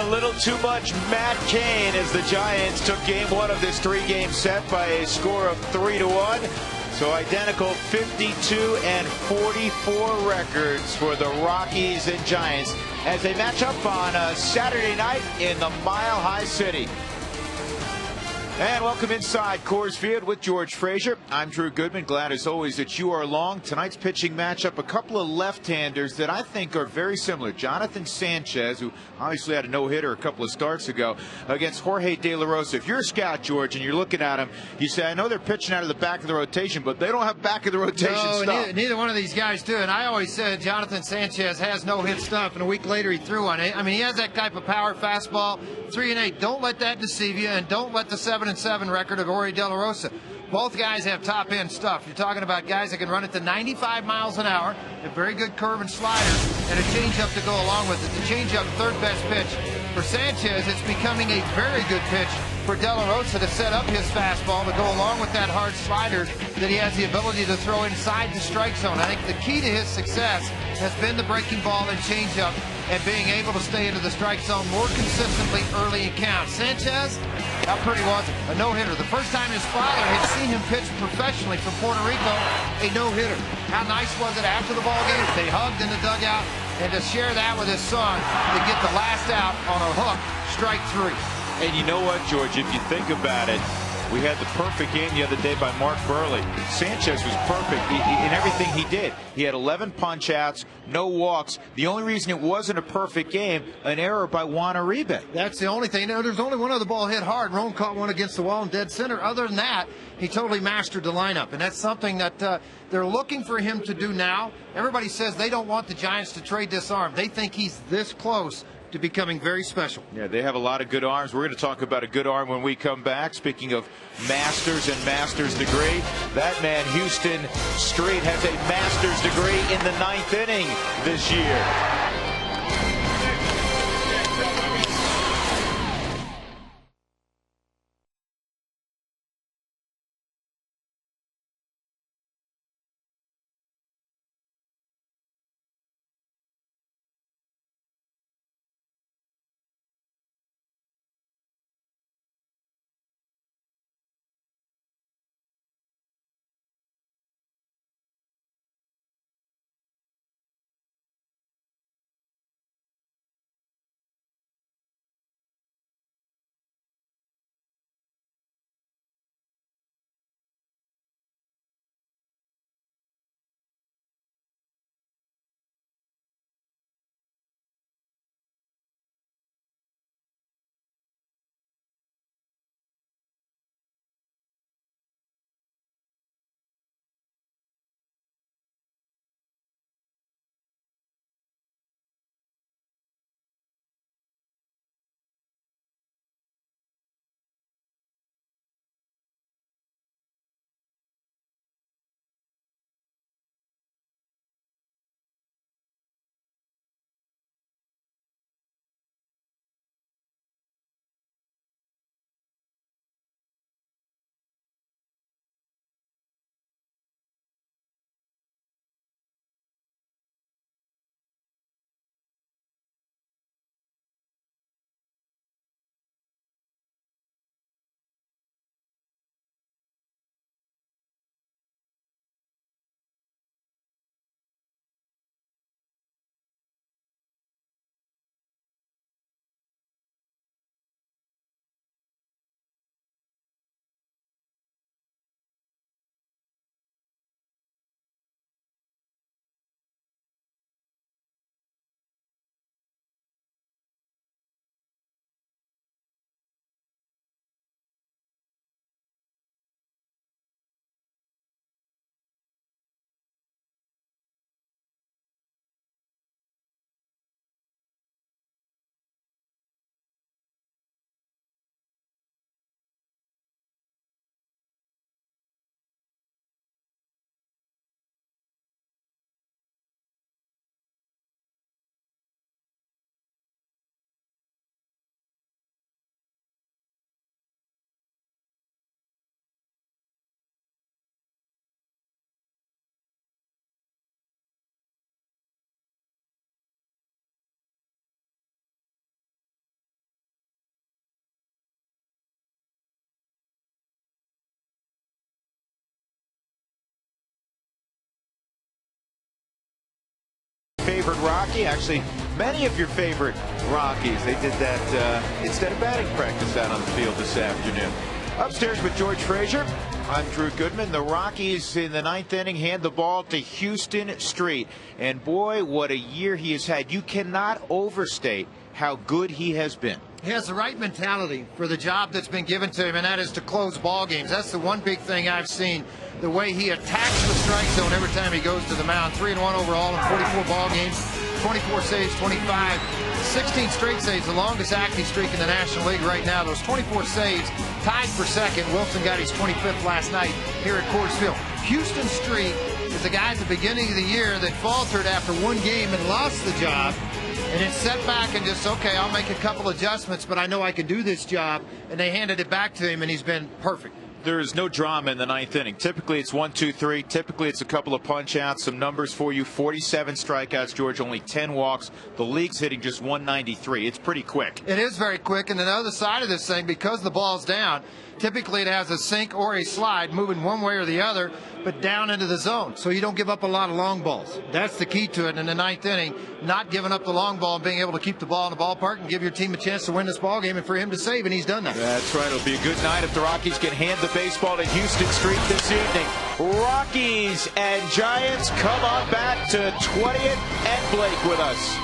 a little too much Matt Cain as the Giants took game one of this three-game set by a score of 3-1. So identical 52 and 44 records for the Rockies and Giants as they match up on a Saturday night in the Mile High City. And welcome inside Coors Field with George Frazier. I'm Drew Goodman. Glad as always that you are along. Tonight's pitching matchup, a couple of left-handers that I think are very similar. Jonathan Sanchez, who obviously had a no-hitter a couple of starts ago, against Jorge De La Rosa. If you're a scout, George, and you're looking at him, you say, I know they're pitching out of the back of the rotation, but they don't have back of the rotation stuff. Neither one of these guys do. And I always said Jonathan Sanchez has no-hit stuff, and a week later he threw on it. I mean, he has that type of power fastball, 3-8. Don't let that deceive you, and don't let the 7-7 record of Jorge De La Rosa. Both guys have top-end stuff. You're talking about guys that can run it to 95 miles an hour, a very good curve and slider, and a changeup to go along with it. The changeup, third best pitch. For Sanchez, it's becoming a very good pitch for De La Rosa to set up his fastball to go along with that hard slider that he has the ability to throw inside the strike zone. I think the key to his success has been the breaking ball and changeup and being able to stay into the strike zone more consistently early in counts. Sanchez, how pretty was it? A no-hitter. The first time his father had seen him pitch professionally from Puerto Rico, a no-hitter. How nice was it after the ball game? They hugged in the dugout, and to share that with his son to get the last out on a hook, strike three. And you know what, George, if you think about it, we had the perfect game the other day by Mark Burley. Sanchez was perfect in everything he did. He had 11 punch-outs, no walks. The only reason it wasn't a perfect game, an error by Juan Uribe. That's the only thing. There's only one other ball hit hard. Rome caught one against the wall in dead center. Other than that, he totally mastered the lineup, and that's something that they're looking for him to do now. Everybody says they don't want the Giants to trade this arm. They think he's this close to becoming very special. Yeah, they have a lot of good arms. We're going to talk about a good arm when we come back. Speaking of masters and master's degree, that man, Houston Street, has a master's degree in the 9th inning this year. favorite Rocky, actually many of your favorite Rockies. They did that instead of batting practice out on the field this afternoon. Upstairs with George Frazier, I'm Drew Goodman. The Rockies in the ninth inning hand the ball to Houston Street. And boy, what a year he has had. You cannot overstate how good he has been. He has the right mentality for the job that's been given to him, and that is to close ball games. That's the one big thing I've seen, the way he attacks the strike zone every time he goes to the mound. 3-1 overall in 44 ball games, 24 saves, 25, 16 straight saves, the longest active streak in the National League right now. Those 24 saves tied for second. Wilson got his 25th last night here at Coors Field. Houston Street is the guy at the beginning of the year that faltered after one game and lost the job. And then set back and just, okay, I'll make a couple adjustments, but I know I can do this job. And they handed it back to him, and he's been perfect. There is no drama in the ninth inning. Typically it's 1, 2, 3. Typically it's a couple of punch outs. Some numbers for you: 47 strikeouts, George, only 10 walks. The league's hitting just 193. It's pretty quick. It is very quick. And the other side of this thing, because the ball's down, typically it has a sink or a slide moving one way or the other, but down into the zone. So you don't give up a lot of long balls. That's the key to it in the ninth inning, not giving up the long ball and being able to keep the ball in the ballpark and give your team a chance to win this ball game and for him to save, and he's done that. That's right. It'll be a good night if the Rockies can hand the baseball to Houston Street this evening. Rockies and Giants come on back to 20th and Blake with us.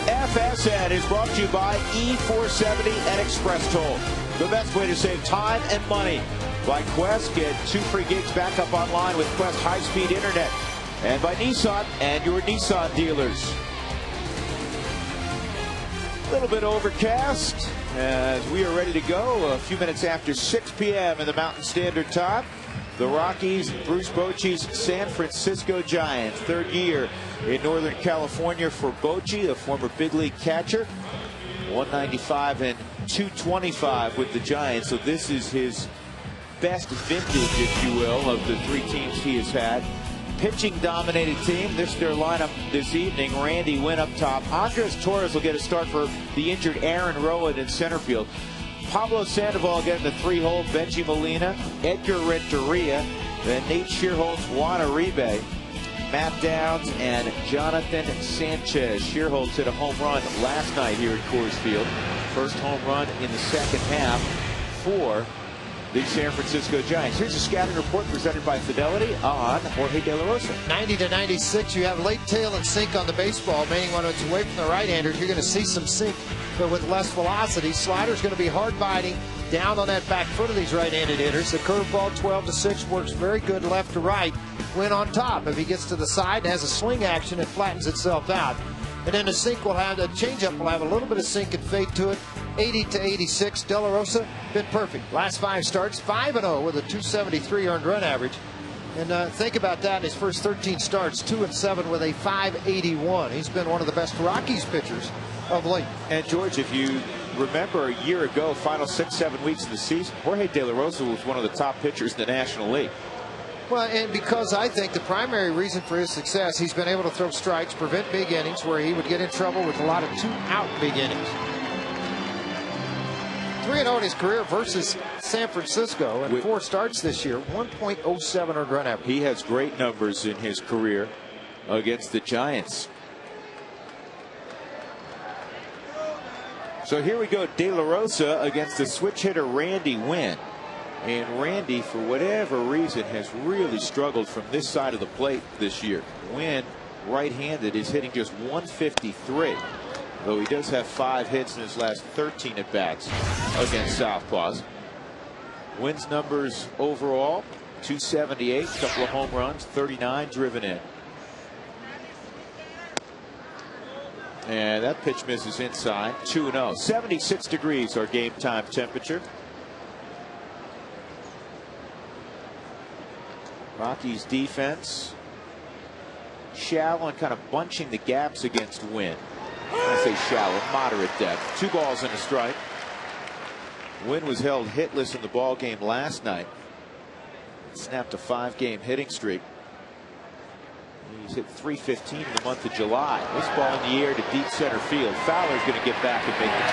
SFN is brought to you by E470 and Express Toll. The best way to save time and money. By Quest, get 2 free gigs back up online with Quest high-speed internet. And by Nissan and your Nissan dealers. A little bit overcast as we are ready to go. A few minutes after 6 p.m. in the Mountain Standard Time. The Rockies, Bruce Bochy's San Francisco Giants. Third year in Northern California for Bochy, the former big league catcher. 195 and 225 with the Giants. So this is his best vintage, if you will, of the 3 teams he has had. Pitching dominated team. This is their lineup this evening. Randy Wynn up top. Andres Torres will get a start for the injured Aaron Rowland in center field. Pablo Sandoval getting the 3-hole. Benji Molina, Edgar Renteria, then Nate Shearholtz, Juan Uribe, Matt Downs, and Jonathan Sanchez. Shearholtz hit a home run last night here at Coors Field. First home run in the second half for the San Francisco Giants. Here's a scouting report presented by Fidelity on Jorge De La Rosa. 90 to 96, you have late tail and sink on the baseball, meaning when it's away from the right-handers, you're going to see some sink, but with less velocity. Slider's going to be hard biting. down on that back foot of these right-handed hitters. The curveball 12-6 works very good left to right. Win on top. If he gets to the side and has a swing action, it flattens itself out. And then the sink will have, the changeup will have a little bit of sink and fade to it. 80-86. De La Rosa been perfect. Last 5 starts, 5-0 with a 273 earned run average. And think about that, in his first 13 starts, 2-7 with a 581. He's been one of the best Rockies pitchers of late. And George, if you remember a year ago, final 6-7 weeks of the season, Jorge De La Rosa was one of the top pitchers in the National League. Well, and because I think the primary reason for his success, he's been able to throw strikes, prevent big innings where he would get in trouble with a lot of 2-out big innings. 3-0 in his career versus San Francisco, and 4 starts this year, 1.07 earned run average. He has great numbers in his career against the Giants. So here we go, De La Rosa against the switch hitter Randy Winn. And Randy, for whatever reason, has really struggled from this side of the plate this year. Winn, right-handed, is hitting just 153. Though he does have 5 hits in his last 13 at-bats against Southpaws. Winn's numbers overall, 278, a couple of home runs, 39 driven in. And that pitch misses inside, 2-0. 76 degrees our game time temperature. Rockies defense shallow and kind of bunching the gaps against Winn. I say shallow, moderate depth. 2 balls and a strike. Winn was held hitless in the ball game last night. Snapped a 5-game hitting streak. He's hit .315 in the month of July. This ball in the air to deep center field. Fowler's going to get back and make the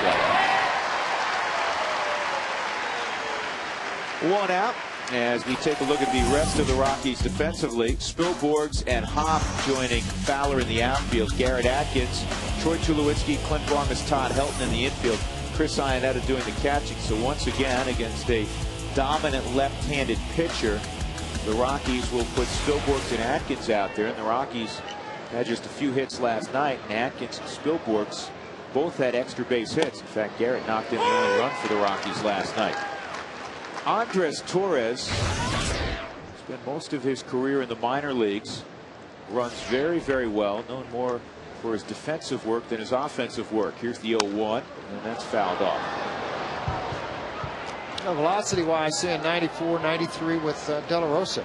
play. 1 out. As we take a look at the rest of the Rockies defensively, Spilborghs and Hopp joining Fowler in the outfield. Garrett Atkins, Troy Tulowitzki, Clint Varmus, Todd Helton in the infield. Chris Iannetta doing the catching. So once again, against a dominant left-handed pitcher, the Rockies will put Spilborghs and Atkins out there. And the Rockies had just a few hits last night. And Atkins and Spilborghs both had extra base hits. In fact, Garrett knocked in the only run for the Rockies last night. Andres Torres spent most of his career in the minor leagues. Runs very, very well. Known more for his defensive work than his offensive work. Here's the 0-1, and that's fouled off. Now, velocity-wise, seeing 94, 93 with De La Rosa.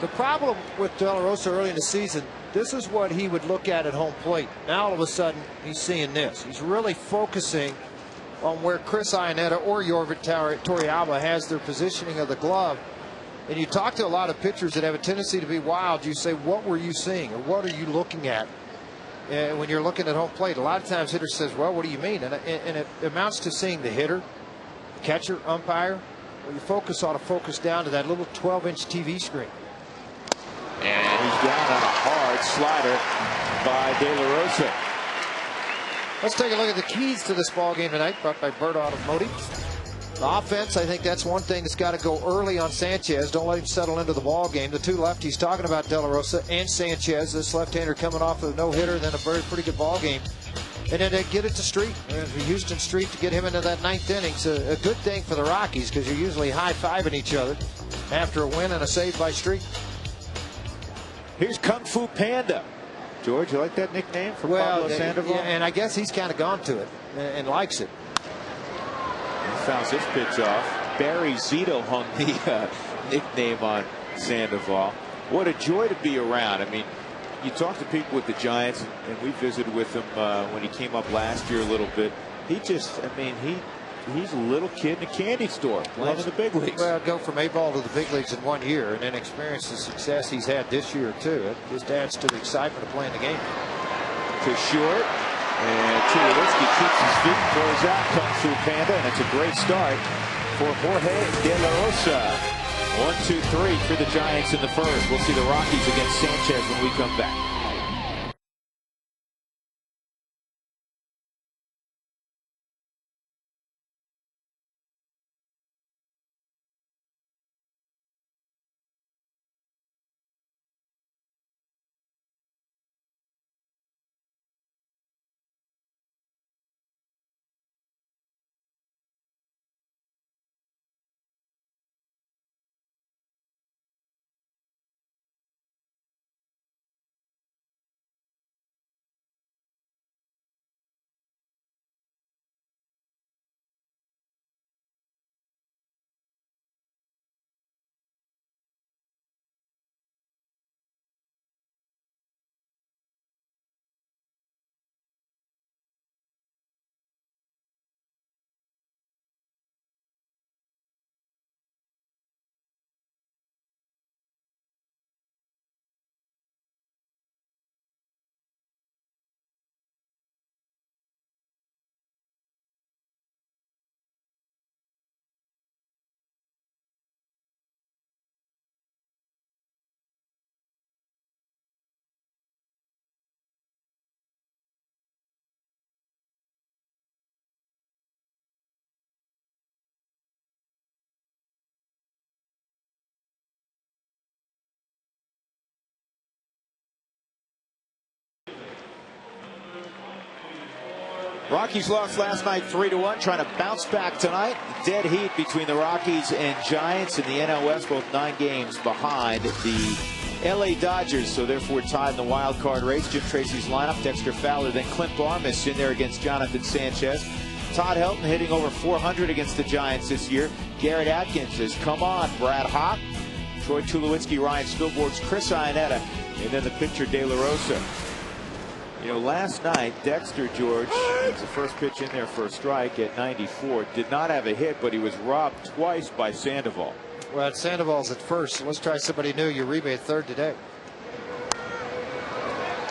The problem with De La Rosa early in the season, this is what he would look at home plate. Now all of a sudden he's seeing this. He's really focusing on where Chris Iannetta or Yorvik Torrealba has their positioning of the glove. And you talk to a lot of pitchers that have a tendency to be wild. You say, what were you seeing, or what are you looking at when you're looking at home plate? A lot of times hitter says, well, what do you mean? And it amounts to seeing the hitter, catcher, umpire. Well, your focus ought to focus down to that little 12-inch TV screen. And he's down on a hard slider by De La Rosa. Let's take a look at the keys to this ball game tonight, brought by Bird Automotive. The offense, I think that's one thing that's got to go early on Sanchez. Don't let him settle into the ball game. The 2 lefties talking about De La Rosa and Sanchez. This left-hander coming off of a no-hitter, then a pretty good ball game. And then they get it to Street, Houston Street, to get him into that 9th inning. It's a good thing for the Rockies, because you're usually high-fiving each other after a win and a save by Street. Here's Kung Fu Panda. George, you like that nickname for Pablo Sandoval? Yeah, and I guess he's kind of gone to it and likes it. He fouls this pitch off. Barry Zito hung the nickname on Sandoval. What a joy to be around. I mean, you talk to people with the Giants, and we visited with him when he came up last year a little bit. He just, I mean, he's a little kid in a candy store playing in the big leagues. Well, go from A-ball to the big leagues in 1 year and then experience the success he's had this year, too. It just adds to the excitement of playing the game. To short, and Tulowitzki keeps his feet, throws out Kung Fu Panda, and it's a great start for Jorge De La Rosa. 1-2-3 for the Giants in the first. We'll see the Rockies against Sanchez when we come back. Rockies lost last night 3-1, trying to bounce back tonight. Dead heat between the Rockies and Giants in the NL West, both 9 games behind the LA Dodgers, so therefore tied in the wild card race. Jim Tracy's lineup: Dexter Fowler, then Clint Barmes in there against Jonathan Sanchez. Todd Helton hitting over 400 against the Giants this year. Garrett Atkins has come on. Brad Hawk, Troy Tulowitzki, Ryan Spilborghs, Chris Iannetta, and then the pitcher De La Rosa. You know, last night, Dexter, George, was the first pitch in there for a strike at 94. Did not have a hit, but he was robbed twice by Sandoval. Well, Sandoval's at first, so let's try somebody new. Uribe at third today.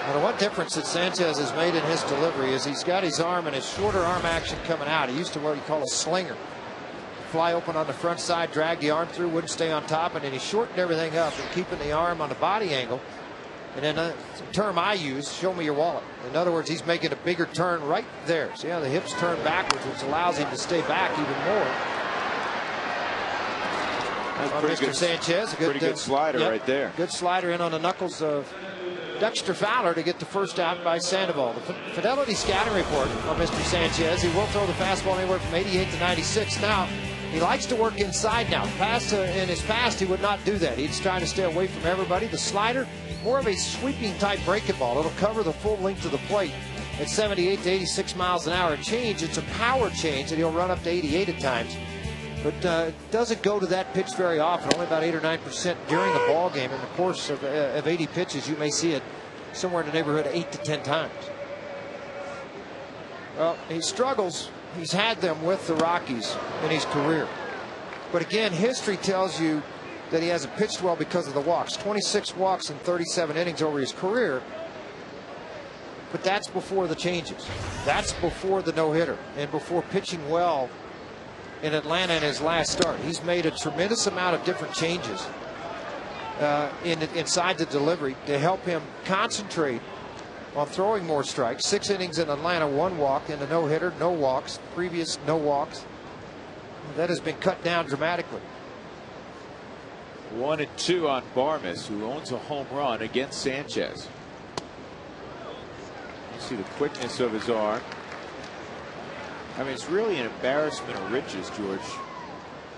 And one difference that Sanchez has made in his delivery is he's got his arm and his shorter arm action coming out. He used to what you call a slinger. Fly open on the front side, drag the arm through, wouldn't stay on top, and then he shortened everything up and keeping the arm on the body angle. And then a term I use, show me your wallet. In other words, he's making a bigger turn right there. See how the hips turn backwards, which allows him to stay back even more. Mr. Sanchez, a pretty good slider right there. Good slider in on the knuckles of Dexter Fowler to get the first out by Sandoval. The Fidelity scouting report on Mr. Sanchez: he will throw the fastball anywhere from 88 to 96. Now, he likes to work inside now. In his past, he would not do that. He's trying to stay away from everybody. The slider, more of a sweeping type breaking ball. It'll cover the full length of the plate at 78 to 86 miles an hour. Change, it's a power change, and he'll run up to 88 at times. But doesn't go to that pitch very often, only about 8 or 9% during the ball game. In the course of 80 pitches, you may see it somewhere in the neighborhood of 8 to 10 times. Well, he struggles. He's had them with the Rockies in his career. But again, history tells you that he hasn't pitched well because of the walks. 26 walks in 37 innings over his career. But that's before the changes. That's before the no-hitter and before pitching well in Atlanta in his last start. He's made a tremendous amount of different changes inside the delivery to help him concentrate on throwing more strikes. 6 innings in Atlanta, 1 walk. In the no-hitter, no walks. Previous no walks. That has been cut down dramatically. 1-2 on Barmes, who owns a home run against Sanchez. You see the quickness of his arm. I mean, it's really an embarrassment of riches, George,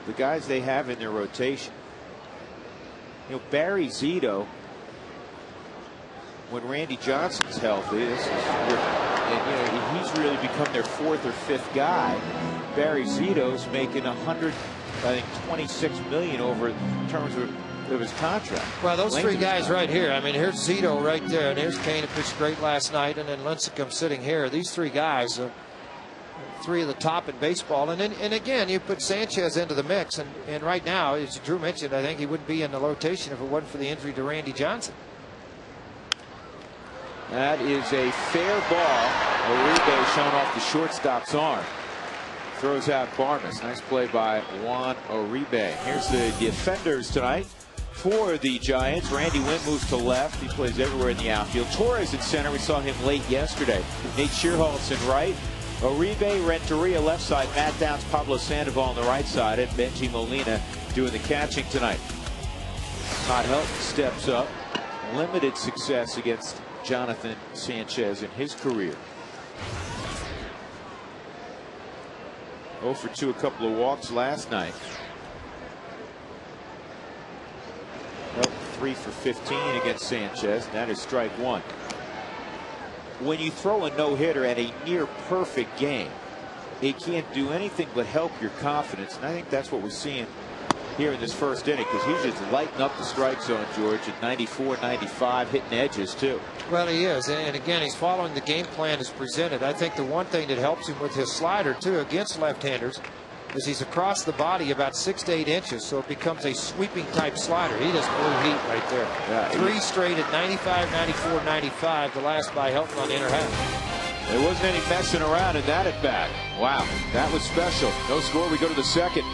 the guys they have in their rotation. You know, Barry Zito, when Randy Johnson's healthy, and you know, he's really become their 4th or 5th guy. Barry Zito's making $26 million over terms of his contract. Well, those 3 guys right here. I mean, here's Zito right there, and here's Kane, who pitched great last night, and then Lincecum sitting here. These 3 guys. 3 of the top in baseball, and again, you put Sanchez into the mix, and right now, as Drew mentioned, I think he wouldn't be in the rotation if it wasn't for the injury to Randy Johnson. That is a fair ball. Uribe showing off the shortstop's arm. Throws out Barmes. Nice play by Juan Uribe. Here's the defenders tonight for the Giants. Randy Wynn moves to left. He plays everywhere in the outfield. Torres at center. We saw him late yesterday. Nate Shearholtz in right. Uribe, Renteria left side, Matt Downs, Pablo Sandoval on the right side, and Benji Molina doing the catching tonight. Todd Helton steps up. Limited success against Jonathan Sanchez in his career. 0 for 2, a couple of walks last night. 3 for 15 against Sanchez, and that is strike 1. When you throw a no-hitter at a near perfect game, it can't do anything but help your confidence, and I think that's what we're seeing here in this first inning, because he's just lighting up the strike zone, George, at 94, 95, hitting edges too. Well, he is, and again, he's following the game plan as presented. I think the one thing that helps him with his slider too against left-handers is he's across the body about 6 to 8 inches, so it becomes a sweeping type slider. He just blew heat right there. Yeah, 3 straight at 95, 94, 95, the last by Helton on the inner half. There wasn't any messing around in that at bat. Wow, that was special. No score, we go to the second.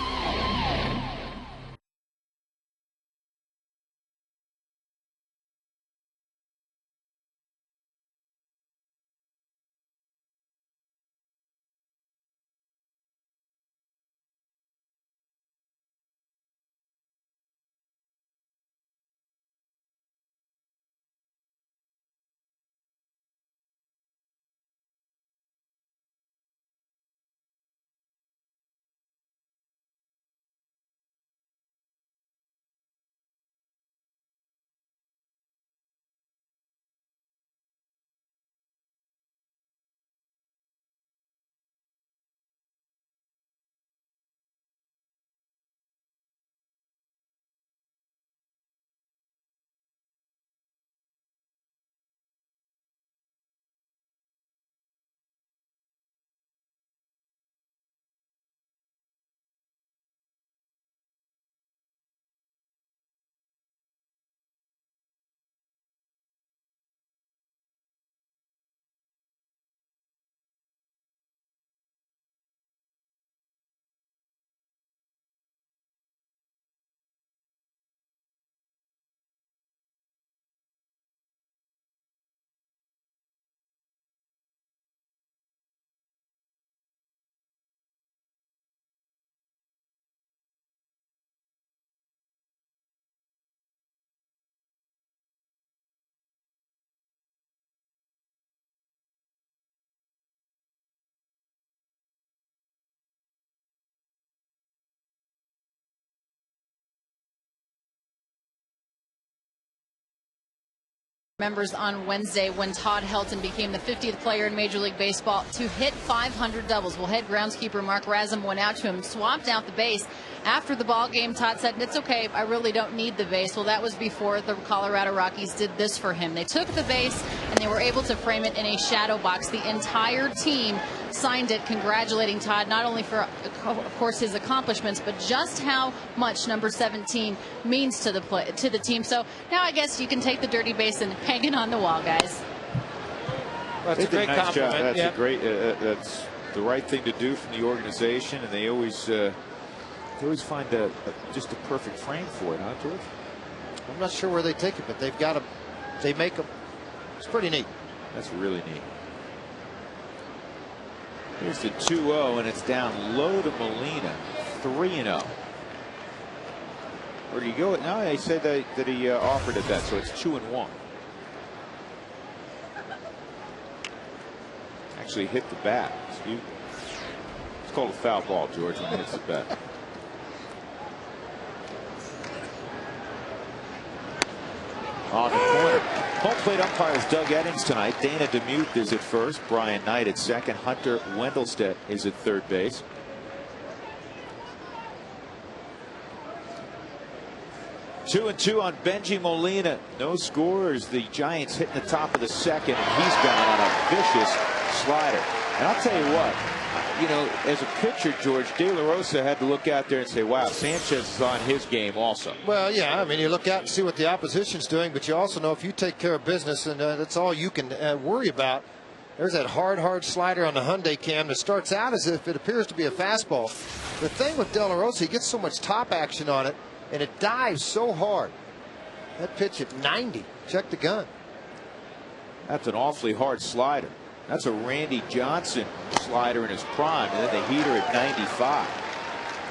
Members on Wednesday when Todd Helton became the 50th player in Major League Baseball to hit 500 doubles. Well, head groundskeeper Mark Razum went out to him, swapped out the base. After the ball game, Todd said, "It's okay, I really don't need the base." Well, that was before the Colorado Rockies did this for him. They took the base and they were able to frame it in a shadow box. The entire team signed it, congratulating Todd not only for, of course, his accomplishments, but just how much number 17 means to the team. So now I guess you can take the dirty base and hang it on the wall, guys. That's a great nice compliment. Job. That's a great. That's the right thing to do from the organization, and they always find just a perfect frame for it, huh, George? I'm not sure where they take it, but they've got them. They make them. It's pretty neat. That's really neat. Here's the 2-0, and it's down low to Molina, 3-0. Where did he go? No, they said that he offered at that, so it's 2-1. Actually hit the bat. It's called a foul ball, George, when it hits the bat. On the corner. Home plate umpires Doug Eddings tonight. Dana DeMuth is at first. Brian Knight at second. Hunter Wendelstedt is at third base. Two and two on Benji Molina. No scores. The Giants hitting the top of the second, and he's gone on a vicious slider. And I'll tell you what, you know, as a pitcher, George, De La Rosa had to look out there and say, wow, Sanchez is on his game also. Well, yeah, I mean, you look out and see what the opposition's doing, but you also know if you take care of business, and that's all you can worry about. There's that hard slider on the Hyundai cam that starts out as if it appears to be a fastball. The thing with De La Rosa, he gets so much top action on it, and it dives so hard. That pitch at 90. Check the gun. That's an awfully hard slider. That's a Randy Johnson slider in his prime, and then the heater at 95.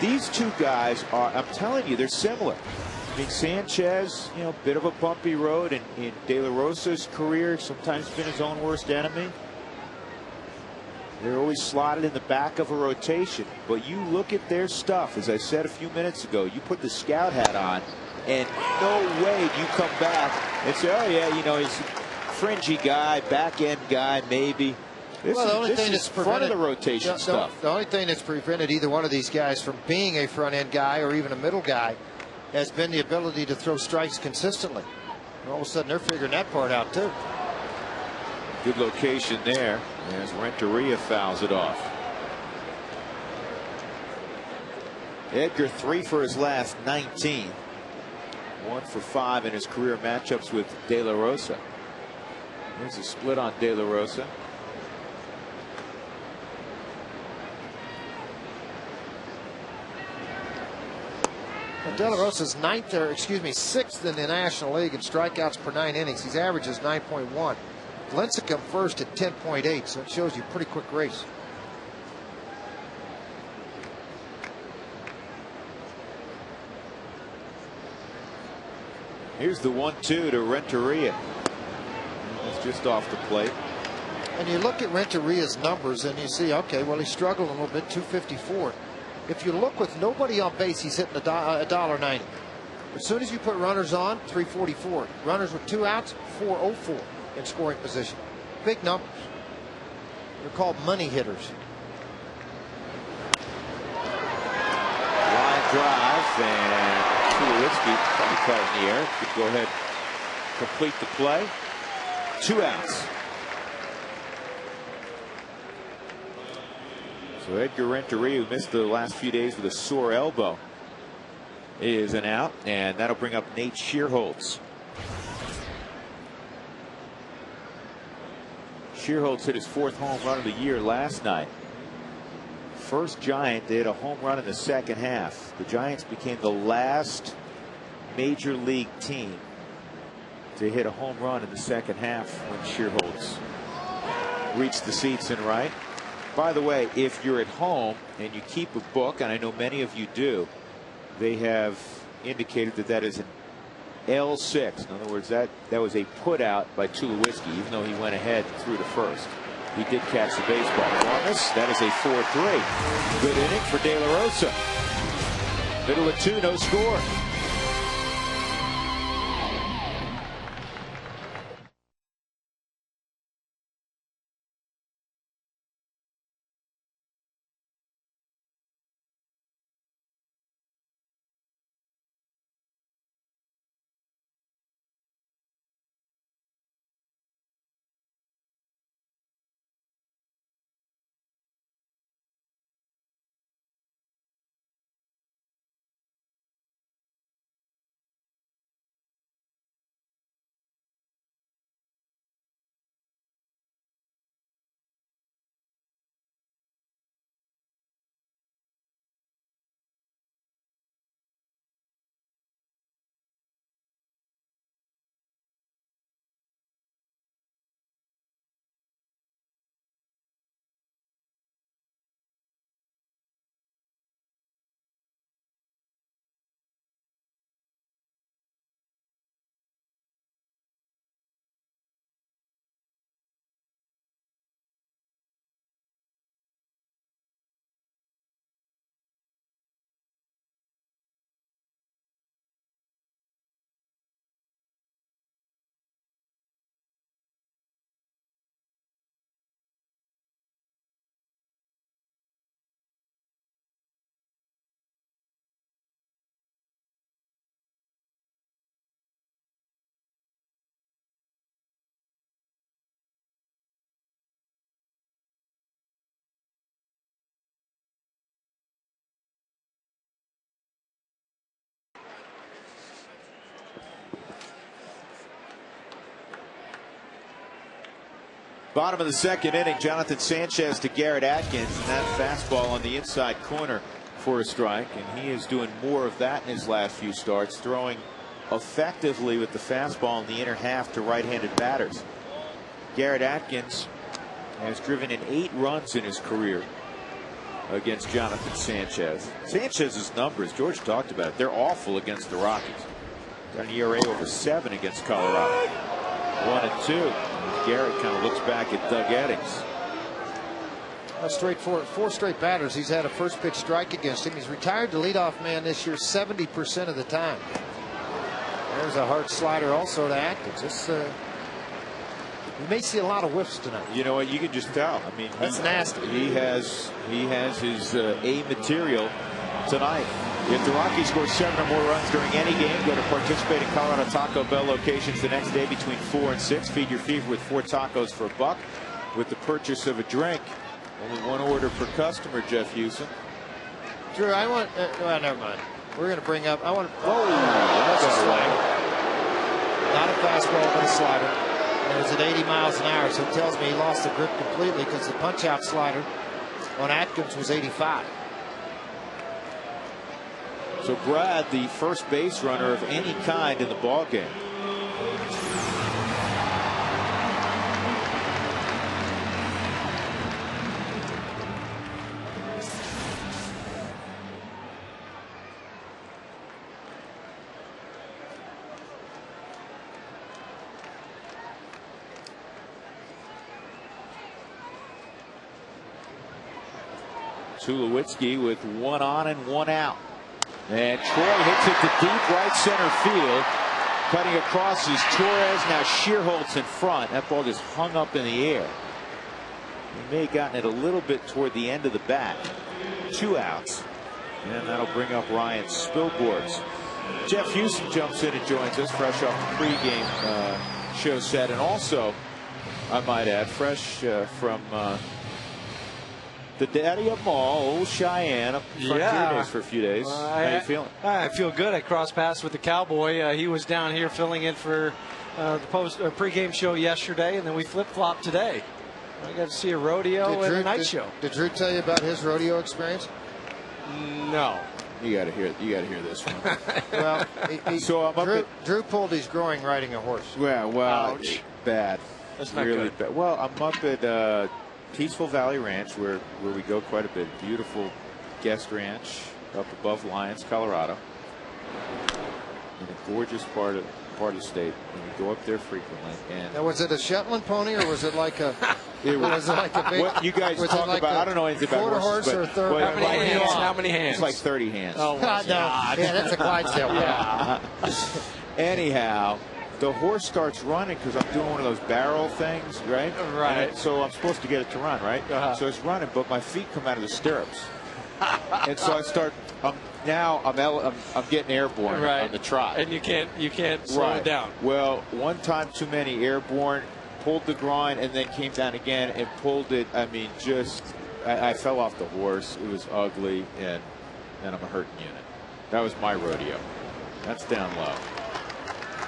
These two guys are, I'm telling you, they're similar. I mean, Sanchez, you know, bit of a bumpy road in De La Rosa's career, sometimes been his own worst enemy. They're always slotted in the back of a rotation. But you look at their stuff, as I said a few minutes ago, you put the scout hat on, and no way do you come back and say, oh, yeah, you know, he's a fringy guy, back-end guy, maybe. This is front of the rotation stuff. The only thing that's prevented either one of these guys from being a front-end guy or even a middle guy has been the ability to throw strikes consistently. And all of a sudden, they're figuring that part out, too. Good location there as Renteria fouls it off. Edgar 3 for his last 19. 1 for 5 in his career matchups with De La Rosa. There's a split on De La Rosa. De La Rosa's sixth in the National League in strikeouts per 9 innings. His average is 9.1. Lincecum first at 10.8, so it shows you a pretty quick race. Here's the 1-2 to Renteria. That's just off the plate. And you look at Renteria's numbers and you see, okay, well, he struggled a little bit, 254. If you look with nobody on base, he's hitting $1.90. As soon as you put runners on, 344. Runners with 2 outs, 404 in scoring position. Big numbers. They're called money hitters. Line drive, and Tulowitzki probably caught in the air. Could go ahead, complete the play. 2 outs. So Edgar Renteria, who missed the last few days with a sore elbow, is an out, and that'll bring up Nate Schierholtz. Schierholtz hit his 4th home run of the year last night. First Giant, they hit a home run in the second half. The Giants became the last major league team to hit a home run in the second half when Schierholtz reached the seats in right. By the way, if you're at home and you keep a book, and I know many of you do, they have indicated that that is an L6. In other words, that was a put out by Tulowitzki, even though he went ahead through to first. He did catch the baseball. Thomas, that is a 4-3. Good inning for De La Rosa. Middle of 2, no score. Bottom of the second inning, Jonathan Sanchez to Garrett Atkins, and that fastball on the inside corner for a strike, and he is doing more of that in his last few starts, throwing effectively with the fastball in the inner half to right-handed batters. Garrett Atkins has driven in 8 runs in his career against Jonathan Sanchez. Sanchez's numbers, George talked about it, they're awful against the Rockies. Got an ERA over 7 against Colorado. 1-2. Garrett kind of looks back at Doug Eddings. Four straight batters. He's had a first pitch strike against him. He's retired the leadoff man this year 70% of the time. There's a hard slider also to Atkins. We may see a lot of whiffs tonight. You know what? You can just tell. I mean, that's nasty. He has his A material tonight. If the Rockies score 7 or more runs during any game, go to participating Colorado Taco Bell locations the next day between 4 and 6. Feed your fever with 4 tacos for $1 with the purchase of a drink. Only 1 order per customer, Jeff Houston. Drew, I want. Well, never mind. We're going to bring up. I want. Whoa, that's a slider. Not a fastball, but a slider. And it was at 80 miles an hour, so it tells me he lost the grip completely because the punch-out slider on Atkins was 85. So Brad, the first base runner of any kind in the ball game. Tulowitzki with 1 on and 1 out. And Troy hits it to deep right center field. Cutting across is Torres. Now Shearholtz in front. That ball just hung up in the air. He may have gotten it a little bit toward the end of the bat. 2 outs. And that'll bring up Ryan Spilborghs. Jeff Houston jumps in and joins us fresh off the pregame show set. And also, I might add, fresh from the daddy of them all, old Cheyenne, up in Frontier Days for a few days. How you feeling? I feel good. I crossed paths with the Cowboy. He was down here filling in for the pregame show yesterday, and then we flip-flopped today. I got to see a rodeo and a night show. Did Drew tell you about his rodeo experience? No. You got to hear this one. Well, so Drew pulled his groin riding a horse. Well, ouch. Bad. That's not really good. Bad. Well, I'm up at Peaceful Valley Ranch, where we go quite a bit. Beautiful guest ranch up above Lyons, Colorado, in a gorgeous part of the state. And we go up there frequently. And now, was it a Shetland pony or was it like a? Was it like a big? What you guys talk like about? I don't know anything about quarter horses, horse or third? Well, how many hands? It's like 30 hands. Oh, no. Yeah, that's a Clydesdale. Yeah. Anyhow, the horse starts running because I'm doing one of those barrel things, right? Right. So I'm supposed to get it to run, right? So it's running, but my feet come out of the stirrups, and so I start. Now I'm getting airborne on the trot, and you can't slow it down. Well, one time too many airborne, pulled the groin, and then came down again and pulled it. I mean, I fell off the horse. It was ugly, and I'm a hurting unit. That was my rodeo. That's down low.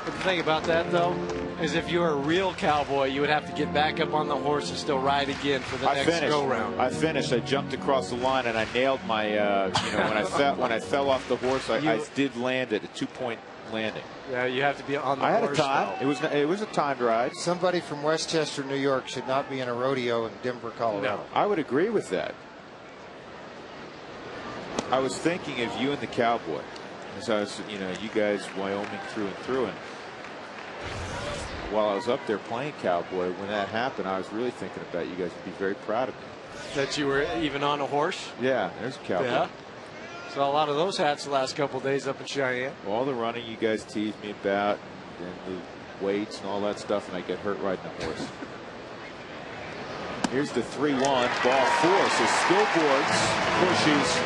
But the thing about that, though, is if you were a real cowboy, you would have to get back up on the horse and still ride again for the next go-round. I finished. I jumped across the line, and I nailed my, when I fell off the horse, I did land at a 2-point landing. Yeah, you have to be on the horse. I had a time. Though. It was a timed ride. Somebody from Westchester, New York, should not be in a rodeo in Denver, Colorado. No. I would agree with that. I was thinking of you and the Cowboy. As I was, you guys Wyoming through and through, and while I was up there playing Cowboy, when that happened, I was really thinking about you guys would be very proud of me. That you were even on a horse? Yeah, there's a Cowboy. Yeah. So a lot of those hats the last couple of days up in Cheyenne. All the running you guys teased me about, and the weights and all that stuff, and I get hurt riding a horse. Here's the 3-1, ball 4. So Spilborghs pushes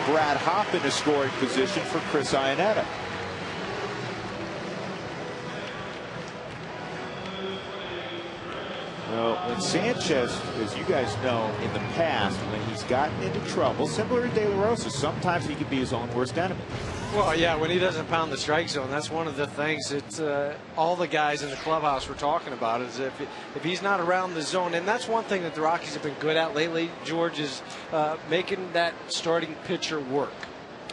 Brad Hopp into scoring position for Chris Iannetta. Well, when Sanchez, as you guys know, in the past, when he's gotten into trouble, similar to De La Rosa, sometimes he could be his own worst enemy. Well, yeah, when he doesn't pound the strike zone, that's one of the things that all the guys in the clubhouse were talking about is if he's not around the zone, and that's one thing that the Rockies have been good at lately, George, is making that starting pitcher work.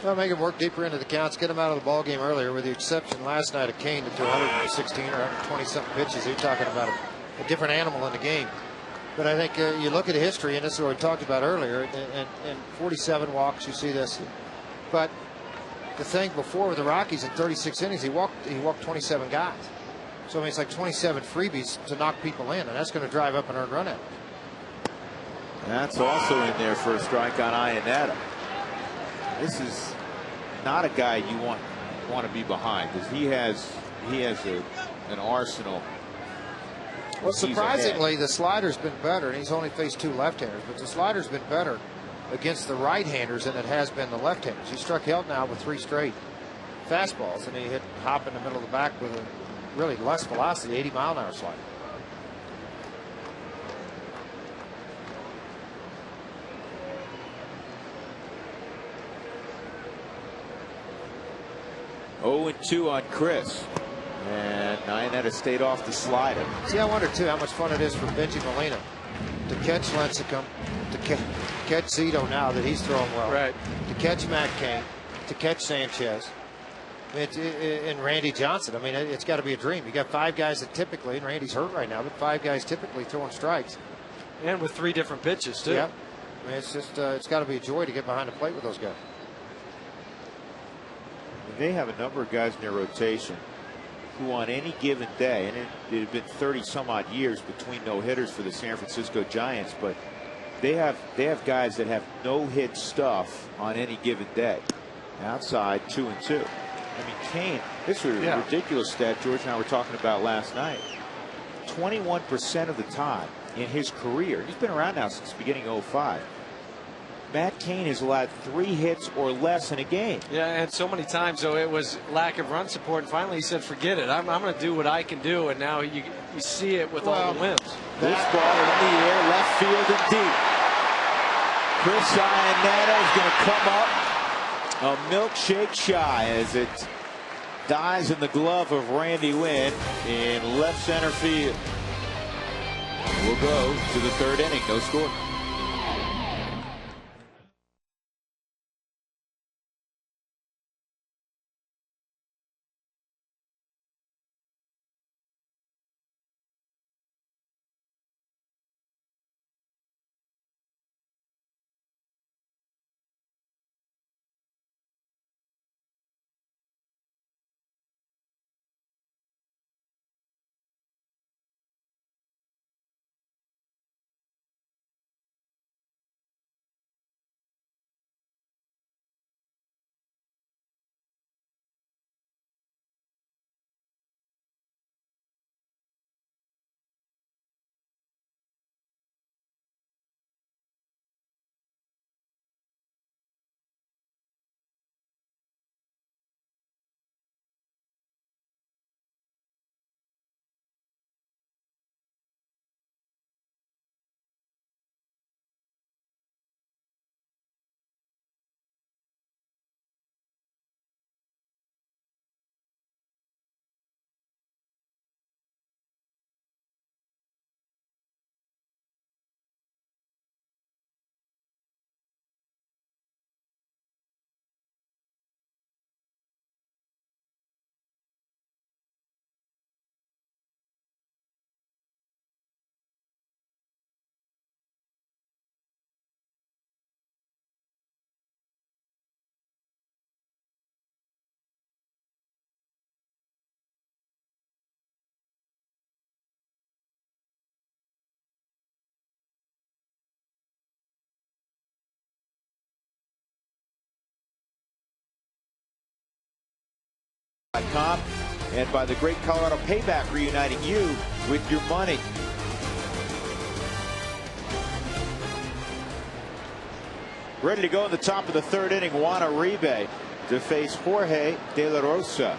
Well, make him work deeper into the counts, get him out of the ball game earlier, with the exception last night of Kane to 116 or 120-something pitches. You're talking about a different animal in the game. But I think you look at history, and this is what we talked about earlier, and 47 walks, you see this. But the thing before with the Rockies in 36 innings, he walked 27 guys. So I mean, it's like 27 freebies to knock people in, and that's going to drive up an earned run out. That's also in there for a strike on Iannetta. This is not a guy you want to be behind, because he has an arsenal. Well, surprisingly, the slider's been better, and he's only faced 2 left-handers, but the slider's been better against the right-handers than it has been the left-handers. He struck Helt now with 3 straight fastballs, and he hit Hop in the middle of the back with a really less velocity, 80-mile-an-hour slider. Oh, 2 on Chris. And Iannetta stayed off the slider. See, I wonder, too, how much fun it is for Benji Molina to catch Lincecum, to catch Zito now that he's throwing well. Right. To catch Matt Cain, to catch Sanchez, and Randy Johnson. I mean, it's got to be a dream. You got 5 guys that typically, and Randy's hurt right now, but 5 guys typically throwing strikes. And with 3 different pitches, too. Yeah. I mean, it's just, it's got to be a joy to get behind the plate with those guys. They have a number of guys in their rotation who on any given day, and it had been 30 some odd years between no-hitters for the San Francisco Giants, but they have guys that have no-hit stuff on any given day. Outside 2 and 2. I mean, Kane, this was a ridiculous stat George and I were talking about last night. 21% of the time in his career, he's been around now since the beginning of 05. Matt Cain has allowed 3 hits or less in a game. Yeah, and so many times, though, it was lack of run support. And finally, he said, forget it. I'm going to do what I can do. And now you see it with all the limbs. This ball in the air, left field and deep. Chris Iannetta is going to come up a milkshake shy as it dies in the glove of Randy Wynn in left center field. We'll go to the 3rd inning. No score. And by the Great Colorado Payback, reuniting you with your money. Ready to go in the top of the 3rd inning, Juan Uribe to face Jorge De La Rosa.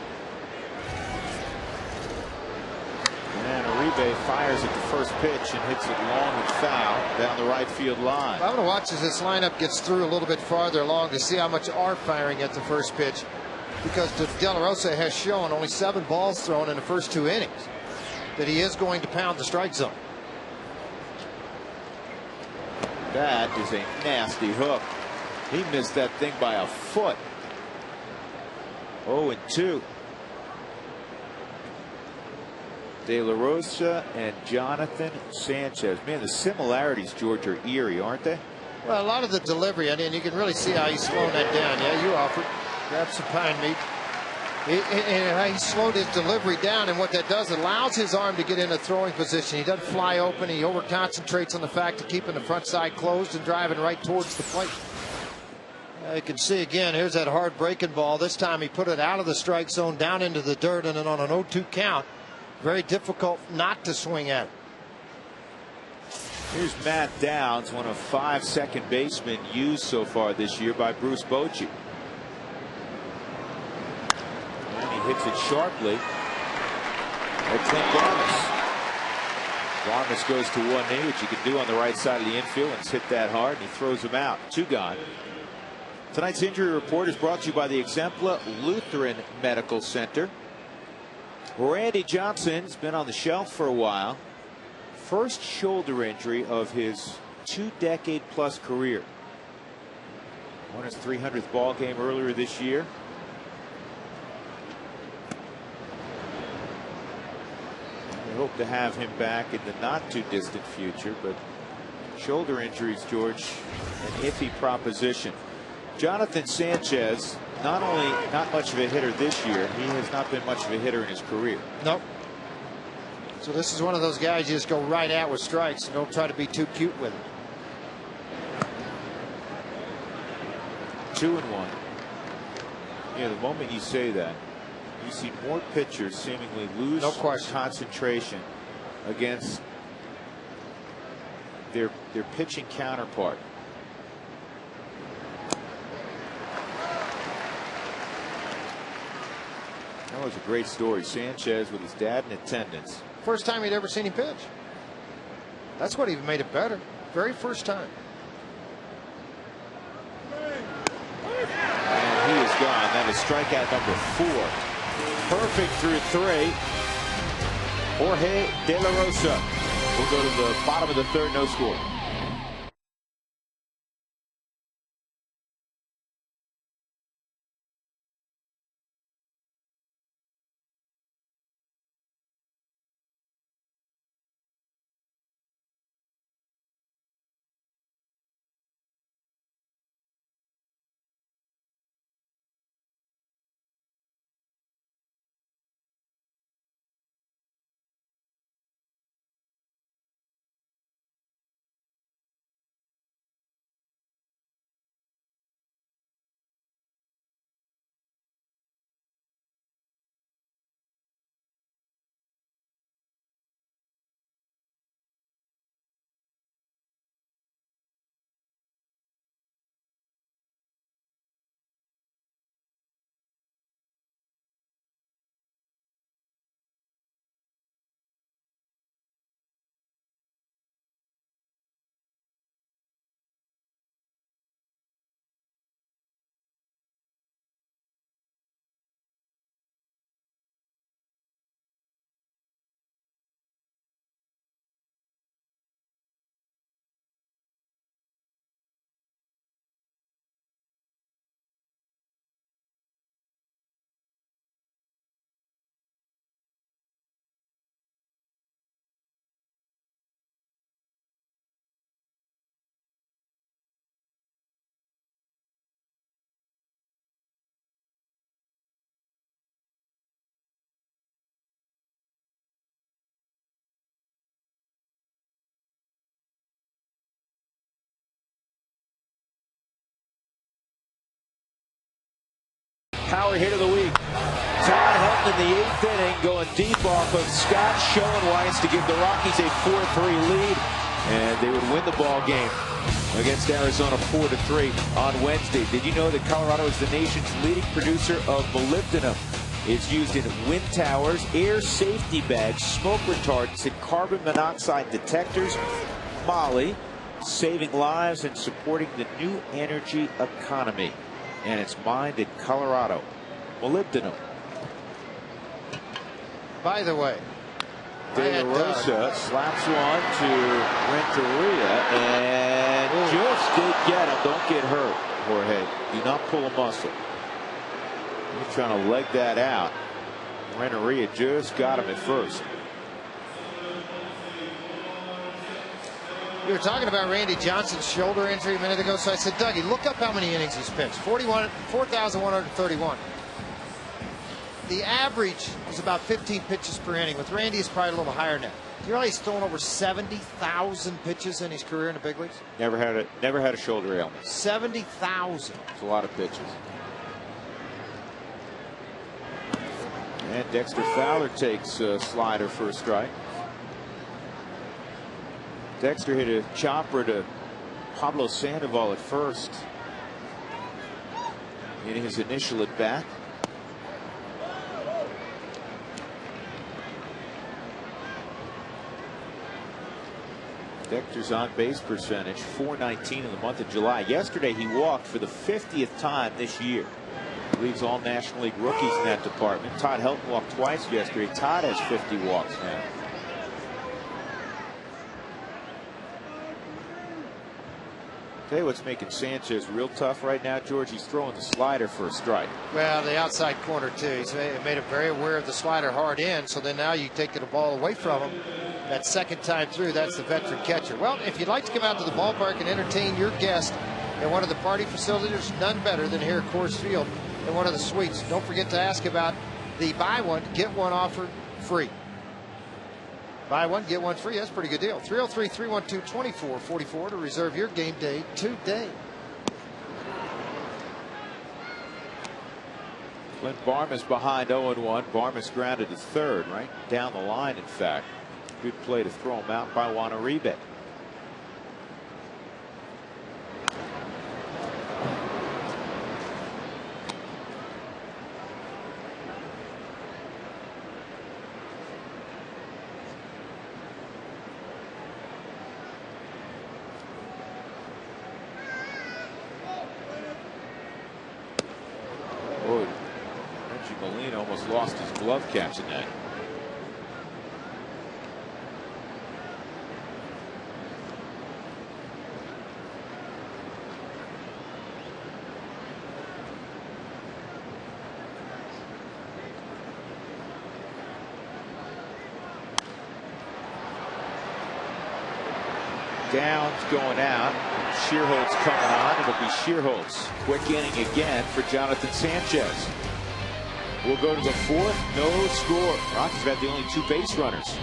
And Uribe fires at the first pitch and hits it long and foul down the right field line. I'm going to watch as this lineup gets through a little bit farther along to see how much are firing at the first pitch. because De La Rosa has shown only 7 balls thrown in the first 2 innings that he is going to pound the strike zone. That is a nasty hook. He missed that thing by a foot. 0-2. De La Rosa and Jonathan Sanchez. Man, the similarities, George, are eerie, aren't they? Well, a lot of the delivery, and you can really see how he's slowing that down. Yeah, you offered. Grab some pine meat. And he slowed his delivery down, and what that does, it allows his arm to get in a throwing position. He doesn't fly open. He over concentrates on the fact of keeping the front side closed and driving right towards the plate. You can see again, here's that hard breaking ball. This time he put it out of the strike zone, down into the dirt, and then on an 0-2 count, very difficult not to swing at it. Here's Matt Downs, one of 5 second basemen used so far this year by Bruce Bochy. And he hits it sharply at Clint Varmus. Varmus goes to 1 knee, which he can do on the right side of the infield, and hit that hard, and he throws him out. 2 gone. Tonight's injury report is brought to you by the Exempla Lutheran Medical Center. Randy Johnson's been on the shelf for a while. First shoulder injury of his 2-decade-plus career. Won his 300th ball game earlier this year. We hope to have him back in the not too distant future, but shoulder injuries, George, an iffy proposition. Jonathan Sanchez, not only not much of a hitter this year, he has not been much of a hitter in his career. Nope. So this is one of those guys you just go right at with strikes and don't try to be too cute with it. 2-1. Yeah, the moment you say that, you see more pitchers seemingly lose concentration against their pitching counterpart. That was a great story. Sanchez with his dad in attendance. First time he'd ever seen him pitch. That's what even made it better. Very first time. And he is gone. That is strikeout number 4. Perfect through 3. Jorge De La Rosa will go to the bottom of the 3rd, no score. Power hit of the week. Todd Helton in the 8th inning, going deep off of Scott Schoenweiss to give the Rockies a 4-3 lead, and they would win the ball game against Arizona 4-3 on Wednesday. Did you know that Colorado is the nation's leading producer of molybdenum? It's used in wind towers, air safety bags, smoke retardants, and carbon monoxide detectors. Moly, saving lives and supporting the new energy economy. And it's mined in Colorado. molybdenum. By the way, De La Rosa slaps one to Renteria and just did get him. Don't get hurt, Jorge. Do not pull a muscle. He's trying to leg that out. Renteria just got him at first. We were talking about Randy Johnson's shoulder injury a minute ago, so I said, Dougie, look up how many innings he's pitched. 4,131. The average is about 15 pitches per inning. With Randy, it's probably a little higher now. Do you realize he's thrown over 70,000 pitches in his career in the big leagues? Never had a shoulder ailment. 70,000. It's a lot of pitches. And Dexter Fowler takes a slider for a strike. Dexter hit a chopper to Pablo Sandoval at first in his initial at bat. Dexter's on base percentage .419 in the month of July. Yesterday he walked for the 50th time this year. Leads all National League rookies in that department. Todd Helton walked twice yesterday. Todd has 50 walks now. Tell you what's making Sanchez real tough right now, George. He's throwing the slider for a strike. Well, the outside corner too. He's made him very aware of the slider hard in. So then now you take the ball away from him. That second time through, that's the veteran catcher. Well, if you'd like to come out to the ballpark and entertain your guest at one of the party facilities, there's none better than here at Coors Field in one of the suites. Don't forget to ask about the buy one, get one offered free. Buy one, get one free. That's a pretty good deal. 303-312-2444 to reserve your game day today. Clint Barmas behind 0-1. Barmas grounded to third, right down the line, in fact. Good play to throw him out by Juan Uribe. Boy, Reggie Molina almost lost his glove catching that. Downs going out. Shearholtz coming on. It'll be Shearholtz. Quick inning again for Jonathan Sanchez. We'll go to the fourth. No score. Rockies have the only 2 base runners.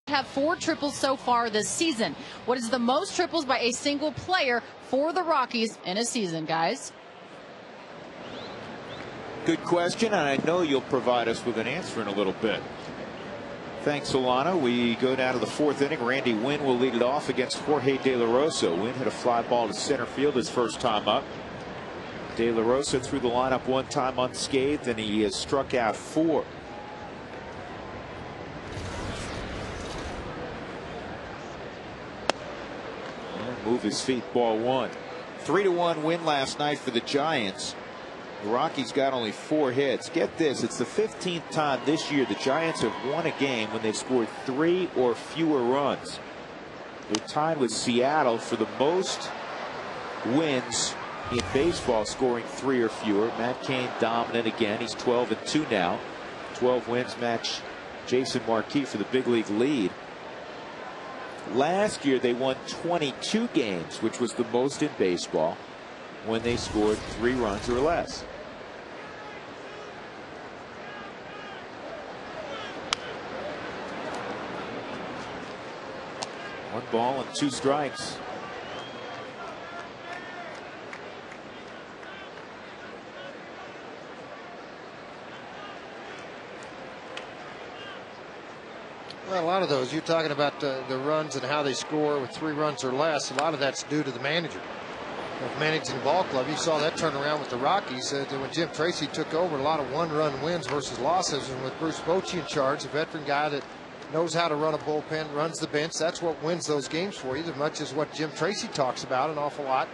Have 4 triples so far this season. What is the most triples by a single player for the Rockies in a season, guys? Good question, and I know you'll provide us with an answer in a little bit. Thanks, Solano. We go down to the 4th inning. Randy Wynn will lead it off against Jorge De La Rosa. Wynn hit a fly ball to center field his first time up. De La Rosa threw the lineup one time unscathed, and he has struck out 4. And move his feet, ball 1. 3-1 win last night for the Giants. The Rockies got only 4 hits. Get this, it's the 15th time this year the Giants have won a game when they've scored 3 or fewer runs. They're tied with Seattle for the most wins in baseball, scoring 3 or fewer. Matt Cain dominant again. He's 12-2 now. 12 wins match Jason Marquis for the big league lead. Last year they won 22 games, which was the most in baseball, when they scored 3 runs or less. One ball and 2 strikes. Well, a lot of those, you're talking about the runs and how they score with 3 runs or less. A lot of that's due to the manager. Of managing the ball club. You saw that turn around with the Rockies when Jim Tracy took over. A lot of 1-run wins versus losses, and with Bruce Bochy in charge, a veteran guy that knows how to run a bullpen, runs the bench. That's what wins those games for you, as much as what Jim Tracy talks about an awful lot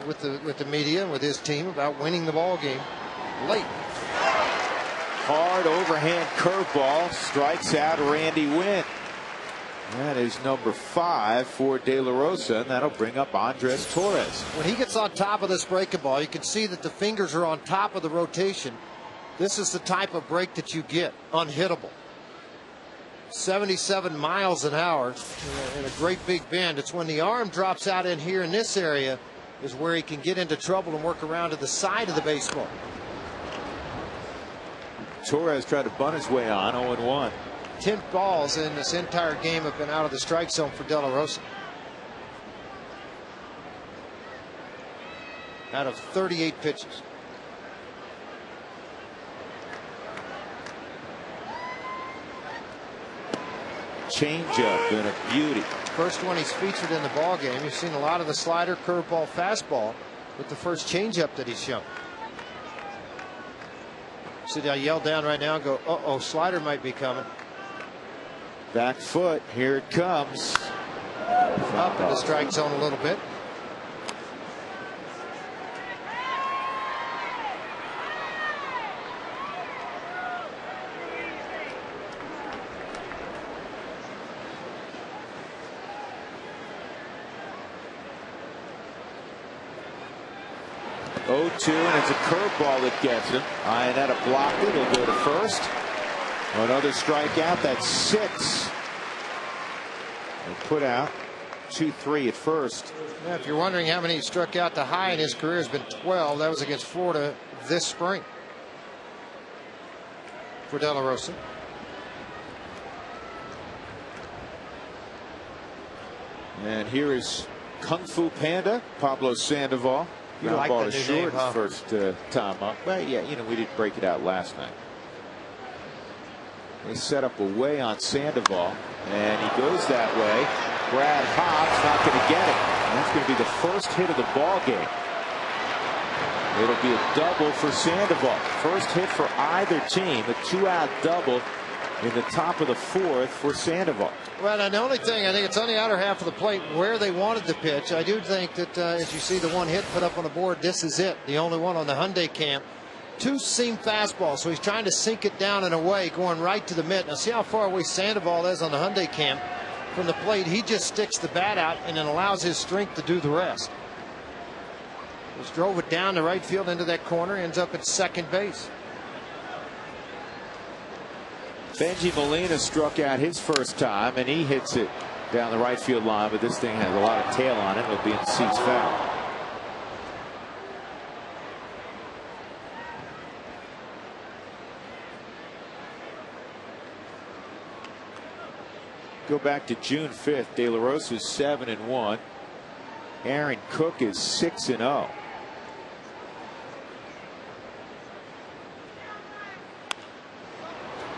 with the media and with his team about winning the ball game late. Hard overhand curveball strikes out Randy Wynn. That is number 5 for De La Rosa, and that'll bring up Andres Torres. When he gets on top of this breaking ball, you can see that the fingers are on top of the rotation. This is the type of break that you get, unhittable. 77 miles an hour in a great big bend. It's when the arm drops out in here in this area is where he can get into trouble and work around to the side of the baseball. Torres tried to bunt his way on, 0-1. 10 balls in this entire game have been out of the strike zone for De La Rosa. Out of 38 pitches. Changeup and a beauty. First one he's featured in the ball game. You've seen a lot of the slider, curveball, fastball with the first changeup that he's shown. So I yell down right now and go, uh-oh, slider might be coming. Back foot, here it comes. Up in the strike zone a little bit. Oh, 2, and it's a curveball that gets him. Iannetta blocked it. He'll go to first. Another strikeout. That's 6. And put out 2-3 at first. Yeah, if you're wondering how many he struck out, the high in his career has been 12. That was against Florida this spring for De La Rosa. And here is Kung Fu Panda, Pablo Sandoval. You like ball that to new short name, huh? first time up. Well, yeah, you know, we didn't break it out last night. They set up away on Sandoval, and he goes that way. Brad Hobbs not going to get it. And that's going to be the first hit of the ball game. It'll be a double for Sandoval. First hit for either team. A 2-out double in the top of the 4th for Sandoval. Well, and the only thing, I think it's on the outer half of the plate where they wanted the pitch. I do think that as you see the one hit put up on the board, this is it. The only one on the Hyundai camp. 2 seam fastballs, so he's trying to sink it down and away, going right to the mitt. Now see how far away Sandoval is on the Hyundai camp from the plate. He just sticks the bat out and then allows his strength to do the rest. Just drove it down the right field into that corner, ends up at second base. Benji Molina struck out his first time, and he hits it down the right field line, but this thing has a lot of tail on it. It'll be in seats foul. Go back to June 5th. De La Rosa is 7-1. Aaron Cook is 6-0.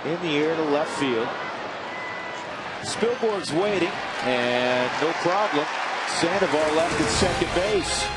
in the air to left field. Spielborg's waiting, and no problem. Sandoval left at second base.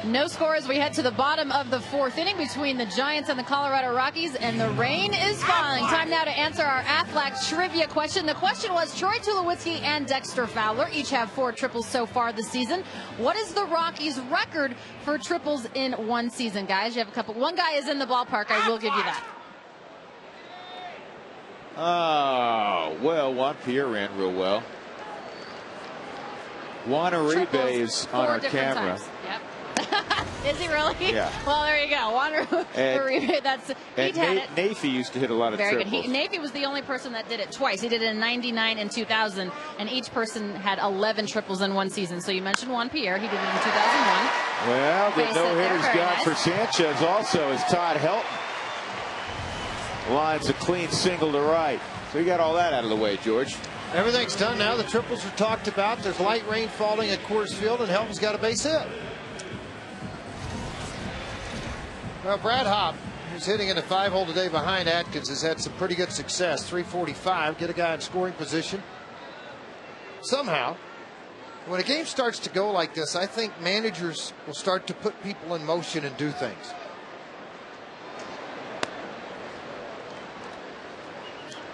No score as we head to the bottom of the fourth inning between the Giants and the Colorado Rockies, and the rain is falling. Time now to answer our Aflac trivia question. The question was, Troy Tulowitzki and Dexter Fowler each have 4 triples so far this season. What is the Rockies' record for triples in one season? Guys, you have a couple. One guy is in the ballpark. I will give you that. Oh, well, Juan Pierre ran real well. Juan Uribe is on our camera. Yep. Is he really? Yeah. Well, there you go. Juan Uribe, that's he'd had it. Nafy used to hit a lot of Very triples. good. Nafy was the only person that did it twice. He did it in '99 and 2000, and each person had 11 triples in one season. So you mentioned Juan Pierre. He did it in 2001. Well, the no-hitter's got nice for Sanchez also is Todd Helton. Lines a clean single to right. So you got all that out of the way, George. Everything's done now. The triples are talked about. There's light rain falling at Coors Field, and Helton's got a base hit. Well, Brad Hopp, who's hitting in the 5-hole today behind Atkins, has had some pretty good success. 345, get a guy in scoring position. Somehow, when a game starts to go like this, I think managers will start to put people in motion and do things.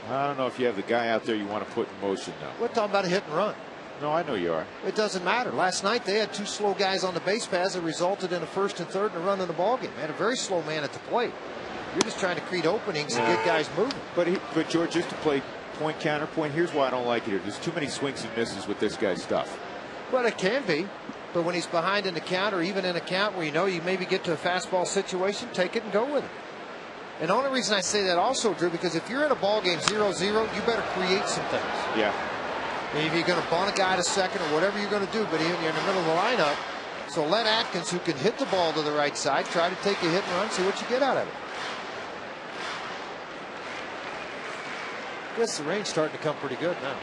I don't know if you have the guy out there you want to put in motion now. We're talking about a hit and run. No, I know you are. It doesn't matter. Last night they had 2 slow guys on the base paths that resulted in a first and third and a run in the ballgame. They had a very slow man at the plate. You're just trying to create openings and get guys moving. But George, just to play point counterpoint, here's why I don't like it here. There's too many swings and misses with this guy's stuff. Well, it can be. But when he's behind in the count, or even in a count where you know you maybe get to a fastball situation, take it and go with it. And the only reason I say that also, Drew, because if you're in a ball game 0-0, you better create some things. Yeah. Maybe you're going to bunt a guy to second or whatever you're going to do, but you're in the middle of the lineup. So let Atkins, who can hit the ball to the right side, try to take a hit and run, see what you get out of it. I guess the rain's starting to come pretty good now.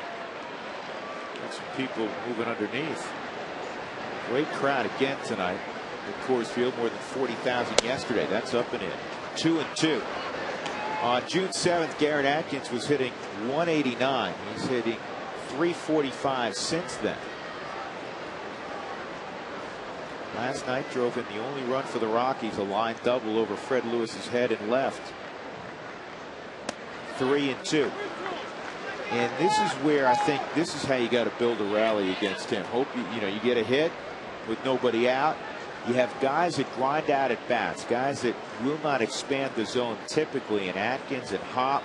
Got some people moving underneath. Great crowd again tonight at Coors Field. More than 40,000 yesterday. That's up and in. 2-2. On June 7th, Garrett Atkins was hitting 189. He's hitting 345 since then. Last night drove in the only run for the Rockies, a line double over Fred Lewis's head and left. 3-2. And this is where I think this is how you got to build a rally against him. Hope you get a hit with nobody out. You have guys that grind out at bats, guys that will not expand the zone typically, and Atkins and Hopp.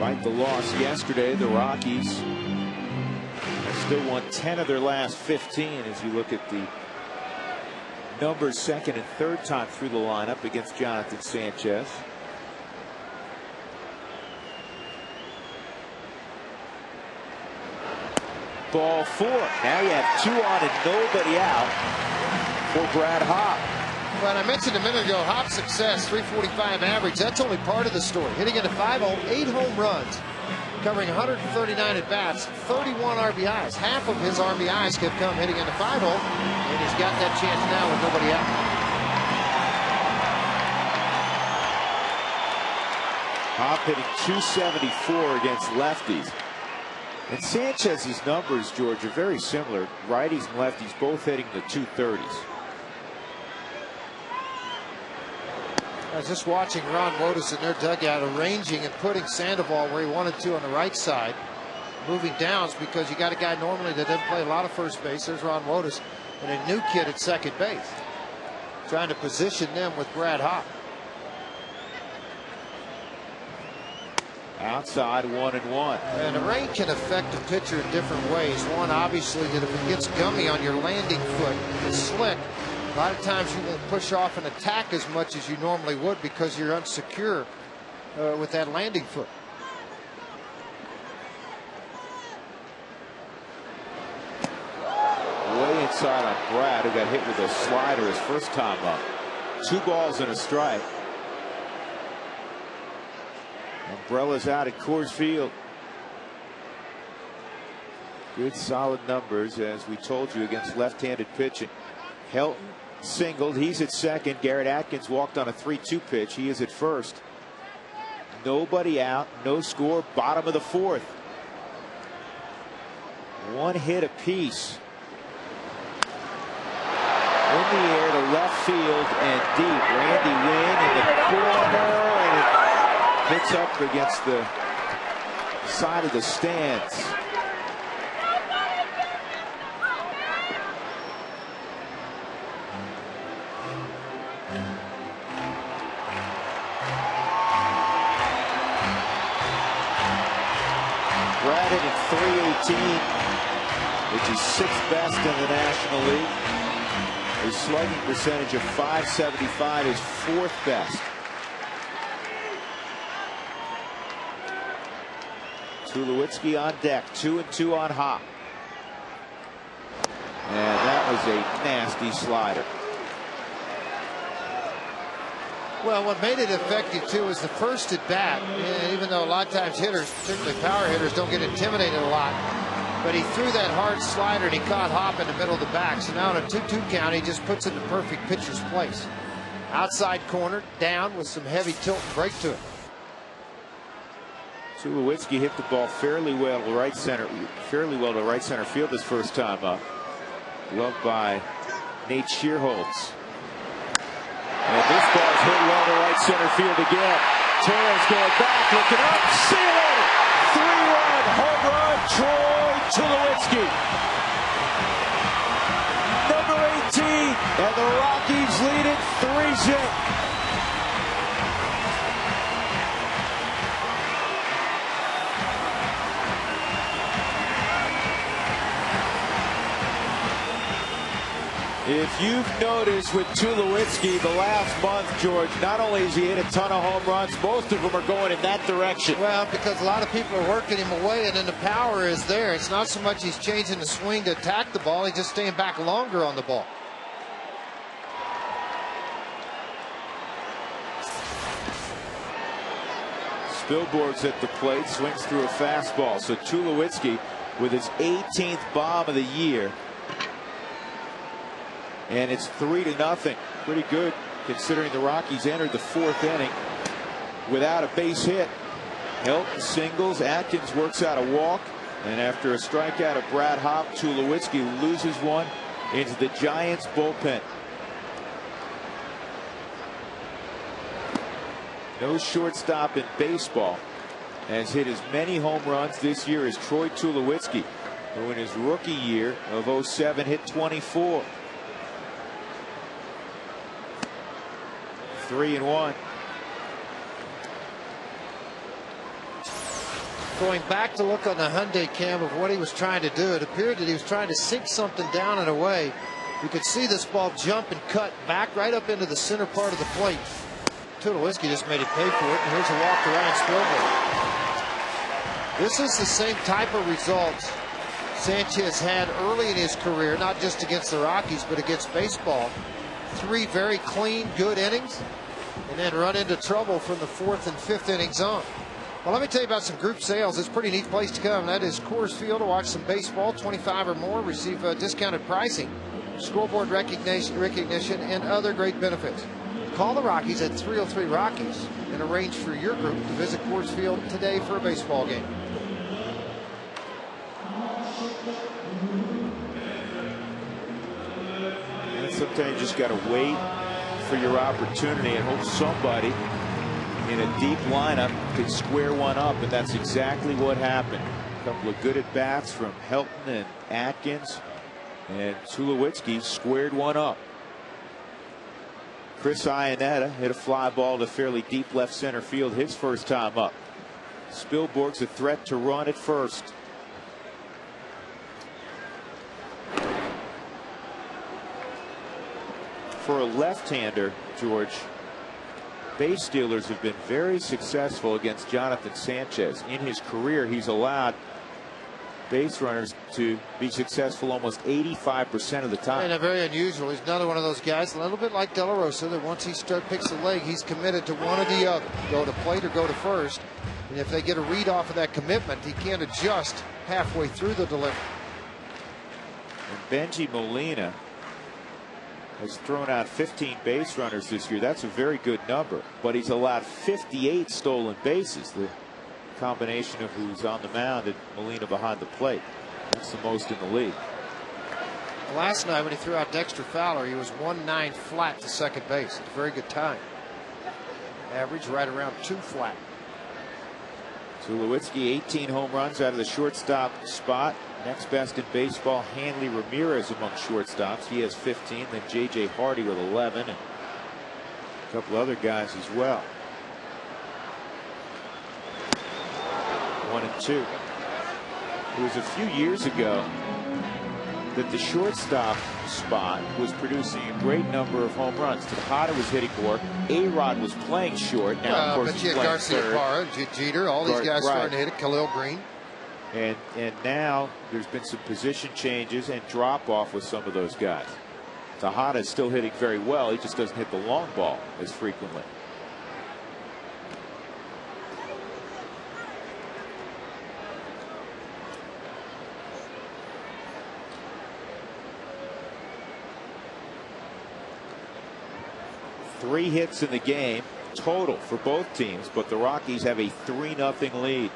Despite the loss yesterday, the Rockies have still won 10 of their last 15 as you look at the numbers second and third time through the lineup against Jonathan Sanchez. Ball 4. Now you have 2 on and nobody out for Brad Hop. Well, I mentioned a minute ago, Hop's success, 345 average. That's only part of the story. Hitting into 8 home runs, covering 139 at bats, 31 RBIs. Half of his RBIs have come hitting into 5 hole, and he's got that chance now with nobody out. Hop hitting .274 against lefties. And Sanchez's numbers, George, are very similar. Righties and lefties both hitting the 230s. I was just watching Ron Wotus in their dugout arranging and putting Sandoval where he wanted to on the right side. Moving downs because you got a guy normally that doesn't play a lot of first base. There's Ron Wotus and a new kid at second base. Trying to position them with Brad Hop. Outside 1-1. And the rain can affect a pitcher in different ways. One, obviously, that if it gets gummy on your landing foot, it's slick. A lot of times you won't push off and attack as much as you normally would because you're unsecure with that landing foot. Way inside on Brad, who got hit with a slider his first time up. 2 balls and a strike. Umbrella's out at Coors Field. Good solid numbers, as we told you, against left-handed pitching. Helton singled. He's at second. Garrett Atkins walked on a 3-2 pitch. He is at first. Nobody out. No score. Bottom of the 4th. 1 hit apiece. In the air to left field and deep. Randy Winn in the corner, and it hits up against the side of the stands. Brad hitting .318, which is 6th best in the National League. His slugging percentage of .575 is 4th best. Tulowitzki on deck, 2-2 on Hop. And that was a nasty slider. Well, what made it effective, too, is the first at bat. Even though a lot of times hitters, particularly power hitters, don't get intimidated a lot. But he threw that hard slider and he caught Hop in the middle of the back. So now in a 2-2 count, he just puts it in the perfect pitcher's place. Outside corner, down with some heavy tilt and break to it. Tulowitzki hit the ball fairly well to right center field his first time up. Loved by Nate Shearholtz. And this ball's hit well to right center field again. Torres going back, looking up, see you later. 3-run home run, Troy Tulowitzki. Number 18, and the Rockies lead it 3-0. If you've noticed with Tulowitzki the last month, George, not only has he hit a ton of home runs, most of them are going in that direction. Well, because a lot of people are working him away, and then the power is there. It's not so much he's changing the swing to attack the ball, he's just staying back longer on the ball. Spilborgh's at the plate, swings through a fastball. So Tulowitzki with his 18th bomb of the year. And it's 3-0. Pretty good considering the Rockies entered the 4th inning without a base hit. Helton singles, Atkins works out a walk, and after a strikeout of Brad Hop, Tulowitzki loses one into the Giants bullpen. No shortstop in baseball has hit as many home runs this year as Troy Tulowitzki, who in his rookie year of 07 hit 24. 3-1. Going back to look on the Hyundai cam of what he was trying to do, it appeared that he was trying to sink something down and away. You could see this ball jump and cut back right up into the center part of the plate. Tulowitzki just made it pay for it, and here's a walk to Ryan Spilborn. This is the same type of results Sanchez had early in his career, not just against the Rockies, but against baseball. 3 very clean, good innings, and then run into trouble from the 4th and 5th innings on. Well, let me tell you about some group sales. It's a pretty neat place to come. That is Coors Field to watch some baseball. 25 or more receive discounted pricing, scoreboard recognition, and other great benefits. Call the Rockies at 303 Rockies and arrange for your group to visit Coors Field today for a baseball game. And sometimes you just got to wait for your opportunity and hope somebody in a deep lineup could square one up, and that's exactly what happened. A couple of good at bats from Helton and Atkins, and Tulowitzki squared one up. Chris Iannetta hit a fly ball to fairly deep left center field his first time up. Spilborg's a threat to run at first. For a left-hander, George, base stealers have been very successful against Jonathan Sanchez. In his career, he's allowed base runners to be successful almost 85% of the time. And very unusual. He's another one of those guys, a little bit like De La Rosa, that once he picks the leg, he's committed to one or the other. Go to plate or go to first. And if they get a read off of that commitment, he can't adjust halfway through the delivery. And Benji Molina has thrown out 15 base runners this year. That's a very good number, but he's allowed 58 stolen bases. The combination of who's on the mound and Molina behind the plate, that's the most in the league. Last night when he threw out Dexter Fowler, he was 1-9 flat to second base. It's a very good time. Average right around 2 flat. Tulowitzki 18 home runs out of the shortstop spot. Next best in baseball, Hanley Ramirez among shortstops. He has 15. Then J.J. Hardy with 11, and a couple other guys as well. 1 and 2. It was a few years ago that the shortstop spot was producing a great number of home runs. Tejada was hitting more. A-Rod was playing short. Now, of course, but he's you had playing Garcia third. Parra, Jeter, all these guys starting to hit it. Khalil Green. And now there's been some position changes and drop off with some of those guys. Tejada is still hitting very well. He just doesn't hit the long ball as frequently. Three hits in the game total for both teams, but the Rockies have a 3-0 lead.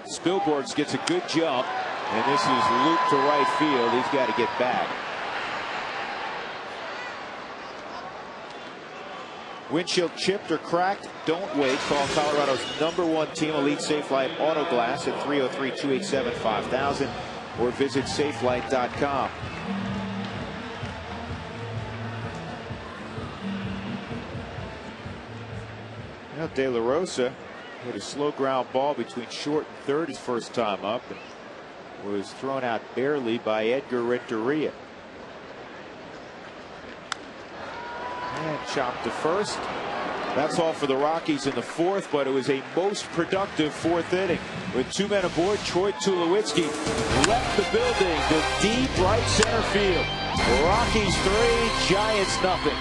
Spilborghs gets a good jump, and this is looped to right field. He's got to get back. Windshield chipped or cracked? Don't wait. Call Colorado's #1 team, Elite Safelite Auto Glass, at 303-287-5000 or visit safelight.com. Now De La Rosa hit a slow ground ball between short and third his first time up, and was thrown out barely by Edgar Renteria. And chopped to first. That's all for the Rockies in the fourth, but it was a most productive fourth inning. With 2 men aboard, Troy Tulowitzki left the building to deep right center field. Rockies 3, Giants nothing.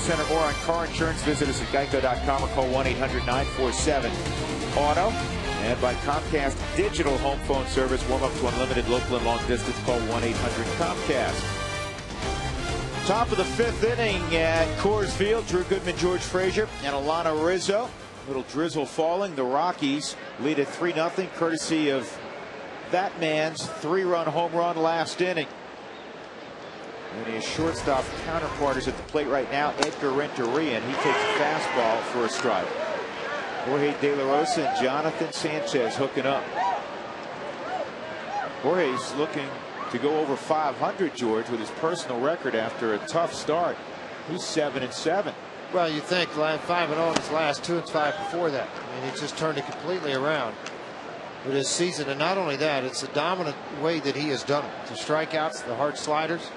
20% or more on car insurance. Visit us at geico.com or call 1-800-947-AUTO. And by Comcast Digital Home Phone Service. Warm up to unlimited local and long distance. Call 1-800-COMCAST. Top of the 5th inning at Coors Field. Drew Goodman, George Frazier, and Alana Rizzo. Little drizzle falling. The Rockies lead at 3-0, courtesy of that man's 3-run home run last inning. And his shortstop counterpart is at the plate right now, Edgar Renteria, and he takes a fastball for a strike. Jorge De La Rosa and Jonathan Sanchez hooking up. Jorge's looking to go over 500, George, with his personal record after a tough start. He's 7-7. Well, you think 5-0 in his last 2 and 5 before that. I mean, he just turned it completely around with his season. And not only that, it's the dominant way that he has done it. The strikeouts, the hard sliders.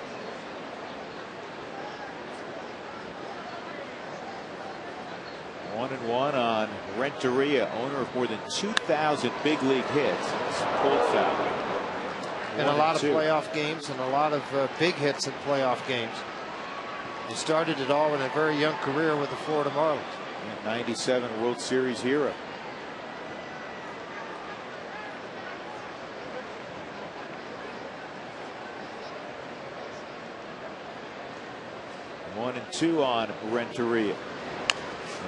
One and one on Renteria, owner of more than 2,000 big league hits. It's pulled foul. And a lot of playoff games and a lot of big hits in playoff games. He started it all in a very young career with the Florida Marlins. Yeah, 97 World Series hero. One and two on Renteria.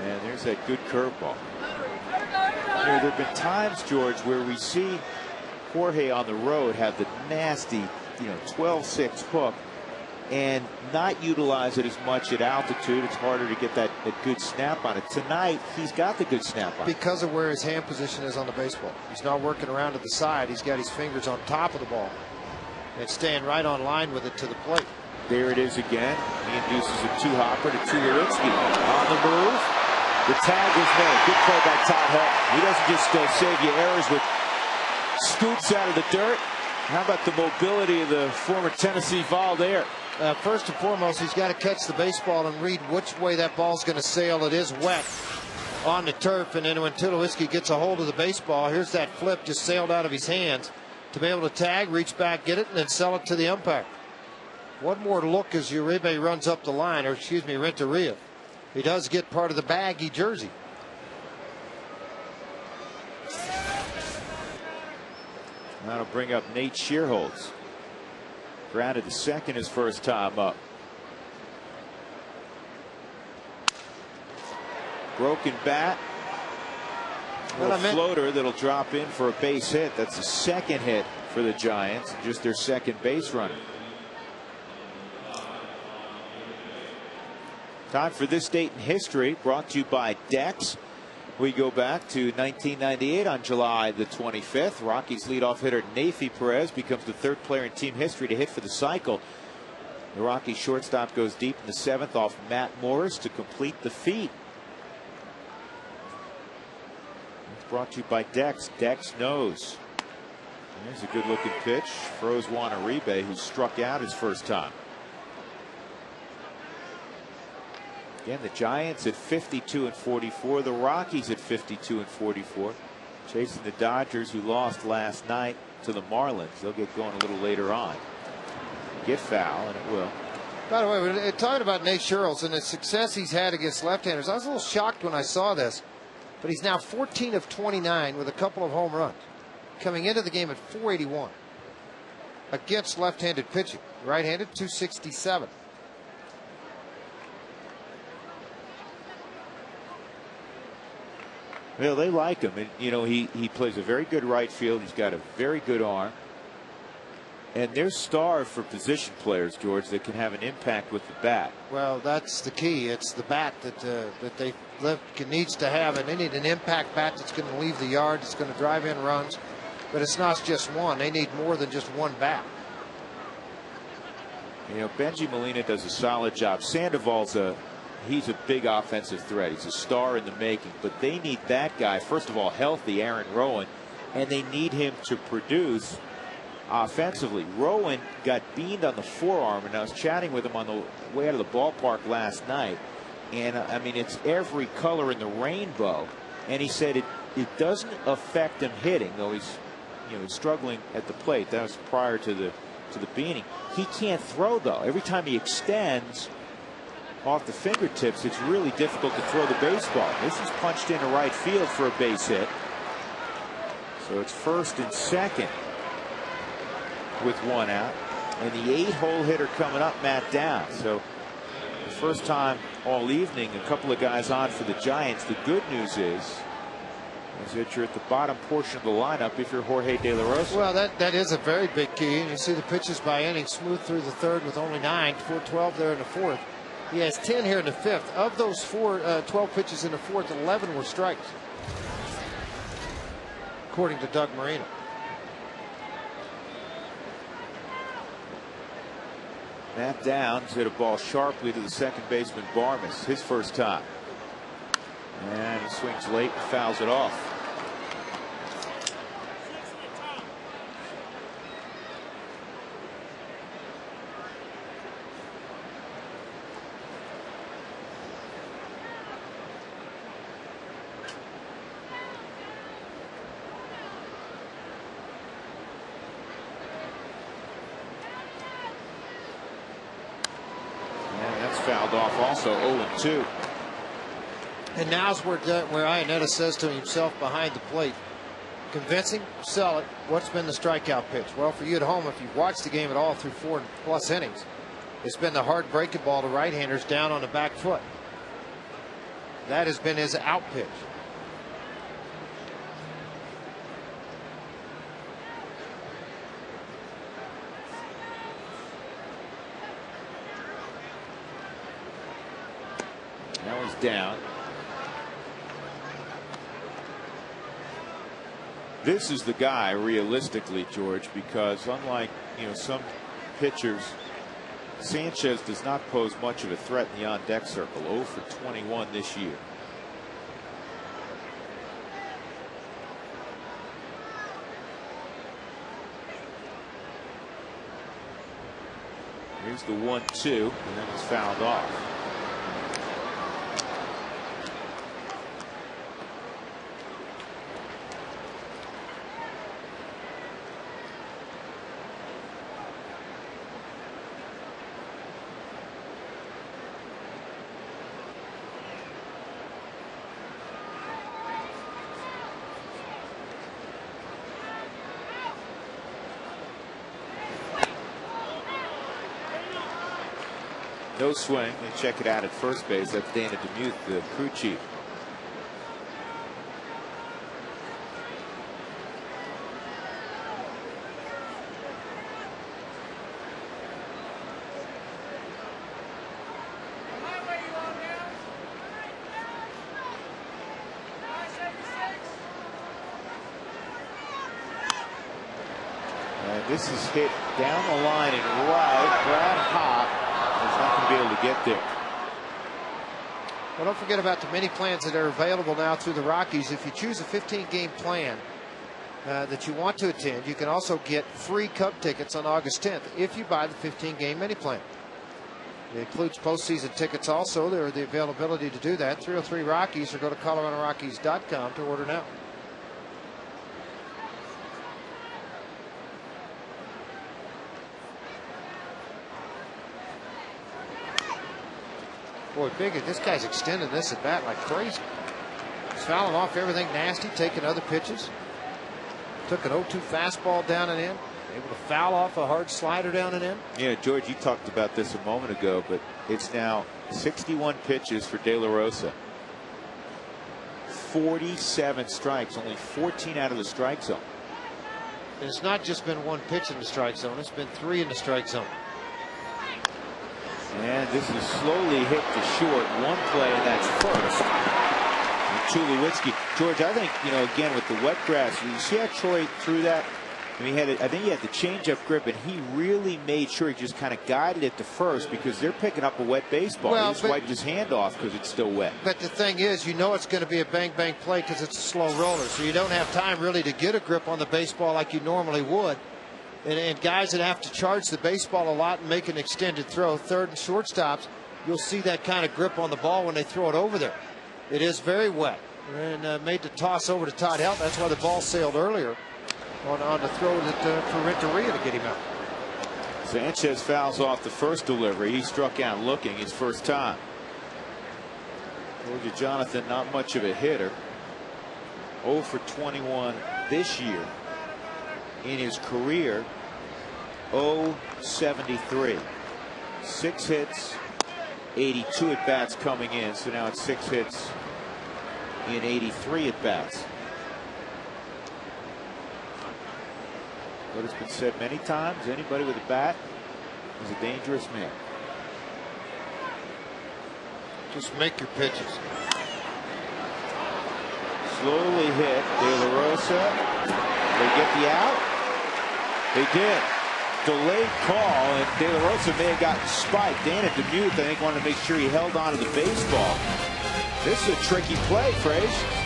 And there's that good curveball. There have been times, George, where we see Jorge on the road have the nasty, 12-6 hook and not utilize it as much at altitude. It's harder to get that good snap on it. Tonight, he's got the good snap on it. Because of where his hand position is on the baseball. He's not working around to the side. He's got his fingers on top of the ball and staying right on line with it to the plate. There it is again. He induces a two-hopper to Tulowitzki. On the move. The tag is made. Good play by Todd Helton. He doesn't just save you errors with scoops out of the dirt. How about the mobility of the former Tennessee Vol there? First and foremost, he's got to catch the baseball and read which way that ball's going to sail. It is wet on the turf, and then when Tulowitzki gets a hold of the baseball, here's that flip just sailed out of his hands to be able to tag, reach back, get it, and then sell it to the umpire. One more look as Uribe runs up the line, or excuse me, Renteria. He does get part of the baggy jersey. That'll bring up Nate Shearholtz. Grounded to second his first time up. Broken bat. A floater that'll drop in for a base hit. That's the second hit for the Giants. Just their second base runner. Time for this date in history, brought to you by Dex. We go back to 1998 on July the 25th. Rockies leadoff hitter Nafi Perez becomes the third player in team history to hit for the cycle. The Rockies shortstop goes deep in the 7th off Matt Morris to complete the feat. It's brought to you by Dex. Dex knows. There's a good looking pitch. Froze Juan Uribe, who struck out his first time. Again, the Giants at 52-44. The Rockies at 52-44. Chasing the Dodgers, who lost last night to the Marlins. They'll get going a little later on. Get foul, and it will. By the way, we're talking about Nate Shearholtz and the success he's had against left-handers. I was a little shocked when I saw this, but he's now 14 of 29 with a couple of home runs. Coming into the game at 481 against left-handed pitching. Right-handed, 267. Well, they like him. And, he plays a very good right field. He's got a very good arm. And they're starved for position players, George, that can have an impact with the bat. Well, that's the key. It's the bat that they needs to have, and they need an impact bat that's going to leave the yard, that's going to drive in runs. But it's not just one. They need more than just one bat. Benji Molina does a solid job. Sandoval's he's a big offensive threat. He's a star in the making, but they need that guy, first of all, healthy, Aaron Rowan, and they need him to produce offensively. Rowan got beamed on the forearm, and I was chatting with him on the way out of the ballpark last night, and I mean, it's every color in the rainbow, and he said it doesn't affect him hitting, though he's struggling at the plate. That was prior to the beating. He can't throw, though. Every time he extends, off the fingertips, it's really difficult to throw the baseball. This is punched into right field for a base hit. So it's first and second with one out. And the 8-hole hitter coming up, Matt Downs. So the first time all evening, a couple of guys on for the Giants. The good news is that you're at the bottom portion of the lineup if you're Jorge De La Rosa. Well, that is a very big key. And you see the pitches by inning smooth through the third with only 9, 4-12 there in the fourth. He has 10 here in the fifth. Of those 12 pitches in the fourth, 11 were strikes, according to Doug Marino. Matt Downs hit a ball sharply to the second baseman Barmes, his first time. And he swings late and fouls it off. Fouled off also. 0-2. And now's where Iannetta says to himself behind the plate, convincing, sell it. What's been the strikeout pitch? Well, for you at home, if you've watched the game at all through 4+ innings, it's been the hard breaking ball to right-handers down on the back foot. That has been his out pitch. Now he's down. This is the guy, realistically, George, because unlike some pitchers, Sanchez does not pose much of a threat in the on-deck circle. 0 for 21 this year. Here's the 1-2, and then it's fouled off. No swing. They check it out at first base. That's Dana DeMuth, the crew chief. And this is hit down the line and right. Brad Hop is not going to be able to get there. Well, don't forget about the many plans that are available now through the Rockies. If you choose a 15-game plan that you want to attend, you can also get free Cub tickets on August 10th if you buy the 15-game mini plan. It includes postseason tickets also. There are the availability to do that. 303 Rockies, or go to ColoradoRockies.com to order now. Boy, this guy's extending this at bat like crazy. He's fouling off everything nasty, taking other pitches. Took an 0-2 fastball down and in. Able to foul off a hard slider down and in. Yeah, George, you talked about this a moment ago, but it's now 61 pitches for De La Rosa. 47 strikes, only 14 out of the strike zone. And it's not just been one pitch in the strike zone, it's been 3 in the strike zone. And this is slowly hit to short. One play, and that's first. Tulowitzki. George, I think, again, with the wet grass, you see how Troy threw that? I mean, I think he had the changeup grip, and he really made sure he just kind of guided it to first because they're picking up a wet baseball. Well, he just wiped his hand off because it's still wet. But the thing is, it's going to be a bang-bang play because it's a slow roller. So you don't have time really to get a grip on the baseball like you normally would. And guys that have to charge the baseball a lot and make an extended throw, third and shortstops, you'll see that kind of grip on the ball when they throw it over there. It is very wet. And made the toss over to Todd Helton. That's why the ball sailed earlier on the throw for Renteria to get him out. Sanchez fouls off the first delivery. He struck out looking his first time. Told you Jonathan, not much of a hitter. 0 for 21 this year. In his career, 0-73. 6 hits, 82 at bats coming in. So now it's 6 hits in 83 at bats. But it's been said many times, anybody with a bat is a dangerous man. Just make your pitches. Slowly hit. De La Rosa. They get the out. They did. Delayed call, and De La Rosa may have gotten spiked. Dan at Demuth, I think, wanted to make sure he held on to the baseball. This is a tricky play, Frazier.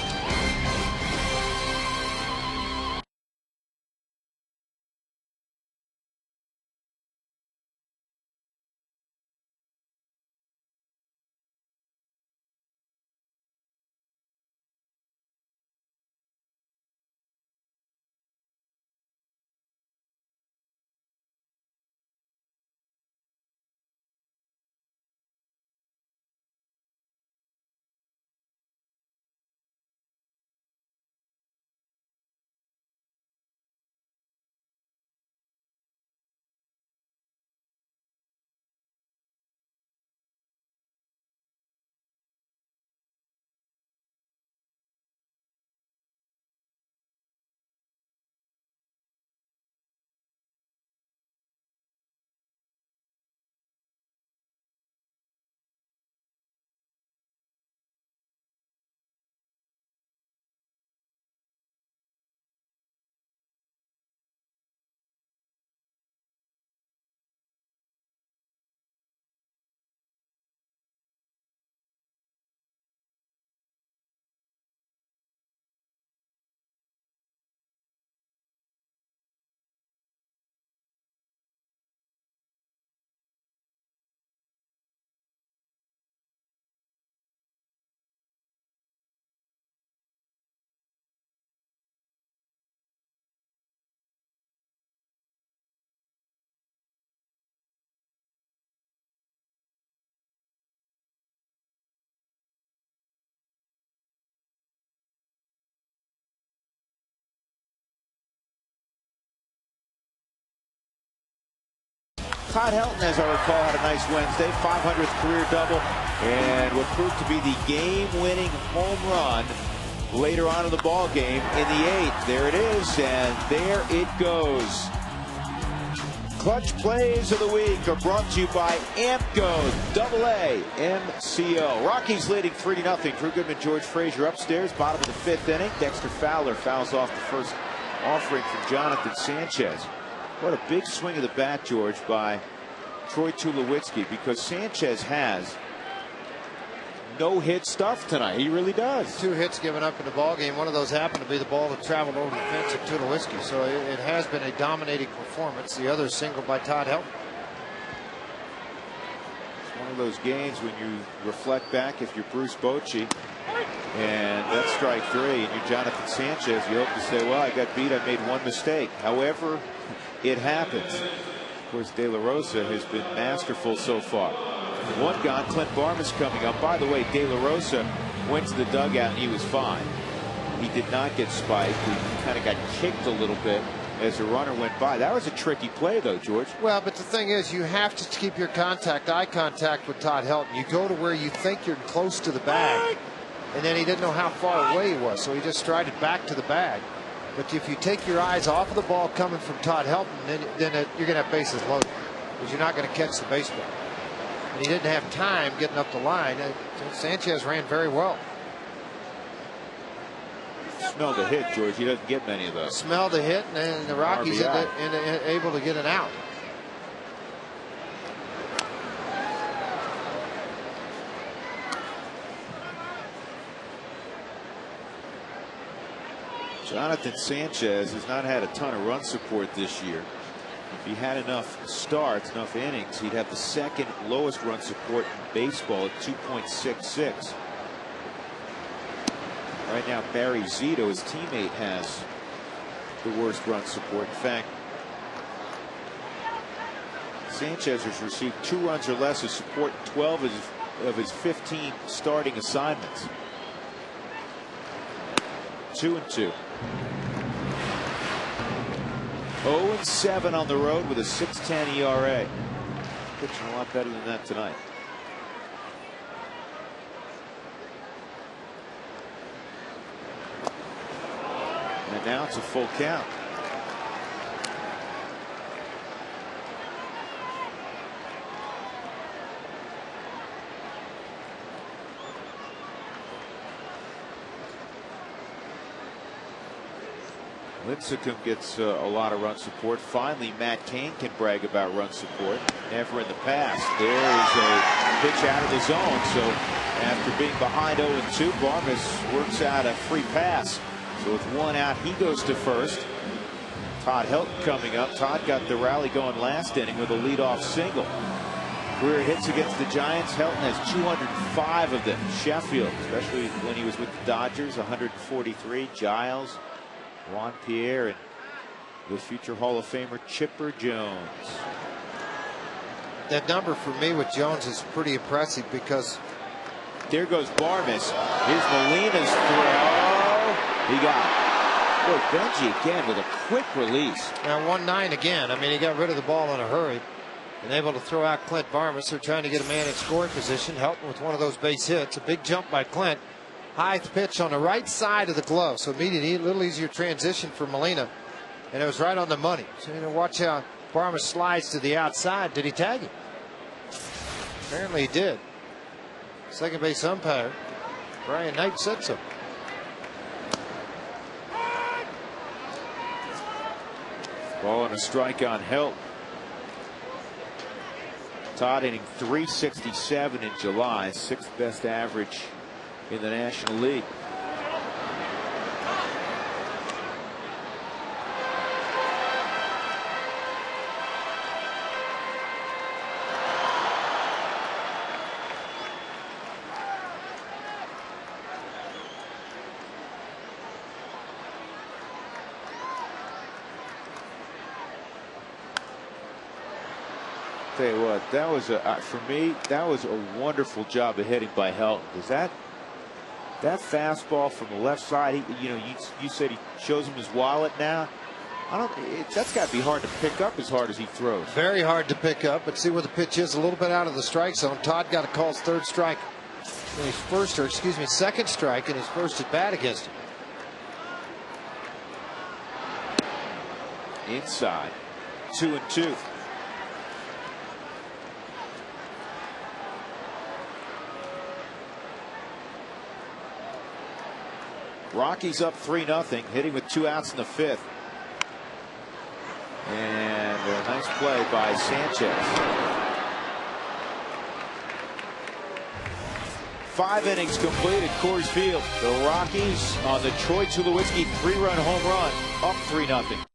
Todd Helton, as I recall, had a nice Wednesday, 500th career double, and what proved to be the game-winning home run later on in the ball game in the 8th. There it is, and there it goes. Clutch plays of the week are brought to you by Amco AA MCO. Rockies leading 3-0. Drew Goodman, George Frazier upstairs, bottom of the 5th inning. Dexter Fowler fouls off the first offering from Jonathan Sanchez. What a big swing of the bat, George, by Troy Tulowitzki, because Sanchez has no-hit stuff tonight. He really does. 2 hits given up in the ball game. One of those happened to be the ball that traveled over the fence of Tulowitzki. So it has been a dominating performance. The other single by Todd Helton. It's one of those games when you reflect back, if you're Bruce Bochy, and that's strike 3, and you're Jonathan Sanchez, you hope to say, well, I got beat, I made one mistake. However, it happens. Of course, De La Rosa has been masterful so far. One gone. Clint Barmas coming up. By the way, De La Rosa went to the dugout and he was fine. He did not get spiked. He kind of got kicked a little bit as the runner went by. That was a tricky play, though, George. Well, but the thing is, you have to keep your eye contact with Todd Helton. You go to where you think you're close to the bag, and then he didn't know how far away he was, so he just strided back to the bag. But if you take your eyes off of the ball coming from Todd Helton, then you're going to have bases loaded, because you're not going to catch the baseball. And he didn't have time getting up the line. Sanchez ran very well. Smelled a hit, George. He doesn't get many of those. Smelled a hit, and the Rockies able to get an out. Jonathan Sanchez has not had a ton of run support this year. If he had enough starts, enough innings, he'd have the second lowest run support in baseball at 2.66. Right now, Barry Zito, his teammate, has the worst run support. In fact, Sanchez has received 2 runs or less of support in 12 of of his 15 starting assignments. 2-2. 0-7 on the road with a 6.10 ERA. Pitching a lot better than that tonight. And now it's a full count. Lincecum gets a lot of run support. Finally, Matt Cain can brag about run support. Never in the past. There is a pitch out of the zone. So after being behind 0-2, Barmes works out a free pass. So with one out, he goes to first. Todd Helton coming up. Todd got the rally going last inning with a leadoff single. Career hits against the Giants. Helton has 205 of them. Sheffield, especially when he was with the Dodgers, 143. Giles, Juan Pierre, and the future Hall of Famer Chipper Jones. That number for me with Jones is pretty impressive because there goes Barmes. Here's Molina's throw. He got Benji again with a quick release. Now 1-9 again. I mean, he got rid of the ball in a hurry and able to throw out Clint Barmes. They're trying to get a man in scoring position. Helton with one of those base hits. A big jump by Clint. High pitch on the right side of the glove. So immediately a little easier transition for Molina. And it was right on the money. So you know, watch how Barmes slides to the outside. Did he tag him? Apparently he did. Second base umpire Brian Knight said so. Ball and a strike on Helton. Todd hitting .367 in July, sixth best average in the National League. Tell you what, that was for me, that was a wonderful job of hitting by Helton. Because that fastball from the left side, you said he shows him his wallet now. That's got to be hard to pick up as hard as he throws. Very hard to pick up, but see where the pitch is, a little bit out of the strike zone. Todd got to call his third strike in his second strike in his first at bat against him. Inside, 2-2. Rockies up 3-0, hitting with 2 outs in the fifth. And a nice play by Sanchez. 5 innings complete at Coors Field. The Rockies on the Troy Tulowitzki 3-run home run, up 3-0.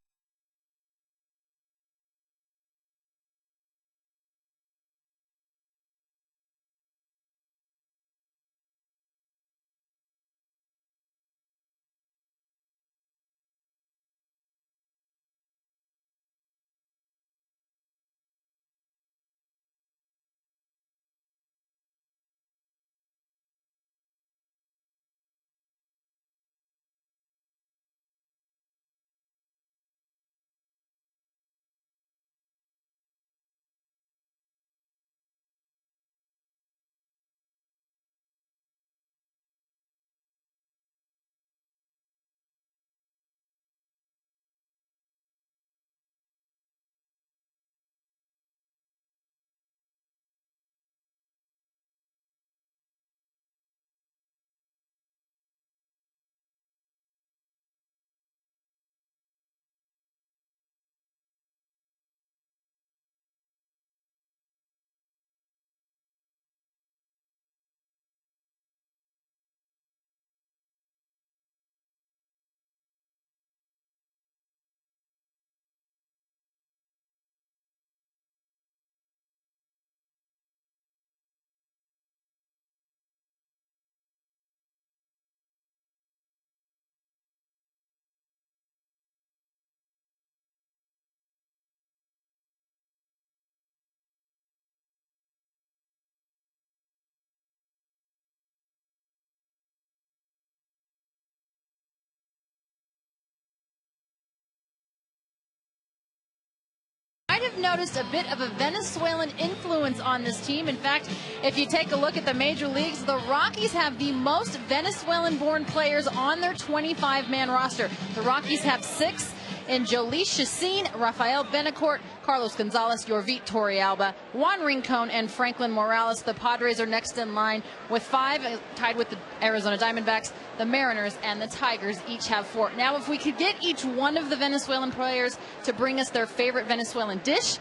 have noticed a bit of a Venezuelan influence on this team. In fact, if you take a look at the major leagues, the Rockies have the most Venezuelan-born players on their 25-man roster. The Rockies have 6 in Jolice Chacin, Rafael Benacourt, Carlos Gonzalez, Yorvit Torrealba, Juan Rincon, and Franklin Morales. The Padres are next in line with 5, tied with the Arizona Diamondbacks. The Mariners and the Tigers each have 4. Now, if we could get each one of the Venezuelan players to bring us their favorite Venezuelan dish,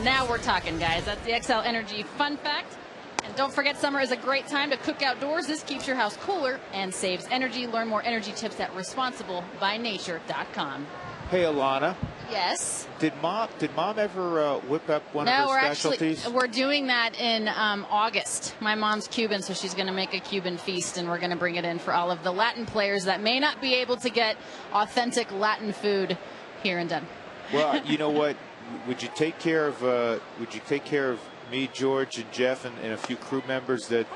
now we're talking, guys. That's the XL Energy Fun Fact. And don't forget, summer is a great time to cook outdoors. This keeps your house cooler and saves energy. Learn more energy tips at responsiblebynature.com. Hey, Alana. Yes. Did mom ever whip up one of her specialties? We're doing that in August. My mom's Cuban, so she's going to make a Cuban feast, and we're going to bring it in for all of the Latin players that may not be able to get authentic Latin food here in Denver. Well, you know what? Would you take care of me, George, and Jeff, and a few crew members that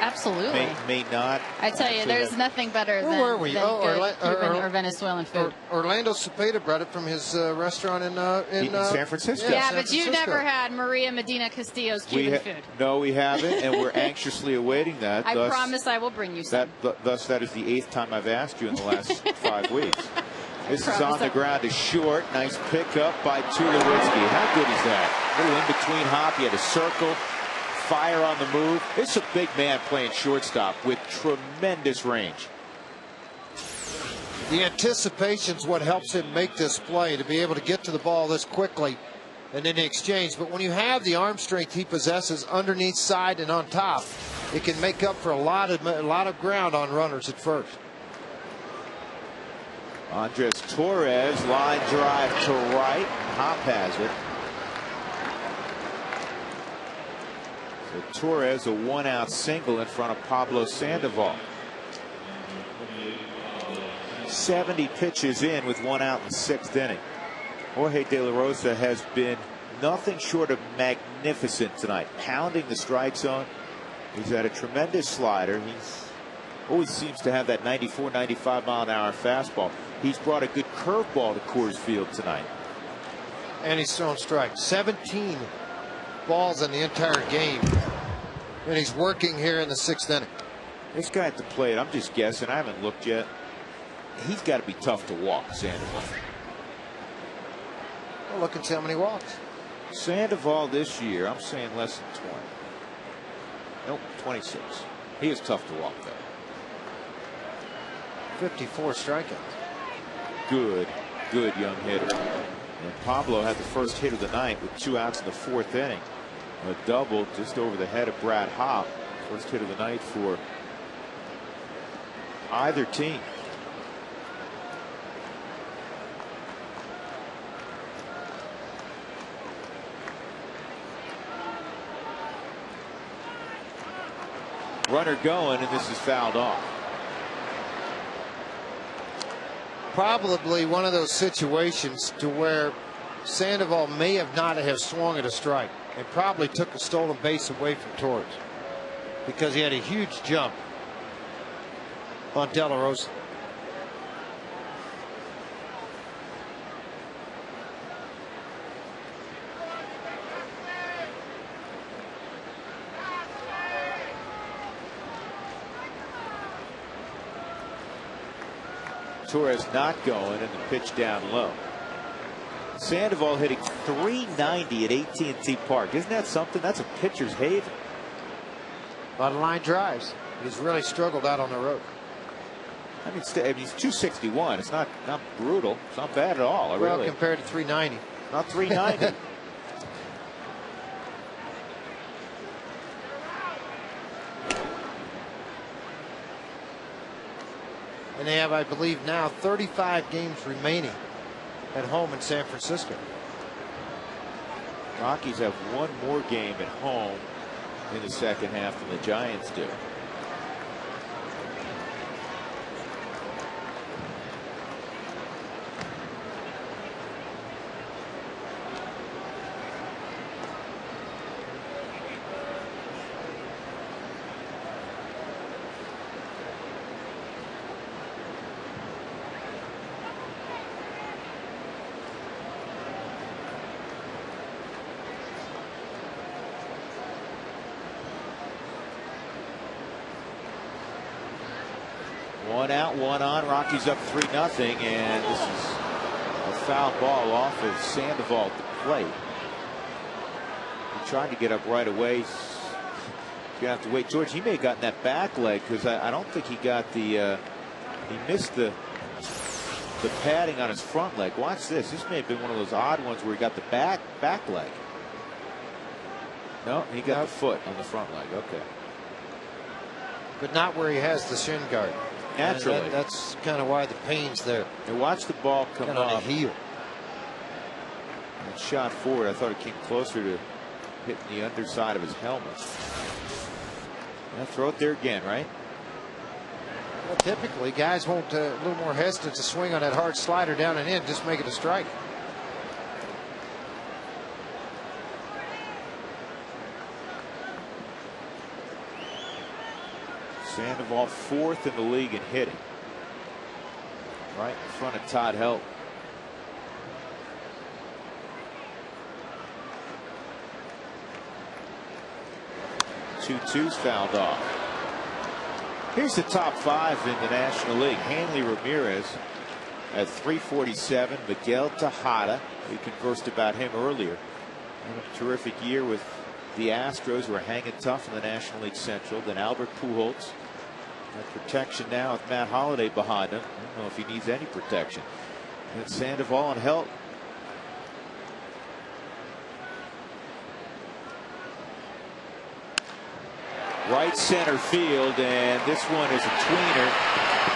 absolutely may not? I tell you, there's nothing better than good Cuban or Venezuelan food. Orlando Cepeda brought it from his restaurant in San Francisco. Yeah, but you've never had Maria Medina Castillo's Cuban food. No, we haven't, and we're anxiously awaiting that. I promise I will bring you some. Thus, that is the 8th time I've asked you in the last 5 weeks. This is on the ground, is short. Nice pickup by Tulowitzki. How good is that? A little in-between hop. He had a circle. Fire on the move. It's a big man playing shortstop with tremendous range. The anticipation's what helps him make this play, to be able to get to the ball this quickly and then the exchange. But when you have the arm strength he possesses underneath, side, and on top, it can make up for a lot of ground on runners at first. Andres Torres, line drive to right. Hop has it. So Torres, a 1-out single in front of Pablo Sandoval. 70 pitches in with 1 out in the 6th inning. Jorge De La Rosa has been nothing short of magnificent tonight, pounding the strike zone. He's had a tremendous slider. He always seems to have that 94, 95 mile an hour fastball. He's brought a good curveball to Coors Field tonight. And he's thrown strikes. 17 balls in the entire game. And he's working here in the 6th inning. This guy at the plate, I'm just guessing. I haven't looked yet. He's got to be tough to walk, Sandoval. Well, look and see how many walks. Sandoval this year, I'm saying less than 20. Nope, 26. He is tough to walk, though. 54 strikeouts. Good young hitter. And Pablo had the first hit of the night with 2 outs in the 4th inning. A double just over the head of Brad Hopp. First hit of the night for either team. Runner going, and this is fouled off. Probably one of those situations to where Sandoval may have not have swung at a strike and probably took a stolen base away from Torres, because he had a huge jump on De La Rosa. Torres not going, and the pitch down low. Sandoval hitting .390 at AT&T Park. Isn't that something? That's a pitcher's haven. A lot of line drives. He's really struggled out on the road. I mean, he's .261. It's not brutal. It's not bad at all. Well, really. compared to .390. Not .390. And they have, I believe, now 35 games remaining at home in San Francisco. Rockies have one more game at home in the second half than the Giants do. One out, one on. Rockies up 3-0, and this is a foul ball off of Sandoval at the plate. He tried to get up right away. You have to wait. George, he may have gotten that back leg, because I don't think he got the he missed the padding on his front leg. Watch this. This may have been one of those odd ones where he got the back leg. No, he got the foot on the front leg. Okay. But not where he has the shin guard. Naturally. That's kind of why the pain's there. And watch the ball come kind of on up. the heel. And shot forward. I thought it came closer to hitting the underside of his helmet. Now throw it there again, right? Well, typically, guys won't a little more hesitant to swing on that hard slider down and in, just make it a strike. Sandoval 4th in the league in hitting. Right in front of Todd Helton. Two-two's fouled off. Here's the top 5 in the National League. Hanley Ramirez at 347. Miguel Tejada, we conversed about him earlier. A terrific year with the Astros, who are hanging tough in the National League Central. Then Albert Pujols. Protection now with Matt Holliday behind him. I don't know if he needs any protection. And Sandoval and Helton. Right center field, and this one is a tweener.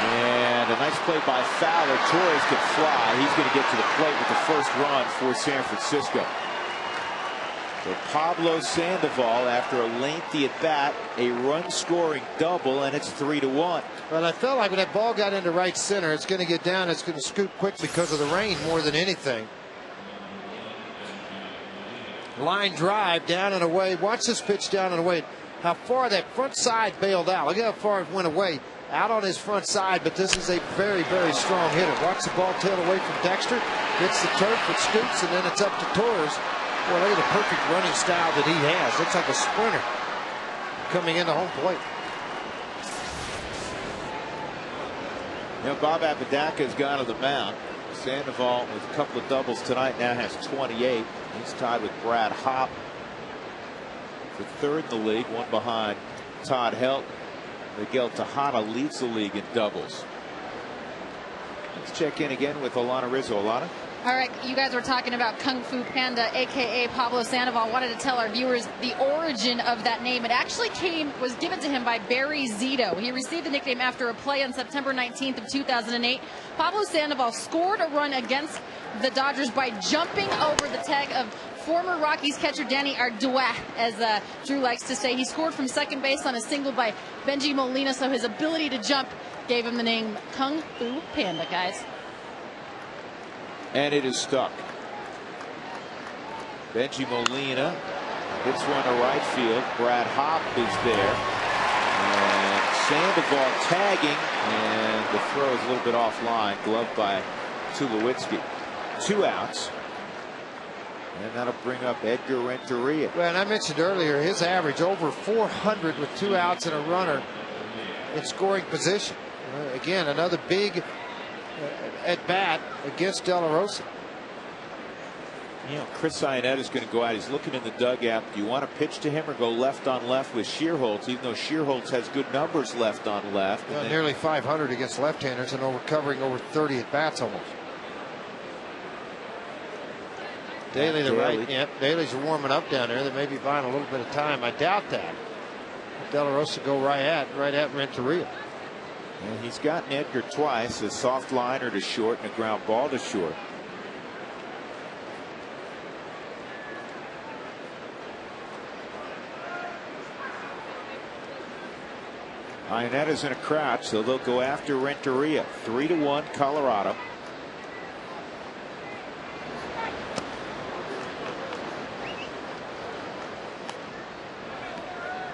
And a nice play by Fowler. Torres can fly. He's going to get to the plate with the first run for San Francisco. So Pablo Sandoval, after a lengthy at bat, a run-scoring double, and it's 3-1. Well, I felt like when that ball got into right center, it's going to get down. It's going to scoot quick because of the rain more than anything. Line drive down and away. Watch this pitch down and away. How far that front side bailed out. Look how far it went away. Out on his front side, but this is a very, very strong hitter. Watch the ball tail away from Dexter. Hits the turf, it scoots, and then it's up to Torres. Boy, look at the perfect running style that he has. Looks like a sprinter coming into home plate. You know, Bob Apodaca's gone to the mound. Sandoval with a couple of doubles tonight now has 28. He's tied with Brad Hopp for 3rd in the league, one behind Todd Helton. Miguel Tejada leads the league in doubles. Let's check in again with Alana Rizzo. Alana? All right, you guys were talking about Kung Fu Panda, a.k.a. Pablo Sandoval. Wanted to tell our viewers the origin of that name. It actually was given to him by Barry Zito. He received the nickname after a play on September 19th of 2008. Pablo Sandoval scored a run against the Dodgers by jumping over the tag of former Rockies catcher Danny Ardua, as Drew likes to say. He scored from second base on a single by Benji Molina, so his ability to jump gave him the name Kung Fu Panda, guys. And it is stuck. Benji Molina hits one to right field. Brad Hopp is there. And Sandoval tagging, and the throw is a little bit offline, gloved by Tulowitzki. 2 outs. And that'll bring up Edgar Renteria. Well, and I mentioned earlier his average over 400 with 2 outs and a runner in scoring position. Again, another big at bat against De La Rosa. You know, Chris Iannetta is going to go out. He's looking in the dugout. Do you want to pitch to him or go left on left with Shearholtz, even though Shearholtz has good numbers left on left? Well, nearly 500 against left-handers and covering over 30 at bats almost. Daly, the right. Yep, Daly's warming up down there. They may be buying a little bit of time. I doubt that. De La Rosa go right at Renteria. And he's gotten Edgar twice, a soft liner to short and a ground ball to short. Ionetta's in a crouch, so they'll go after Renteria. 3-1 Colorado.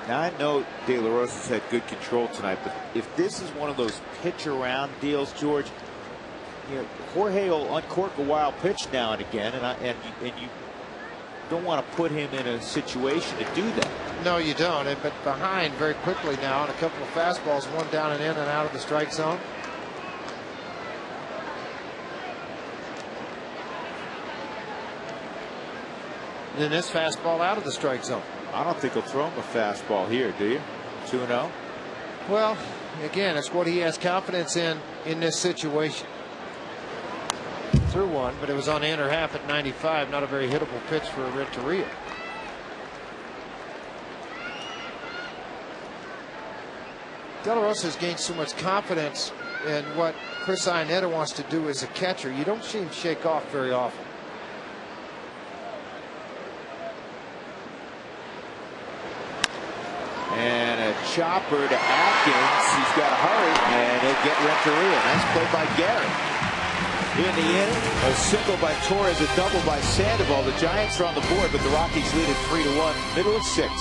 Now, I know De La Rosa's had good control tonight, but if this is one of those pitch around deals, George, you know, Jorge will uncork a wild pitch now and again, and you don't want to put him in a situation to do that. No, you don't. But behind very quickly now on a couple of fastballs, one down and in and out of the strike zone. And then this fastball out of the strike zone. I don't think he'll throw him a fastball here, do you? 2-0. Well, again, it's what he has confidence in this situation. Threw one, but it was on the inner half at 95. Not a very hittable pitch for Renteria. De La Rosa has gained so much confidence in what Chris Iannetta wants to do as a catcher. You don't see him shake off very often. And a chopper to Atkins. He's got to hurry, and he'll get Renteria. Nice play by Gary. In the inning, a single by Torres, a double by Sandoval. The Giants are on the board, but the Rockies lead it 3-1, middle of 6.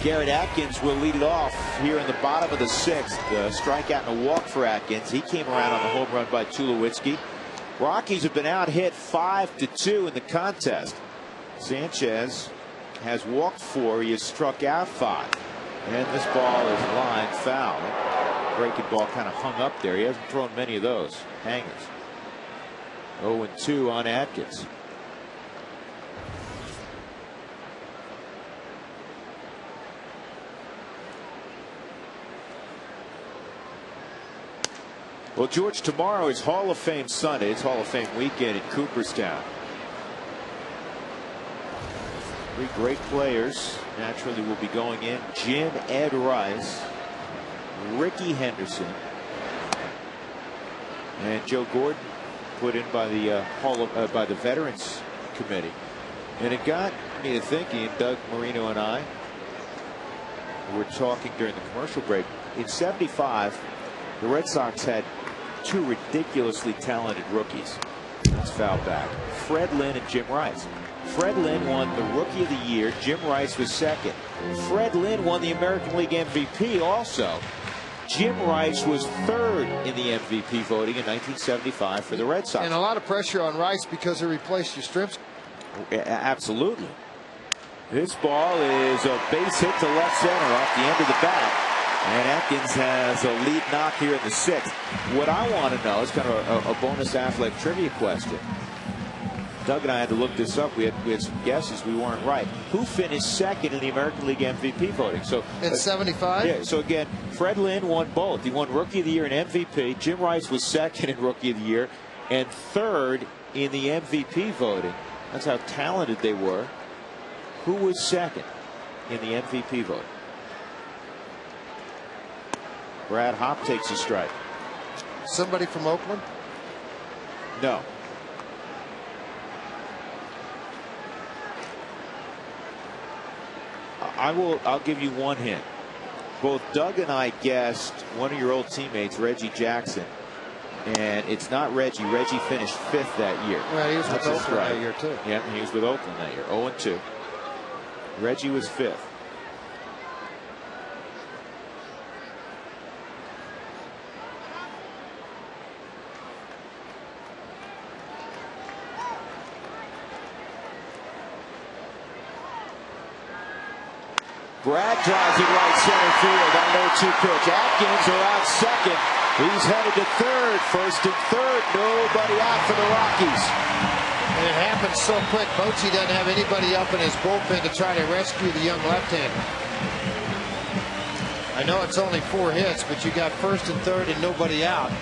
Garrett Atkins will lead it off here in the bottom of the 6th. Strikeout and a walk for Atkins. He came around on the home run by Tulowitzki. Rockies have been out hit 5-2 in the contest. Sanchez has walked 4. He has struck out 5. And this ball is lined foul. Breaking ball kind of hung up there. He hasn't thrown many of those hangers. 0-2 on Atkins. Well, George, tomorrow is Hall of Fame Sunday. It's Hall of Fame weekend in Cooperstown. 3 great players naturally will be going in. Jim Ed Rice, Ricky Henderson, and Joe Gordon, put in by the by the Veterans Committee. And it got me to thinking. Doug Marino and I were talking during the commercial break. In '75, the Red Sox had 2 ridiculously talented rookies. That's foul back. Fred Lynn and Jim Rice. Fred Lynn won the Rookie of the Year. Jim Rice was second. Fred Lynn won the American League MVP also. Jim Rice was 3rd in the MVP voting in 1975 for the Red Sox. And a lot of pressure on Rice because he replaced Yastrzemski. Absolutely. This ball is a base hit to left center off the end of the bat. And Atkins has a lead knock here in the 6th. What I want to know is kind of a bonus athletic trivia question. Doug and I had to look this up. We had some guesses. We weren't right. Who finished 2nd in the American League MVP voting? So in '75? Yeah. So again, Fred Lynn won both. He won Rookie of the Year and MVP. Jim Rice was 2nd in Rookie of the Year and 3rd in the MVP voting. That's how talented they were. Who was 2nd in the MVP voting? Brad Hopp takes a strike. Somebody from Oakland? No. I'll give you one hint. Both Doug and I guessed one of your old teammates, Reggie Jackson, and it's not Reggie. Reggie finished 5th that year. Well, he was with Oakland that year too. Yeah, he was with Oakland that year. 0-2. Reggie was 5th. Brad drives it right center field on 0-2 pitch. Atkins around second. He's headed to third. First and third. Nobody out for the Rockies. And it happened so quick. Bochy doesn't have anybody up in his bullpen to try to rescue the young left-hander. I know it's only 4 hits, but you got first and third and nobody out.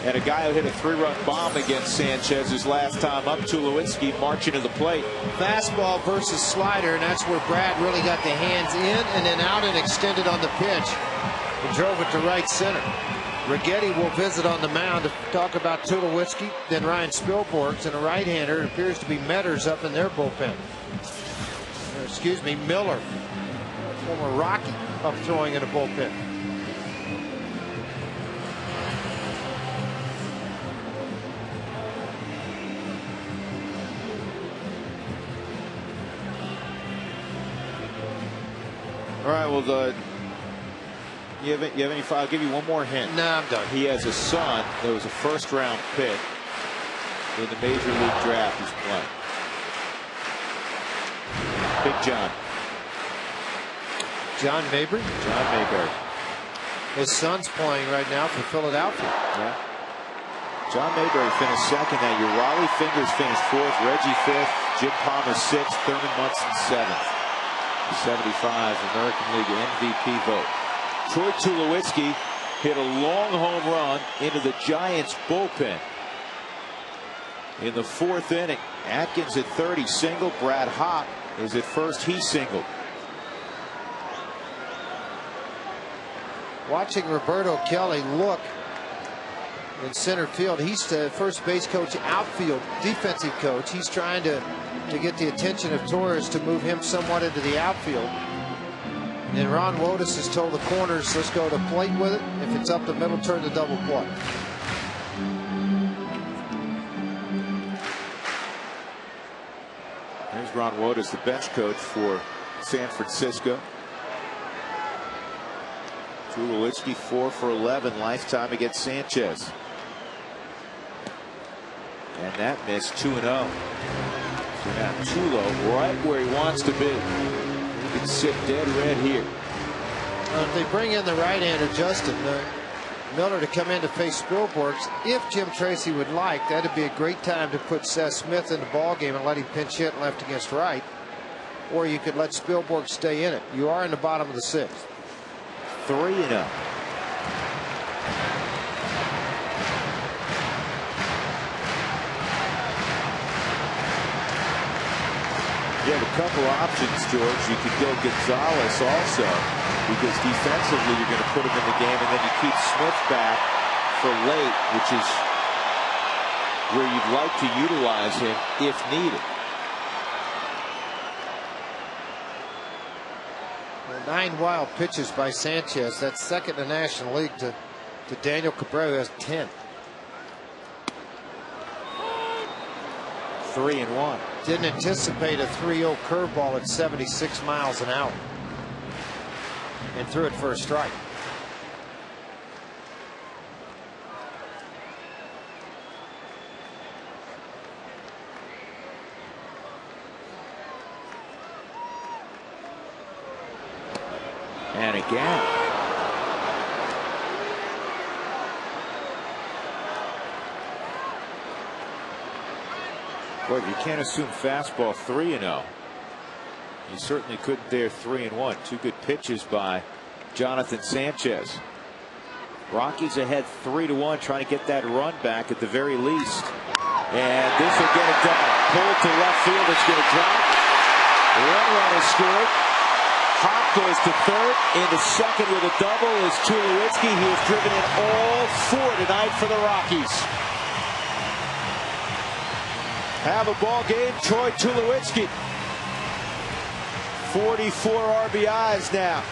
And a guy who hit a 3-run bomb against Sanchez his last time up, Tulowitzki, marching to the plate. Fastball versus slider, and that's where Brad really got the hands in and then out and extended on the pitch and drove it to right center. Righetti will visit on the mound to talk about Tulowitzki, then Ryan Spilborghs, and a right-hander. It appears to be Metters up in their bullpen. Excuse me, Miller, former Rocky, up throwing in a bullpen. All right, well, you have any? I'll give you one more hint. No, I'm done. He has a son that was a first-round pick in the Major League Draft. He's playing. Big John. John Mabry? John Mayberry. His son's playing right now for Philadelphia. Yeah. John Mayberry finished second that year. Raleigh Fingers finished 4th. Reggie 5th. Jim Palmer 6th. Thurman Munson 7th. 75 American League MVP vote. Troy Tulowitzki hit a long home run into the Giants bullpen in the 4th inning. Atkins at third, he singled. Brad Hott is at first, he singled. Watching Roberto Kelly look in center field, he's the first base coach, outfield defensive coach. He's trying to get the attention of Torres to move him somewhat into the outfield. And Ron Wotus has told the corners, let's go to plate with it. If it's up the middle, turn to double play. There's Ron Wotus, the bench coach for San Francisco. Tulowitzki 4 for 11 lifetime against Sanchez. And that missed 2-0. So now Tulo right where he wants to be. He can sit dead red here. If they bring in the right-hander Justin Miller to come in to face Spilborghs, if Jim Tracy would like, that'd be a great time to put Seth Smith in the ball game and let him pinch hit left against right. Or you could let Spilborghs stay in it. You are in the bottom of the 6th. 3-0. You have a couple options, George. You could go Gonzalez also, because defensively you're going to put him in the game, and then you keep Smith back for late, which is where you'd like to utilize him if needed. Well, 9 wild pitches by Sanchez. That's second in the National League to Daniel Cabrera, who has 10. 3-1. Didn't anticipate a 3-0 curveball at 76 miles an hour. And threw it for a strike. And again. Boy, if you can't assume fastball 3-0, you certainly couldn't there 3-1. 2 good pitches by Jonathan Sanchez. Rockies ahead 3-1, trying to get that run back at the very least. And this will get it done. Pulled to left field, it's going to drop. One run is scored. Hop goes to third. Into second with a double is Tulowitzki. He has driven in all 4 tonight for the Rockies. have a ball game. Troy Tulowitzki, 44 RBIs now.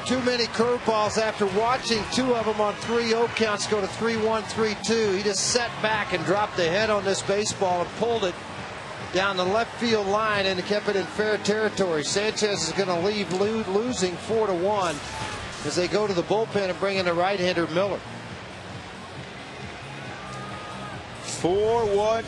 Too many curveballs after watching two of them on 3-0 counts go to 3-1, 3-2. He just sat back and dropped the head on this baseball and pulled it down the left field line and kept it in fair territory. Sanchez is going to leave losing 4-1 as they go to the bullpen and bring in the right-hander Miller. 4-1.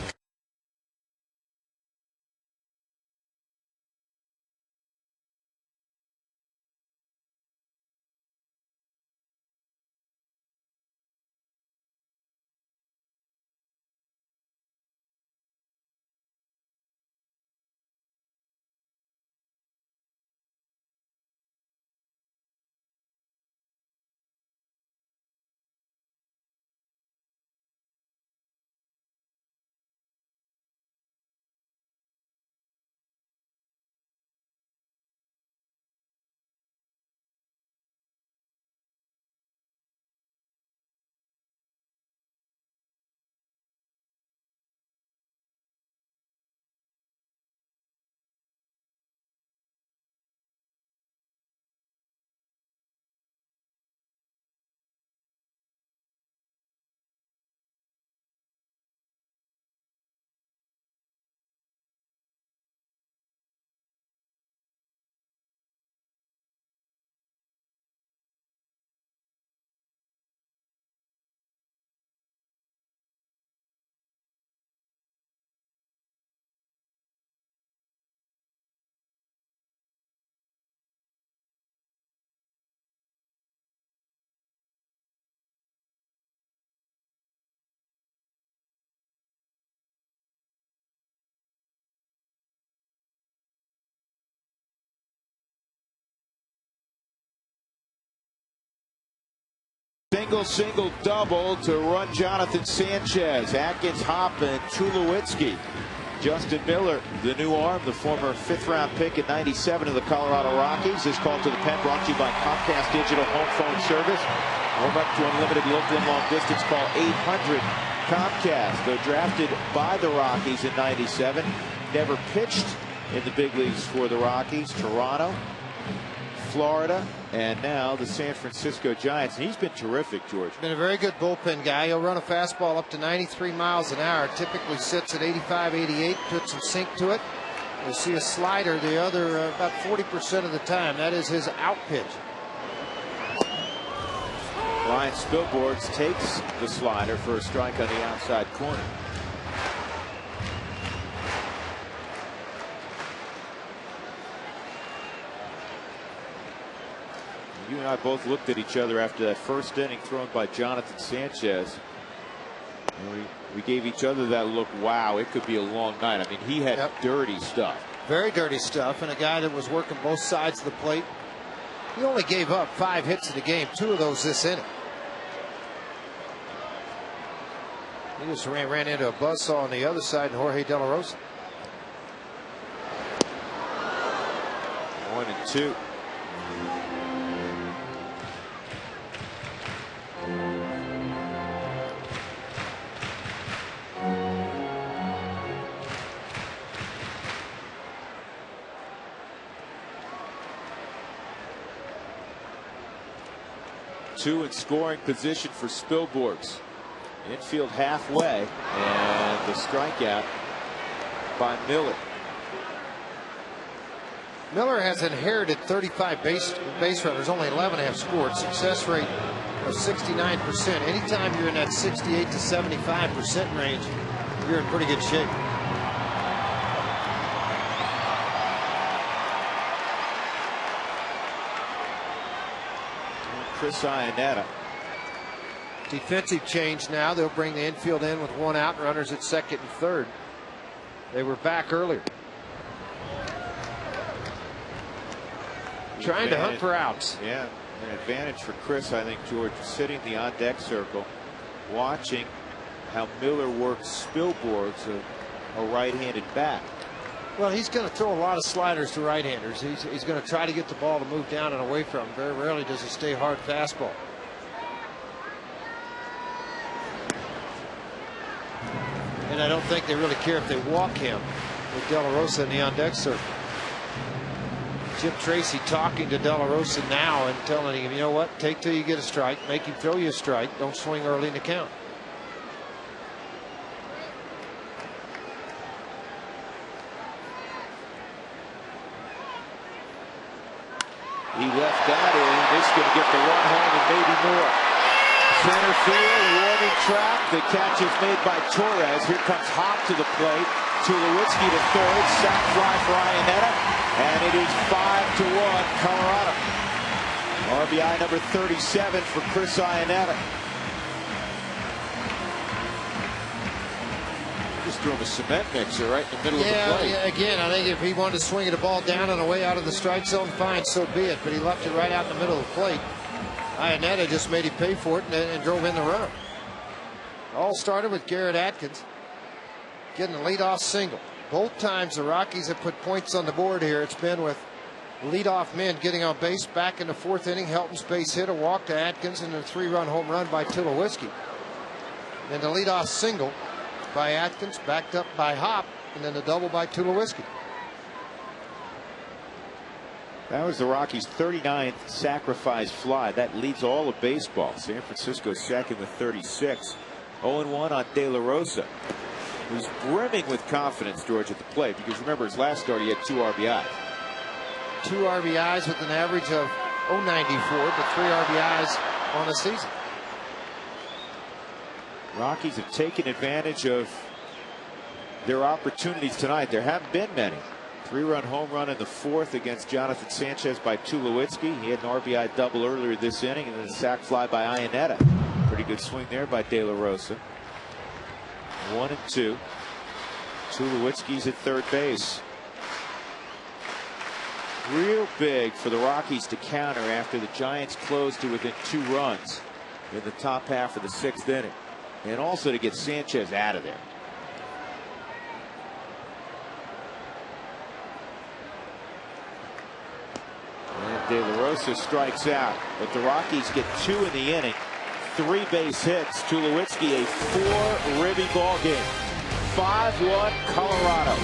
Single, double to run Jonathan Sanchez. Atkins, Hop, and Tulowitzki. Justin Miller, the new arm, the former 5th-round pick in '97 of the Colorado Rockies, is called to the pen, brought to you by Comcast Digital Home Phone Service. Home up to unlimited local and long distance. Call 800 Comcast. Though drafted by the Rockies in '97, never pitched in the big leagues for the Rockies. Toronto, Florida, and now the San Francisco Giants. And he's been terrific, George. Been a very good bullpen guy. He'll run a fastball up to 93 miles an hour. Typically sits at 85, 88. Put some sink to it. You'll see a slider the other about 40% of the time. That is his out pitch. Ryan Spilborghs takes the slider for a strike on the outside corner. You and I both looked at each other after that first inning thrown by Jonathan Sanchez. And we gave each other that look, wow, it could be a long night. I mean, he had dirty stuff. Very dirty stuff, and a guy that was working both sides of the plate. He only gave up 5 hits in the game, 2 of those this inning. He just ran into a buzzsaw on the other side, and Jorge De La Rosa. 1-2. Two in scoring position for Spilborghs. Infield halfway, and the strikeout by Miller. Miller has inherited 35 base runners. Only 11 have scored. Success rate of 69%. Anytime you're in that 68 to 75% range, you're in pretty good shape. Chris Iannetta. Defensive change now. They'll bring the infield in with 1 out, runners at second and third. They were back earlier. Trying to hunt for outs. Yeah, an advantage for Chris, I think, George, sitting in the on-deck circle, watching how Miller works Spilborghs, a right-handed bat. Well, he's going to throw a lot of sliders to right-handers. He's going to try to get the ball to move down and away from him. Very rarely does he stay hard fastball. And I don't think they really care if they walk him with De La Rosa in the on-deck circle. Jim Tracy talking to De La Rosa now and telling him, you know what, take till you get a strike, make him throw you a strike, don't swing early in the count. He left that in. This is going to get the run home and maybe more. Center field, warning track. The catch is made by Torres. Here comes Hop to the plate. Tulowitzki to third. Sac fly for Iannetta. And it is 5-1 Colorado. RBI number 37 for Chris Iannetta. Just threw him a cement mixer right in the middle of the plate. Yeah, again, I think if he wanted to swing the ball down and away out of the strike zone, fine, so be it. But he left it right out in the middle of the plate. Iannetta just made him pay for it and drove in the run. All started with Garrett Atkins getting a leadoff single. Both times the Rockies have put points on the board here, it's been with leadoff men getting on base. Back in the fourth inning, Helton's base hit, a walk to Atkins, and a 3-run home run by Tulowitzki. Then the leadoff single by Atkins, backed up by Hop, and then the double by Tulowitzki. That was the Rockies' 39th sacrifice fly. That leads all of baseball. San Francisco second with 36. 0-1 on De La Rosa, who's brimming with confidence, George, at the plate, because remember his last start he had 2 RBIs. 2 RBIs with an average of 0.94, but 3 RBIs on the season. Rockies have taken advantage of their opportunities tonight. There haven't been many. 3-run home run in the fourth against Jonathan Sanchez by Tulowitzki. He had an RBI double earlier this inning, and then a sac fly by Iannetta. Pretty good swing there by De La Rosa. 1-2. Tulowitzki's at third base. Real big for the Rockies to counter after the Giants closed to within 2 runs in the top half of the 6th inning. And also to get Sanchez out of there. And De La Rosa strikes out, but the Rockies get 2 in the inning. 3 base hits. Tulowitzki a 4-ribby ball game. 5-1 Colorado.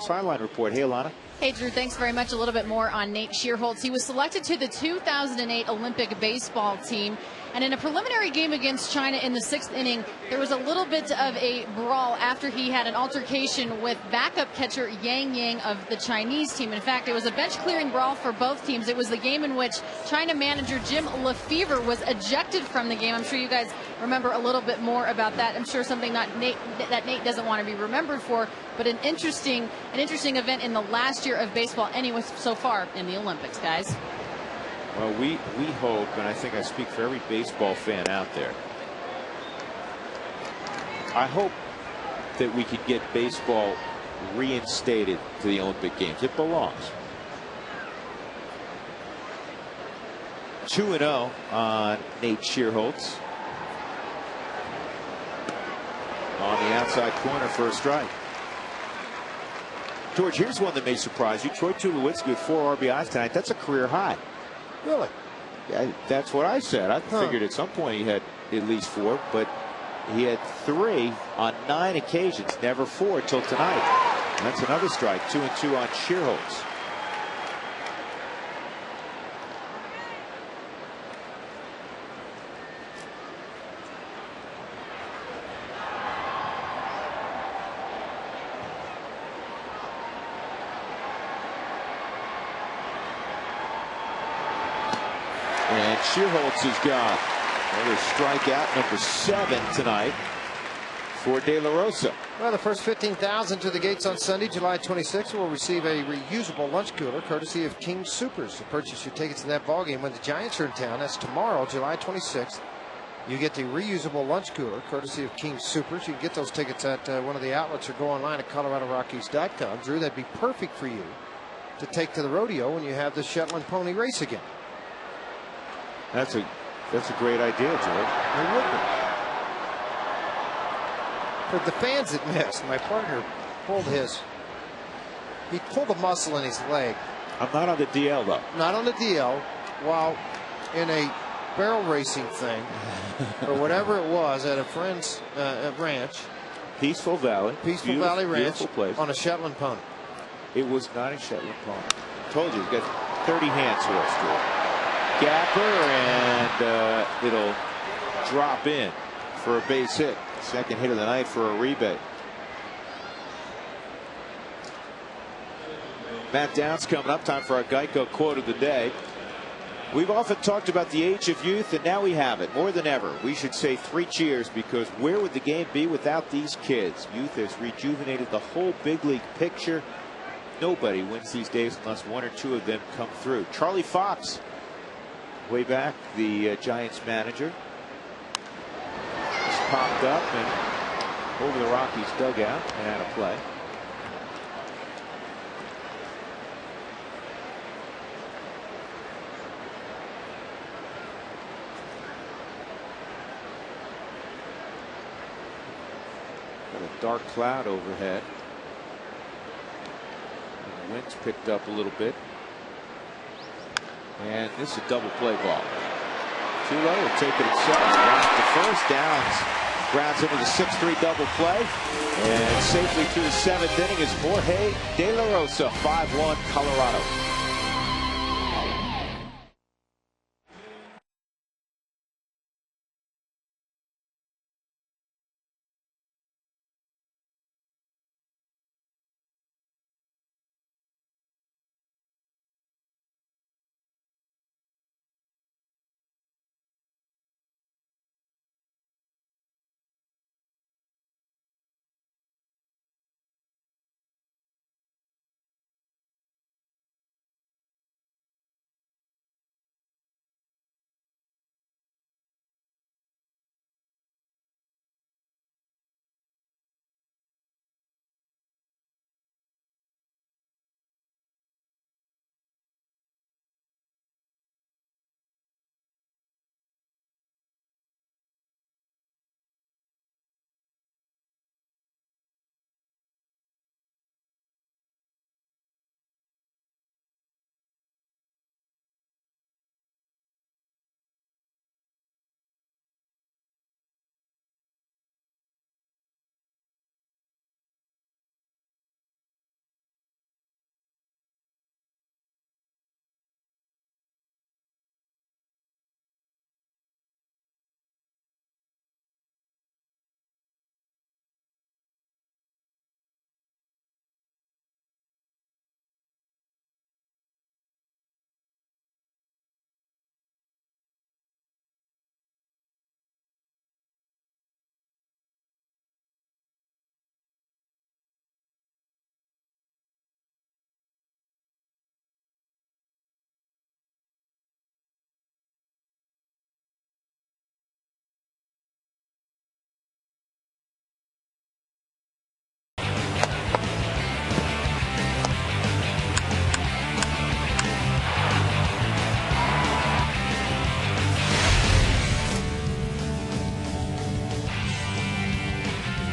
Sideline report. Hey, Alana. Hey, Drew, thanks very much. A little bit more on Nate Shearholtz. He was selected to the 2008 Olympic baseball team, And in a preliminary game against China in the 6th inning, there was a little bit of a brawl after he had an altercation with backup catcher Yang Yang of the Chinese team. In fact, it was a bench-clearing brawl for both teams. It was the game in which China manager Jim Lefevre was ejected from the game. I'm sure you guys remember a little bit more about that. I'm sure something that Nate doesn't want to be remembered for, but an interesting event in the last year of baseball anyway so far in the Olympics, guys. Well, we hope, and I think I speak for every baseball fan out there, I hope that we could get baseball reinstated to the Olympic Games. It belongs. 2-0 on Nate Schierholtz. On the outside corner for a strike. George, here's one that may surprise you. Troy Tulowitzki with 4 RBIs tonight. That's a career high. Really? Yeah, that's what I said. I figured at some point he had at least 4, but he had 3 on 9 occasions, never 4 till tonight. And that's another strike. 2-2 on Schierholtz. And Schierholtz is gone. Another strikeout, number 7 tonight for De La Rosa. Well, the first 15,000 to the gates on Sunday, July 26th, will receive a reusable lunch cooler courtesy of King Soopers. To purchase your tickets to that ballgame when the Giants are in town, that's tomorrow, July 26th. You get the reusable lunch cooler courtesy of King Soopers. You can get those tickets at one of the outlets or go online at ColoradoRockies.com. Drew, that'd be perfect for you to take to the rodeo when you have the Shetland pony race again. That's a great idea, George. It would be. For the fans that missed, my partner pulled he pulled a muscle in his leg. I'm not on the DL, though. Not on the DL, while in a barrel racing thing, or whatever it was, at a friend's ranch. Peaceful Valley. Peaceful Valley Ranch place. On a Shetland pony. It was not a Shetland pony. Told you, he's got 30 hands horse, George. Gapper, and it'll drop in for a base hit. Second hit of the night for a rebate. Matt Downs coming up. Time for our Geico quote of the day. We've often talked about the age of youth, and now we have it more than ever. We should say 3 cheers, because where would the game be without these kids? Youth has rejuvenated the whole big league picture. Nobody wins these days unless 1 or 2 of them come through. Charlie Fox, way back, the Giants manager, just popped up and over the Rockies dugout and out of play. Got a dark cloud overhead. And the wind's picked up a little bit. And this is a double play ball. Too low, will take it himself. Grounds to first. Downs grounds into the 6-3 double play. And safely through the 7th inning is Jorge De La Rosa, 5-1 Colorado.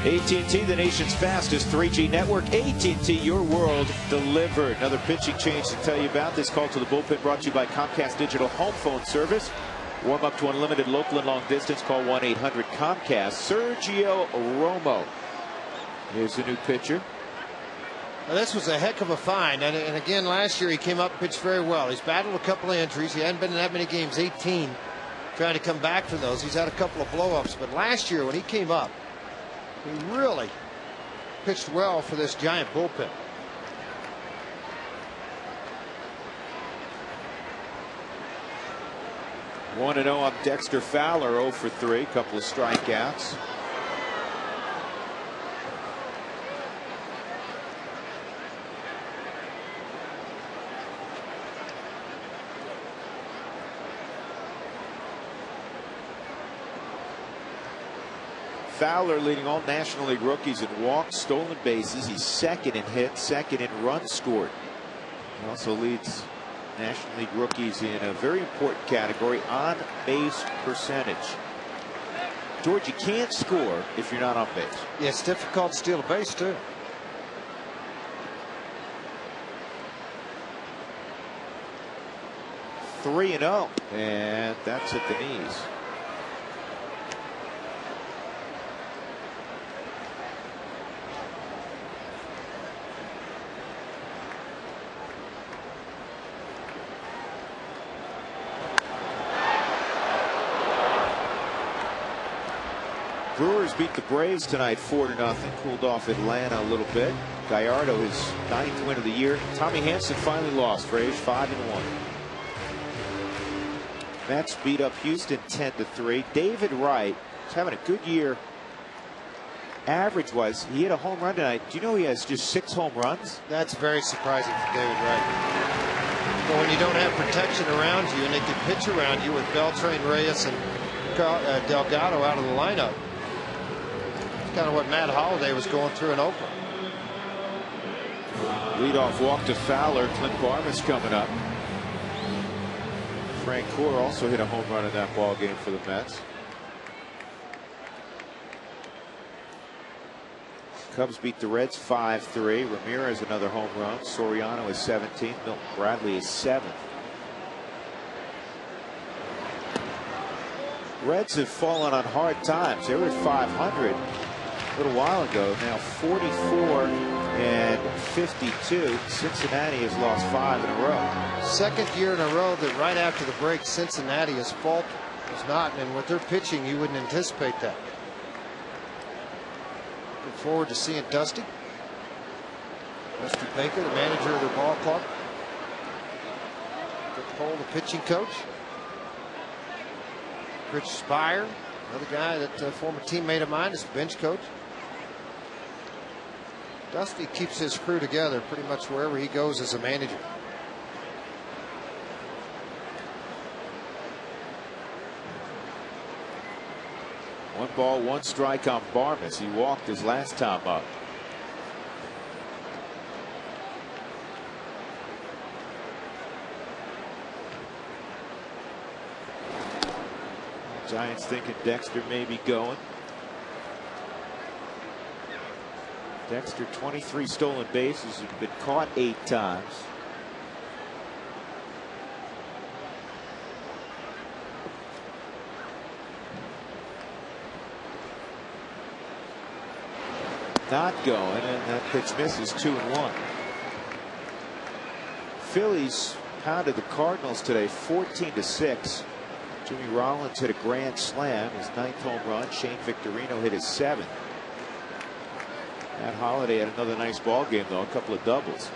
AT&T, the nation's fastest 3G network. AT&T, your world delivered. Another pitching change to tell you about. This call to the bullpen brought to you by Comcast Digital Home Phone Service. Warm up to unlimited local and long distance. Call 1-800-COMCAST. Sergio Romo. Here's the new pitcher. Now, this was a heck of a find. And again, last year he came up and pitched very well. He's battled a couple of injuries. He hadn't been in that many games, 18, trying to come back from those. He's had a couple of blow-ups. But last year when he came up, he really pitched well for this Giant bullpen. One 1-0 on Dexter Fowler, 0 for 3, couple of strikeouts. Fowler leading all National League rookies in walks, stolen bases. He's second in hits, second in runs scored. He also leads National League rookies in a very important category, on base percentage. George, you can't score if you're not on base. Yeah, it's difficult to steal a base too. Three 3-0, and that's at the knees. Brewers beat the Braves tonight 4-0. Cooled off Atlanta a little bit. Gallardo, his 9th win of the year. Tommy Hanson finally lost. Braves 5-1. Mets beat up Houston 10-3. David Wright is having a good year. Average-wise, he hit a home run tonight. Do you know he has just 6 home runs? That's very surprising for David Wright. But when you don't have protection around you and they can pitch around you with Beltran, Reyes, and Delgado out of the lineup, kind of what Matt Holliday was going through in Oakland. Leadoff walk to Fowler. Clint Barnes coming up. Frank Core also hit a home run in that ball game for the Mets. Cubs beat the Reds 5-3. Ramirez another home run. Soriano is 17th. Milton Bradley is 7th. Reds have fallen on hard times. They were at 500 a little while ago. Now 44 and 52. Cincinnati has lost 5 in a row. Second year in a row that right after the break Cincinnati has faltered. It's not, and with their pitching you wouldn't anticipate that. Look forward to seeing Dusty Baker, the manager of their ball club. Good Cole, the pitching coach. Rich Spire, another guy that former teammate of mine, is the bench coach. Dusty keeps his crew together pretty much wherever he goes as a manager. One ball, one strike on Barnes. He walked his last time up. Giants thinking Dexter may be going. Dexter 23 stolen bases, has been caught 8 times. Not going, and that pitch misses. 2-1. Phillies pounded the Cardinals today 14-6. Jimmy Rollins hit a grand slam, his 9th home run. Shane Victorino hit his 7th. Matt Holliday had another nice ball game, though, a couple of doubles.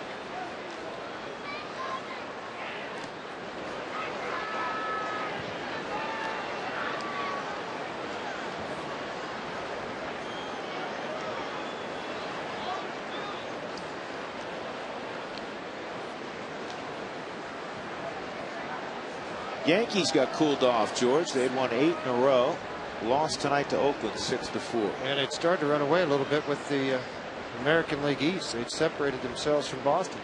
Yankees got cooled off, George. They had won 8 in a row. Lost tonight to Oakland 6-4. And it started to run away a little bit with the American League East. They'd separated themselves from Boston.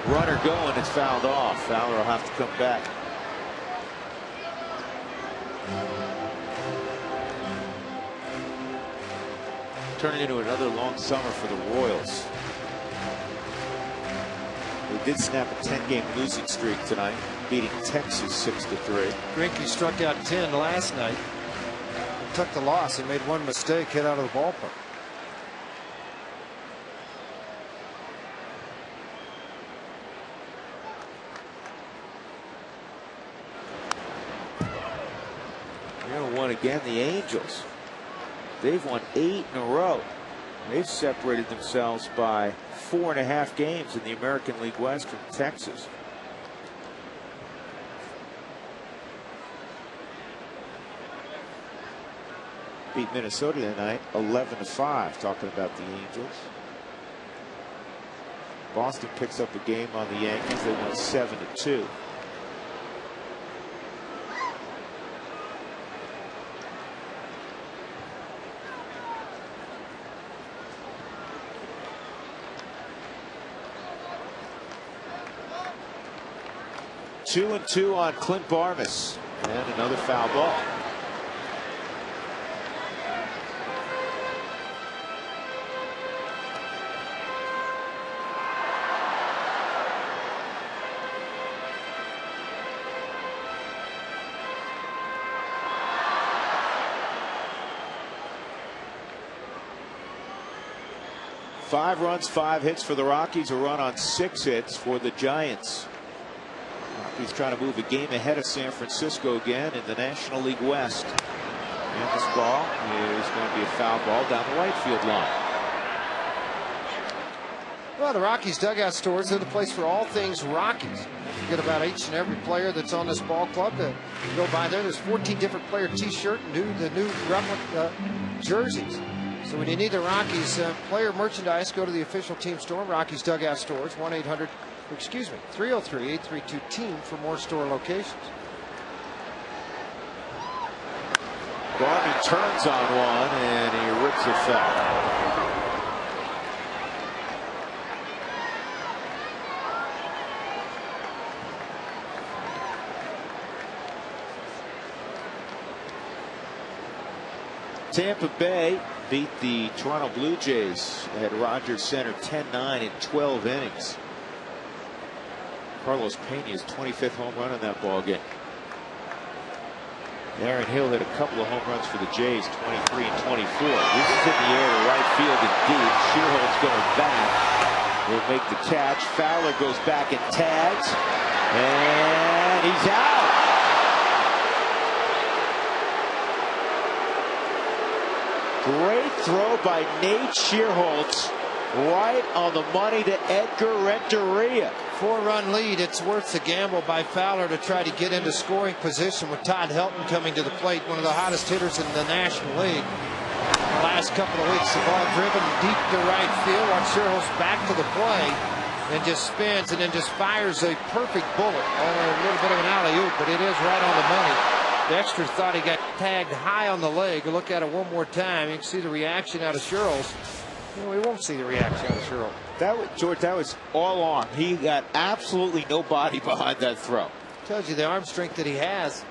Runner going, it's fouled off. Fowler will have to come back. turning into another long summer for the Royals. They did snap a 10-game losing streak tonight, beating Texas 6-3. Greinke struck out 10 last night. He took the loss. He made one mistake, hit out of the ballpark. Won again, the Angels. They've won 8 in a row. They've separated themselves by 4.5 games in the American League West from Texas. Beat Minnesota tonight 11-5. Talking about the Angels. Boston picks up a game on the Yankees. They won 7-2. Two and two on Clint Barmes, and another foul ball. Five runs, 5 hits for the Rockies, a run on 6 hits for the Giants. He's trying to move a game ahead of San Francisco again in the National League West. And this ball is going to be a foul ball down the right field line. Well, the Rockies dugout stores are the place for all things Rockies. You get about each and every player that's on this ball club that you go by there. There's 14 different player T-shirt and the new replica jerseys. So when you need the Rockies player merchandise, go to the official team store, Rockies dugout stores, 303-832-TEAM for more store locations. Garvey turns on one and he rips it foul. Tampa Bay beat the Toronto Blue Jays at Rogers Center 10-9 in 12 innings. Carlos Pena's 25th home run in that ball game. Aaron Hill hit a couple of home runs for the Jays, 23 and 24. This is in the air to right field and deep. Shearholt's going back. Will make the catch. Fowler goes back and tags. And he's out. Great throw by Nate Shearholt. Right on the money to Edgar Renteria. 4-run lead. It's worth the gamble by Fowler to try to get into scoring position with Todd Helton coming to the plate, one of the hottest hitters in the National League. The last couple of weeks, the ball driven deep to right field. Watch Shearholt's back to the plate and just spins and then just fires a perfect bullet. A little bit of an alley-oop, but it is right on the money. Dexter thought he got tagged high on the leg. Look at it one more time. You can see the reaction out of Shearholt's. You know, we won't see the reaction out of Shearholt. George, that was all on. He got absolutely no body behind that throw. Tells you the arm strength that he has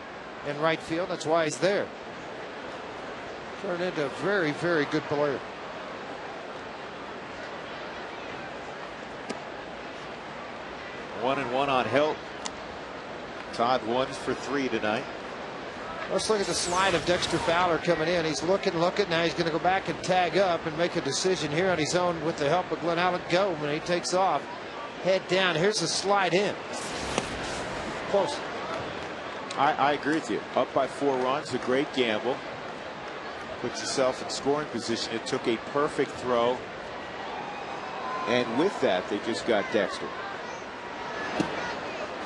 in right field. That's why he's there. Turned into a very, very good player. One and one on Hilt. Todd 1 for 3 tonight. Let's look at the slide of Dexter Fowler coming in. He's looking. Now he's going to go back and tag up and make a decision here on his own with the help of Glenn Allen. Go when he takes off. Head down. Here's the slide in. Close. I agree with you. Up by 4 runs, a great gamble. Puts yourself in scoring position. It took a perfect throw. And with that, they just got Dexter.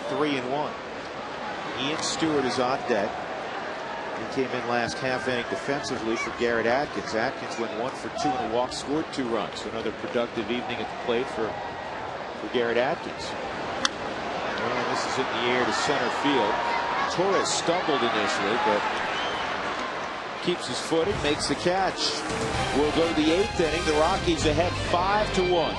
3 and 1. Ian Stewart is on deck. He came in last half inning defensively for Garrett Atkins. Atkins went 1 for 2 and a walk, scored 2 runs. So another productive evening at the plate for Garrett Atkins. And this is in the air to center field. Torres stumbled initially, but keeps his footing, makes the catch. We'll go to the 8th inning. The Rockies ahead 5-1.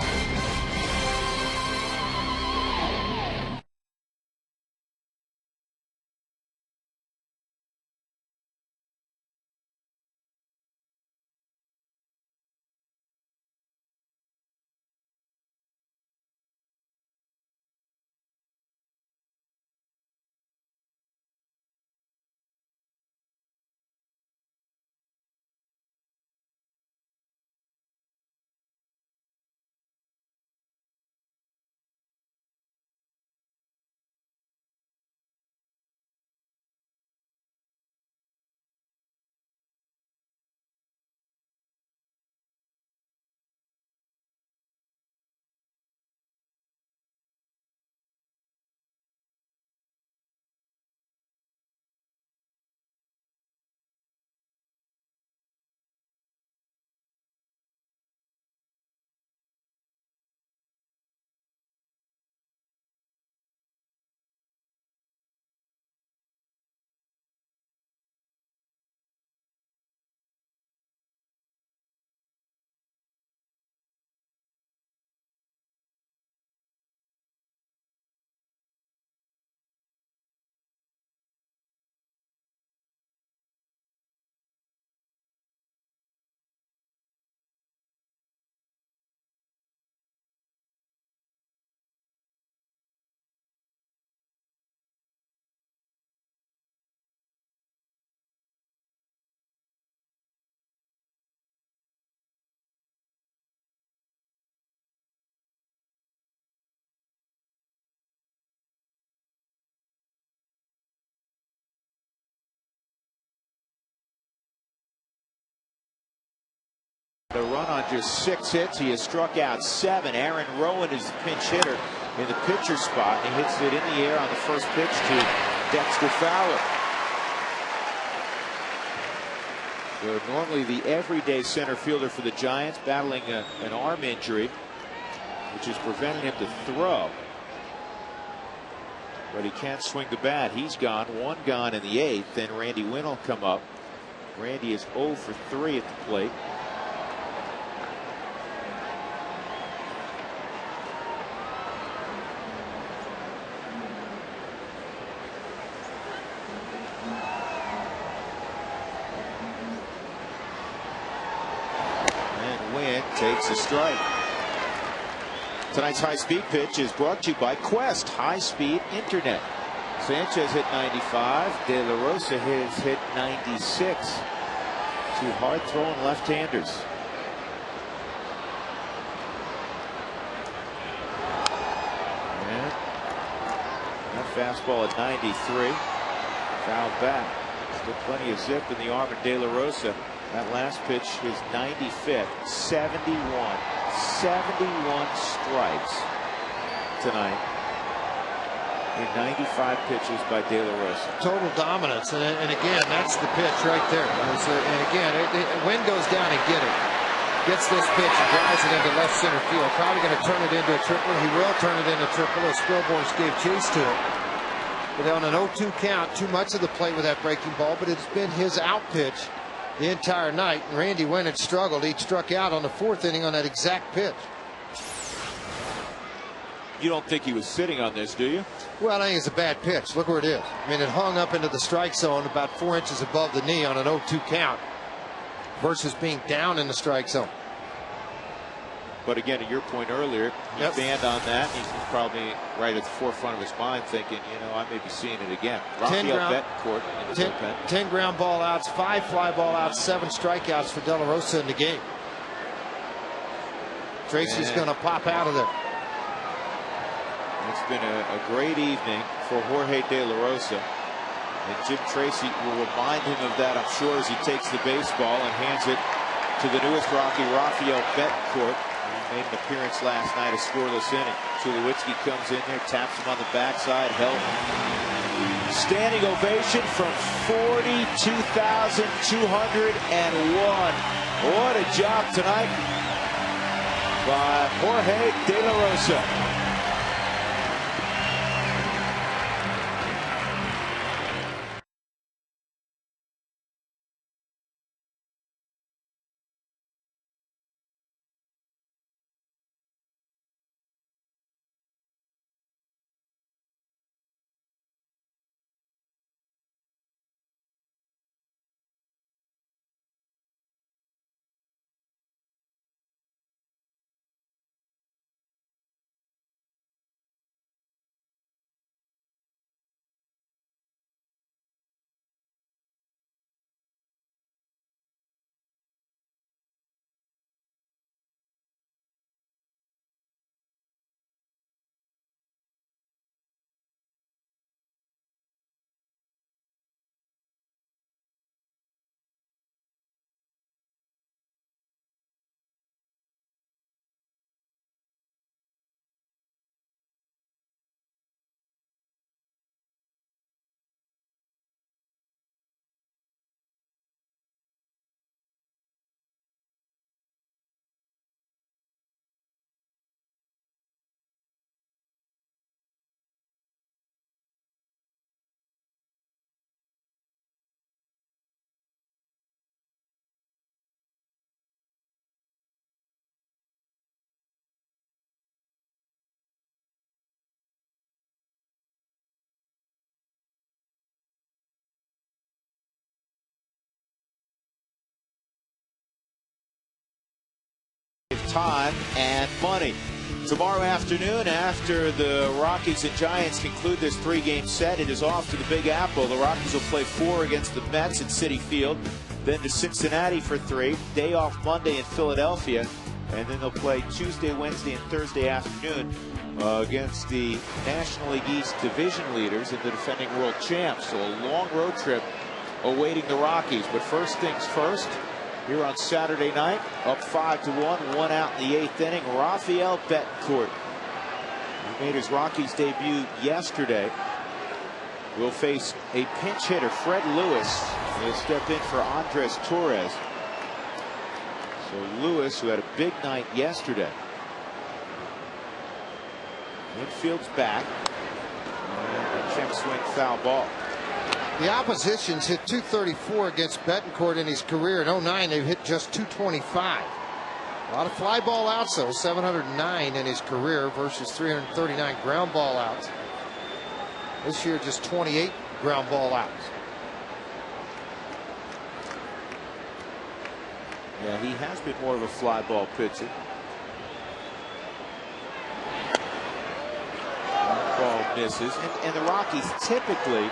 The run on just 6 hits. He has struck out 7. Aaron Rowan is the pinch hitter in the pitcher spot. He hits it in the air on the first pitch to Dexter Fowler. So normally the everyday center fielder for the Giants, battling an arm injury, which is preventing him to throw. But he can't swing the bat. He's gone. 1 gone in the 8th. Then Randy Wynn will come up. Randy is 0 for 3 at the plate. And Wynn takes a strike. Tonight's high-speed pitch is brought to you by Quest High-Speed Internet. Sanchez hit 95. De La Rosa has hit 96. 2 hard-throwing left-handers. And that fastball at 93. Foul back. Still plenty of zip in the arm of De La Rosa. That last pitch is 95th. 71 strikes tonight in 95 pitches by De La Rosa. Total dominance, and again, that's the pitch right there. And again, Wynn goes down and gets this pitch and drives it into left center field. Probably going to turn it into a triple. He will turn it into a triple as Spilborghs gave chase to it. But on an 0-2 count, too much of the plate with that breaking ball, but it's been his out pitch the entire night. And Randy Wynn had struggled. He struck out on the 4th inning on that exact pitch. You don't think he was sitting on this, do you? Well, I think it's a bad pitch. Look where it is. I mean, it hung up into the strike zone about 4 inches above the knee on an 0-2 count versus being down in the strike zone. But again, to your point earlier, he banned on that. He's probably right at the forefront of his mind thinking, you know, I may be seeing it again. Rafael Betancourt in the bullpen. 10 ground ball outs, 5 fly ball outs, 7 strikeouts for De La Rosa in the game. Tracy's going to pop out of there. It's been a great evening for Jorge De La Rosa. And Jim Tracy will remind him of that, I'm sure, as he takes the baseball and hands it to the newest Rocky, Rafael Betancourt. He made an appearance last night, a scoreless inning. Tulowitzki comes in there, taps him on the backside, held. Standing ovation from 42,201. What a job tonight by Jorge De La Rosa. Time and money. Tomorrow afternoon, after the Rockies and Giants conclude this 3-game set, it is off to the Big Apple. The Rockies will play 4 against the Mets at Citi Field, then to Cincinnati for 3, day off Monday in Philadelphia, and then they'll play Tuesday, Wednesday, and Thursday afternoon against the National League East division leaders and the defending world champs. So a long road trip awaiting the Rockies. But first things first, Here on Saturday night, up 5-1, one out in the 8th inning. Rafael Betancourt, who made his Rockies debut yesterday, will face a pinch hitter, Fred Lewis. He'll step in for Andres Torres. So Lewis, who had a big night yesterday. Infield's back. And a check swing foul ball. The opposition's hit .234 against Betancourt in his career. In 09, they've hit just .225. A lot of fly ball outs, though. 709 in his career versus 339 ground ball outs. This year, just 28 ground ball outs. Yeah, he has been more of a fly ball pitcher. Ball misses, and the Rockies typically,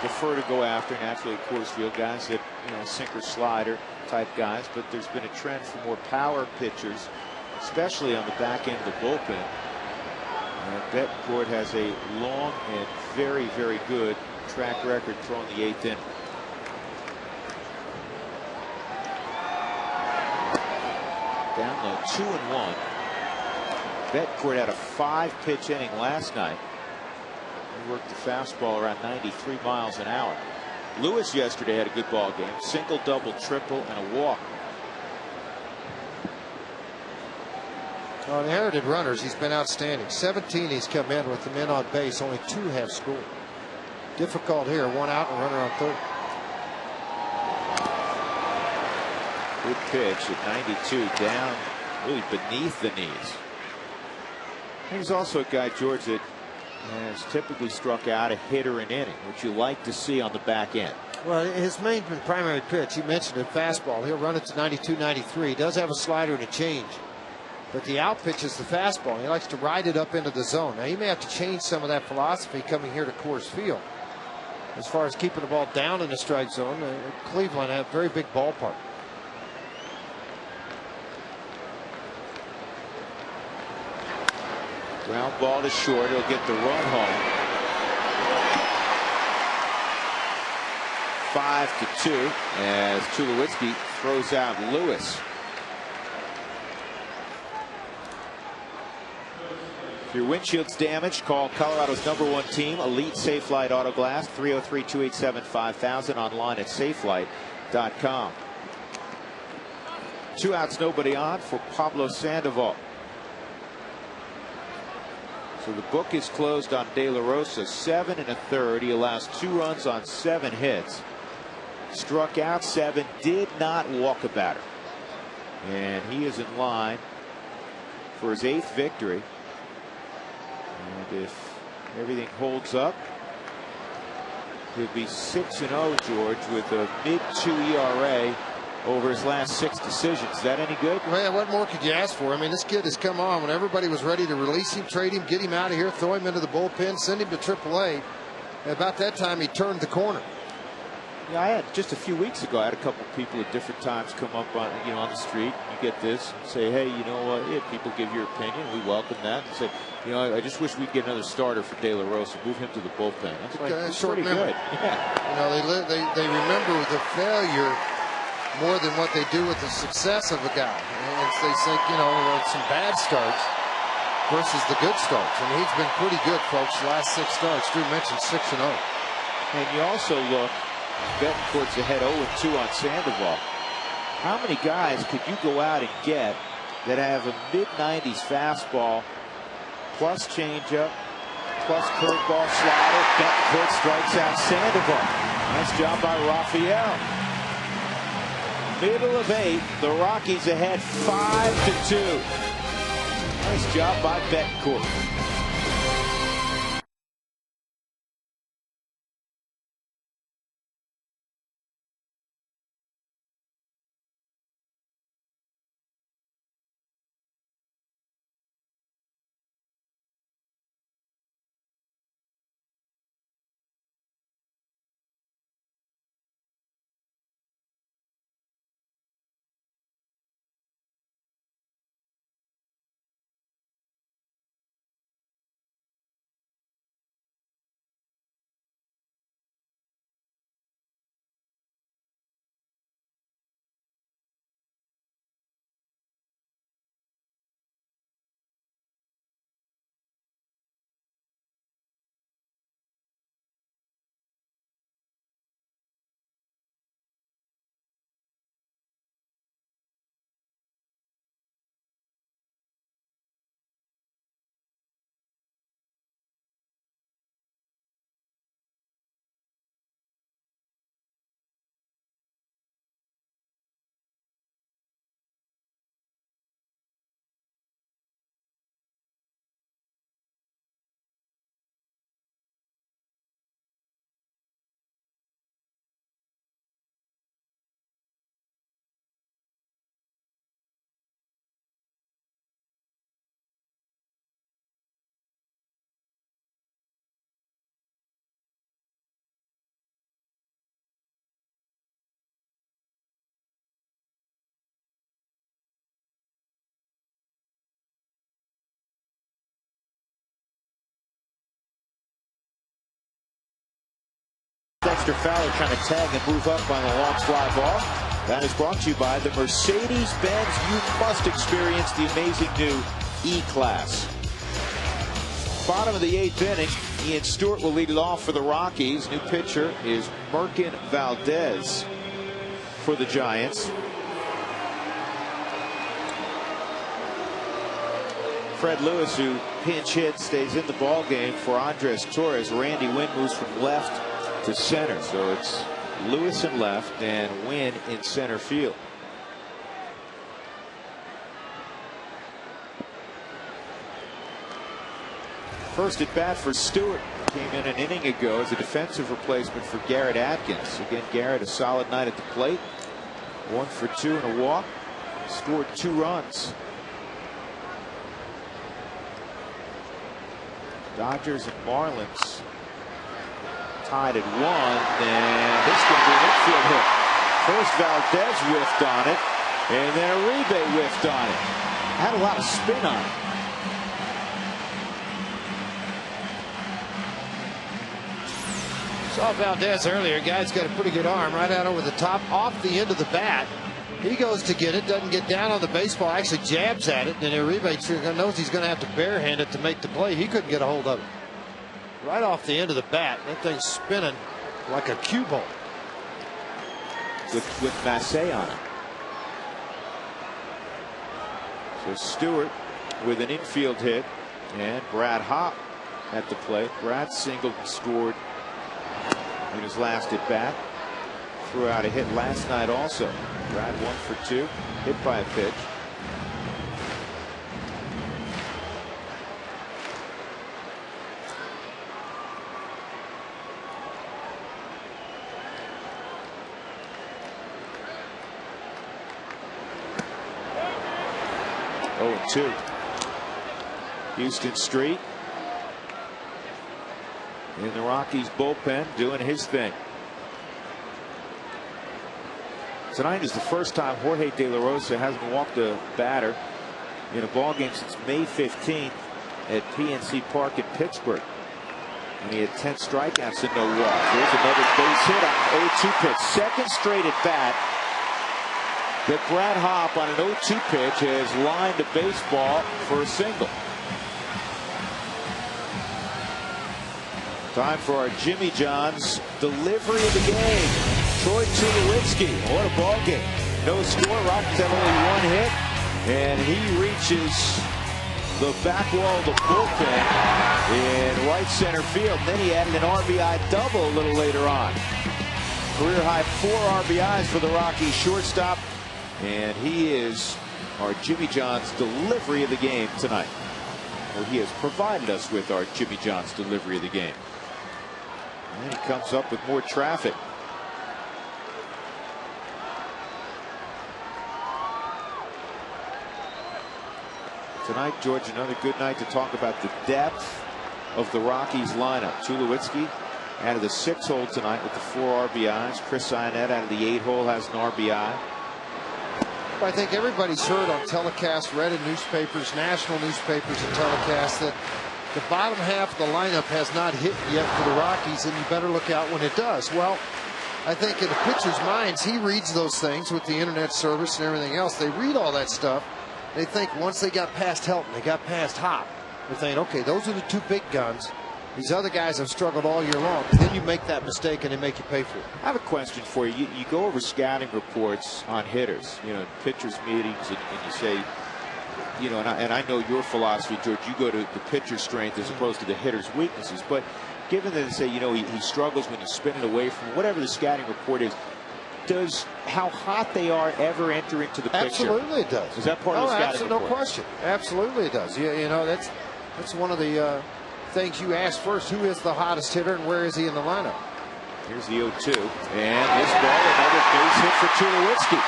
prefer to go after naturally Coors Field guys that, sinker slider type guys, but there's been a trend for more power pitchers, especially on the back end of the bullpen. And Betancourt has a long and very, very good track record throwing the 8th inning. Down low, 2-1. Betancourt had a 5-pitch inning last night. He worked the fastball around 93 miles an hour. Lewis yesterday had a good ball game. Single, double, triple, and a walk. On inherited runners, he's been outstanding. 17 he's come in with the men on base. Only 2 have scored. Difficult here. 1 out and runner on third. Good pitch at 92, down really beneath the knees. He's also a guy, George, that has typically struck out a hitter an inning, which you like to see on the back end. Well, his main primary pitch, you mentioned it, fastball. He'll run it to 92, 93. He does have a slider and a change. But the out pitch is the fastball. He likes to ride it up into the zone. Now, he may have to change some of that philosophy coming here to Coors Field. As far as keeping the ball down in the strike zone, Cleveland had a very big ballpark. Ground ball to short. He'll get the run home. 5-2 as Tulowitzki throws out Lewis. If your windshield's damaged, call Colorado's #1 team, Elite Safelite Auto Glass, 303-287-5000, online at safelight.com. 2 outs, nobody on for Pablo Sandoval. So the book is closed on De La Rosa. 7 1/3. He allows 2 runs on 7 hits. Struck out 7. Did not walk a batter. And he is in line for his 8th victory. And if everything holds up, he'll be 6-0, George, with a mid-2 ERA over his last 6 decisions. Is that any good? Man, what more could you ask for? I mean, this kid has come on when everybody was ready to release him, trade him, get him out of here, throw him into the bullpen, send him to AAA. And about that time, he turned the corner. Yeah, I had just a few weeks ago, I had a couple people at different times come up on, on the street. You get this, and say, hey, yeah, people give your opinion. We welcome that. And say, I just wish we'd get another starter for De La Rosa. Move him to the bullpen. That's like, short pretty memory. good. Yeah. They remember the failure more than what they do with the success of a guy. And they think, some bad starts versus the good starts. And he's been pretty good, folks, the last 6 starts. Drew mentioned 6-0. And you also look, Betancourt's ahead 0-2 on Sandoval. How many guys could you go out and get that have a mid-90s fastball plus changeup plus curveball slider? Betancourt strikes out Sandoval. Nice job by Rafael. Middle of 8, the Rockies ahead 5-2. Nice job by Betancourt. After Fowler trying to tag and move up on the long fly ball. That is brought to you by the Mercedes-Benz. You must experience the amazing new E-Class. Bottom of the 8th inning. Ian Stewart will lead it off for the Rockies. New pitcher is Merkin Valdez for the Giants. Fred Lewis, who pinch hit, stays in the ball game for Andres Torres. Randy Wynn moves from left to center, so it's Lewis in left and Wynn in center field. First at bat for Stewart came in an inning ago as a defensive replacement for Garrett Atkins. Again, Garrett, a solid night at the plate. 1 for 2 and a walk. Scored 2 runs. Dodgers and Marlins tied at 1, and this is going to be an infield hit. First Valdez whiffed on it, and then Uribe whiffed on it. Had a lot of spin on it. Saw Valdez earlier. Guy's got a pretty good arm right out over the top, off the end of the bat. He goes to get it, doesn't get down on the baseball, actually jabs at it, and Uribe knows he's going to have to barehand it to make the play. He couldn't get a hold of it. Right off the end of the bat. That thing's spinning like a cue ball. With Massey on it. So Stewart with an infield hit, and Brad Hopp at the plate. Brad singled and scored in his last at bat. Threw out a hit last night also. Brad 1 for 2, hit by a pitch. Oh, 2. Houston Street in the Rockies bullpen doing his thing. Tonight is the first time Jorge De La Rosa hasn't walked a batter in a ball game since May 15th at PNC Park in Pittsburgh. And he had 10 strikeouts and no walks. There's another base hit on an 0-2 pitch. Second straight at bat that Brad Hopp on an 0-2 pitch has lined a baseball for a single. Time for our Jimmy John's delivery of the game. Troy Tulowitzki. What a ball game. No score. Rockies have only 1 hit. And he reaches the back wall of the bullpen in right center field. And then he added an RBI double a little later on. Career high 4 RBIs for the Rockies shortstop. And he is our Jimmy John's delivery of the game tonight. Well, he has provided us with our Jimmy John's delivery of the game. And then he comes up with more traffic. Tonight, George, another good night to talk about the depth of the Rockies lineup. Tulowitzki out of the 6-hole tonight with the 4 RBIs. Chris Ionnet out of the 8-hole has an RBI. I think everybody's heard on telecast, read in newspapers, national newspapers and telecasts that the bottom half of the lineup has not hit yet for the Rockies, and you better look out when it does. Well, I think in the pitcher's minds, he reads those things with the internet service and everything else. They read all that stuff. They think once they got past Helton, they got past Hopp, they're thinking, okay, those are the 2 big guns. These other guys have struggled all year long. And then you make that mistake and they make you pay for it. I have a question for you. You go over scouting reports on hitters, you know, in pitchers meetings, and you say, you know, and I know your philosophy, George, you go to the pitcher's strength as opposed to the hitter's weaknesses. But given that they say, you know, he struggles when you spin it away from whatever the scouting report is, does how hot they are ever enter into the picture? Absolutely it does. Is that part of the scouting report? No question. Absolutely it does. You know, that's one of the things you ask first. Who is the hottest hitter and where is he in the lineup? Here's the 0-2. And this ball, another base hit for Tulowitzki.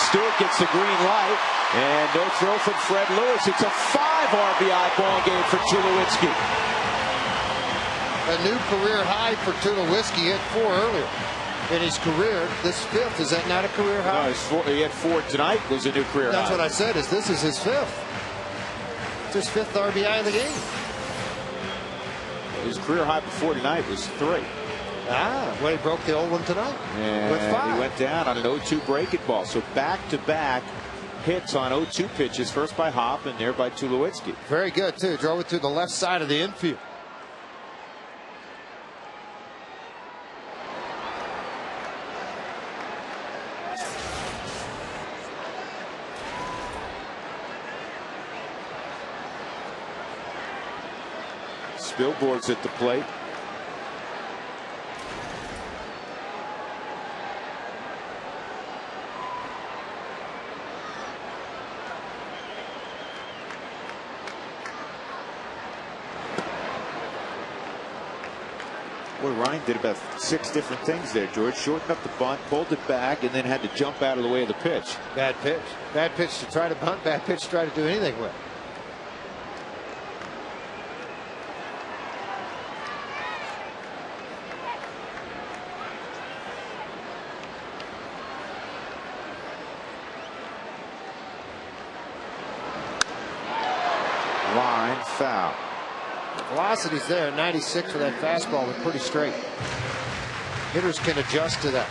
Stewart gets the green light. And no throw from Fred Lewis. It's a 5 RBI ball game for Tulowitzki. A new career high for Tulowitzki. He had 4 earlier in his career. This 5th, is that not a career high? No, he had 4 tonight. Was a new career high. That's what I said. This is his 5th. It's his 5th RBI of the game. His career high before tonight was 3. Well, he broke the old one tonight. And with 5. he went down on an 0-2 breaking ball. So back-to-back hits on 0-2 pitches, first by Hop and there by Tulowitzki. Very good, too. Drove it to the left side of the infield. Spilborg's at the plate. Boy, Ryan did about 6 different things there, George. Shortened up the bunt, pulled it back, and then had to jump out of the way of the pitch. Bad pitch. Bad pitch to try to bunt, bad pitch to try to do anything with. Line foul. Velocity's there, 96 with that fastball, was pretty straight. Hitters can adjust to that.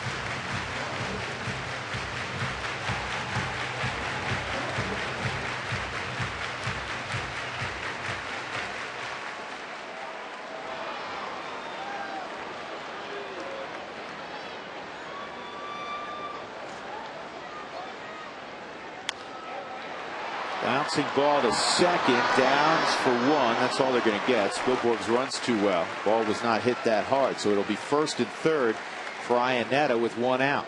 Bouncing ball to second, downs for 1. That's all they're going to get. Spilborg's runs too well. Ball was not hit that hard, so it'll be first and third for Iannetta with 1 out.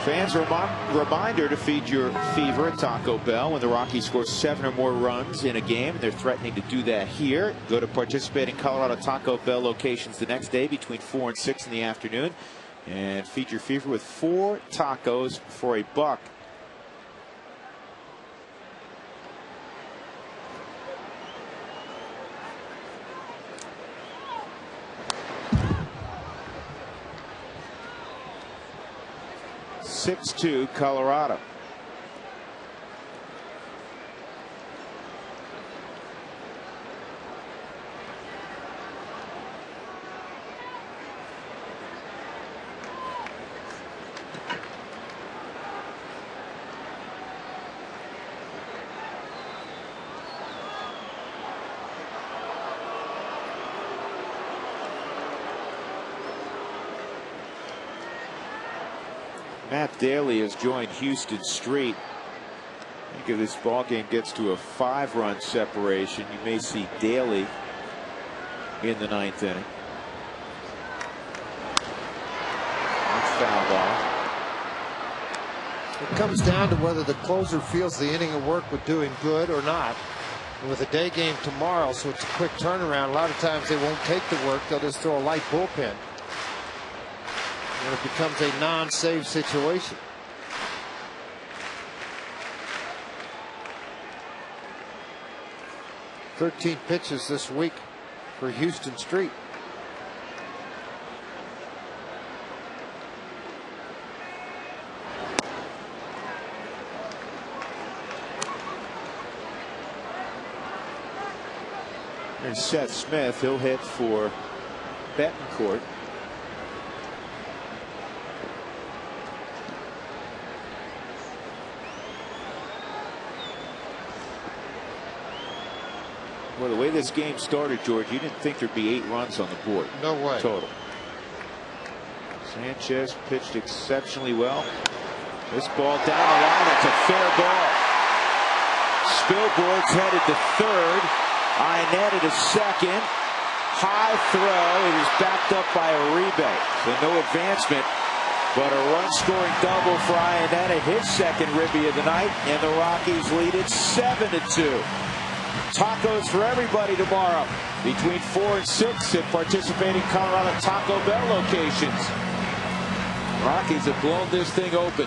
Fans, reminder to feed your fever at Taco Bell. When the Rockies score 7 or more runs in a game, and they're threatening to do that here, go to participating Colorado Taco Bell locations the next day between 4 and 6 in the afternoon. And feed your fever with 4 tacos for $1. (6-2) Colorado. Matt Daly has joined Houston Street. I think if this ball game gets to a 5-run separation, you may see Daly in the 9th inning. That's foul ball. It comes down to whether the closer feels the inning of work with doing good or not. And with a day game tomorrow, so it's a quick turnaround, a lot of times they won't take the work. They'll just throw a light bullpen. And it becomes a non-save situation. "13 pitches this week for Houston Street." There's Seth Smith. He'll hit for Betancourt. Well, the way this game started, George, you didn't think there'd be 8 runs on the board. No way. Total. Sanchez pitched exceptionally well. This ball down the line. It's a fair ball. Spilborg's headed to third. Iannetta to second. High throw. It is backed up by Uribe. So no advancement, but a run-scoring double for Iannetta. His second ribby of the night, and the Rockies lead it 7-2. Tacos for everybody tomorrow between 4 and 6 at participating Colorado Taco Bell locations. Rockies have blown this thing open.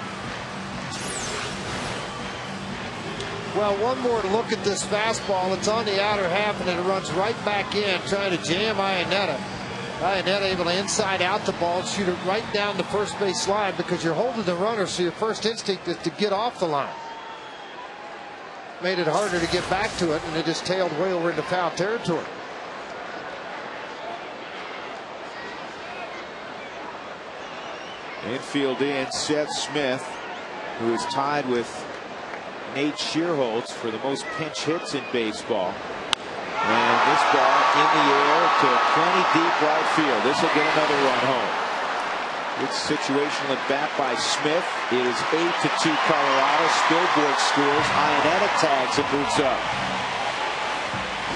Well, one more look at this fastball. It's on the outer half, and it runs right back in, trying to jam Iannetta. Iannetta able to inside out the ball and shoot it right down the first base line, because you're holding the runner, so your first instinct is to get off the line. made it harder to get back to it, and it just tailed way over into foul territory. Infield in, Seth Smith, who is tied with Nate Shearholtz for the most pinch hits in baseball. And this ball in the air to plenty deep right field. This will get another run home. Good situational at bat by Smith. It is 8-2 Colorado. Spilborg scores. Ionetta tags and moves up.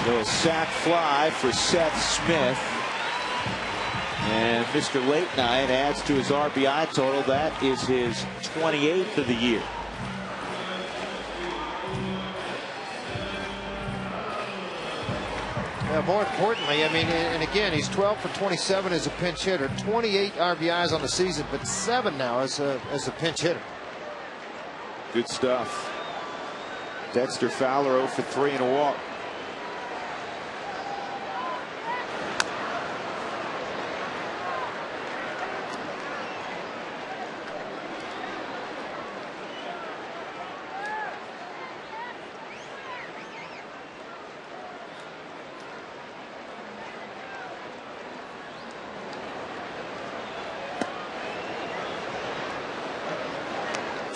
So a sac fly for Seth Smith. And Mr. Late Night adds to his RBI total. That is his 28th of the year. More importantly, I mean, and again, he's 12 for 27 as a pinch hitter, 28 RBIs on the season, but 7 now as a pinch hitter. Good stuff. Dexter Fowler 0 for 3 and a walk.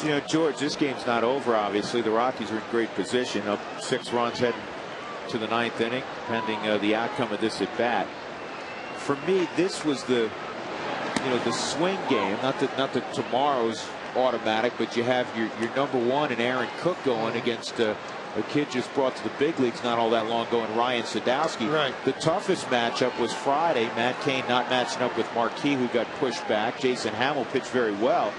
You know, George, this game's not over, obviously. The Rockies are in great position, up 6 runs heading to the 9th inning, pending the outcome of this at bat. For me, this was the swing game, not that tomorrow's automatic, but you have your number 1 and Aaron Cook going against a kid just brought to the big leagues not all that long ago, and Ryan Sadowski. Right. The toughest matchup was Friday. Matt Cain not matching up with Marquis, who got pushed back. Jason Hamill pitched very well.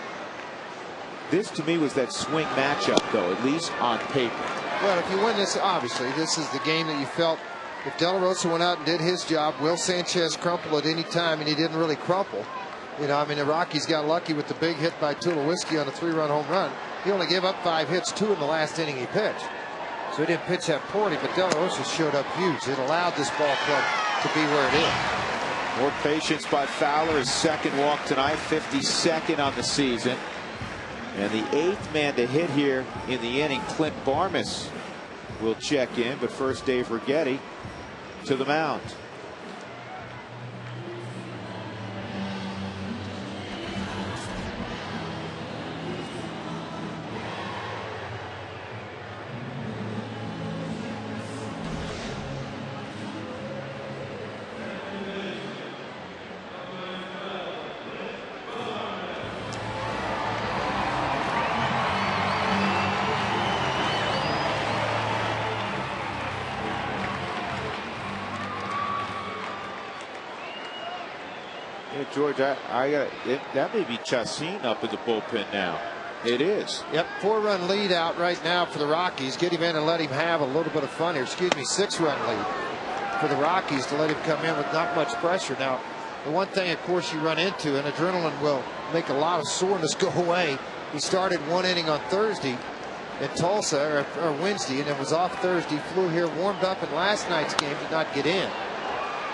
This, to me, was that swing matchup, though, at least on paper. Well, if you win this, obviously, this is the game that you felt if De La Rosa went out and did his job, will Sanchez crumple at any time, and he didn't really crumple. You know, I mean, the Rockies got lucky with the big hit by Tulowitzki on a 3-run home run. He only gave up 5 hits, 2 in the last inning he pitched. So he didn't pitch that poorly, but De La Rosa showed up huge. It allowed this ball club to be where it is. More patience by Fowler, his 2nd walk tonight, 52nd on the season. And the 8th man to hit here in the inning, Clint Barmas, will check in. But first, Dave Righetti to the mound. Yeah, George, I got it. That may be Chacin up in the bullpen now. It is. Yep, 4-run lead out right now for the Rockies. Get him in and let him have a little bit of fun here. Excuse me, 6-run lead for the Rockies to let him come in with not much pressure. Now, the one thing, of course, you run into, and adrenaline will make a lot of soreness go away. He started 1 inning on Thursday in Tulsa, or Wednesday, and it was off Thursday. Flew here, warmed up in last night's game, did not get in.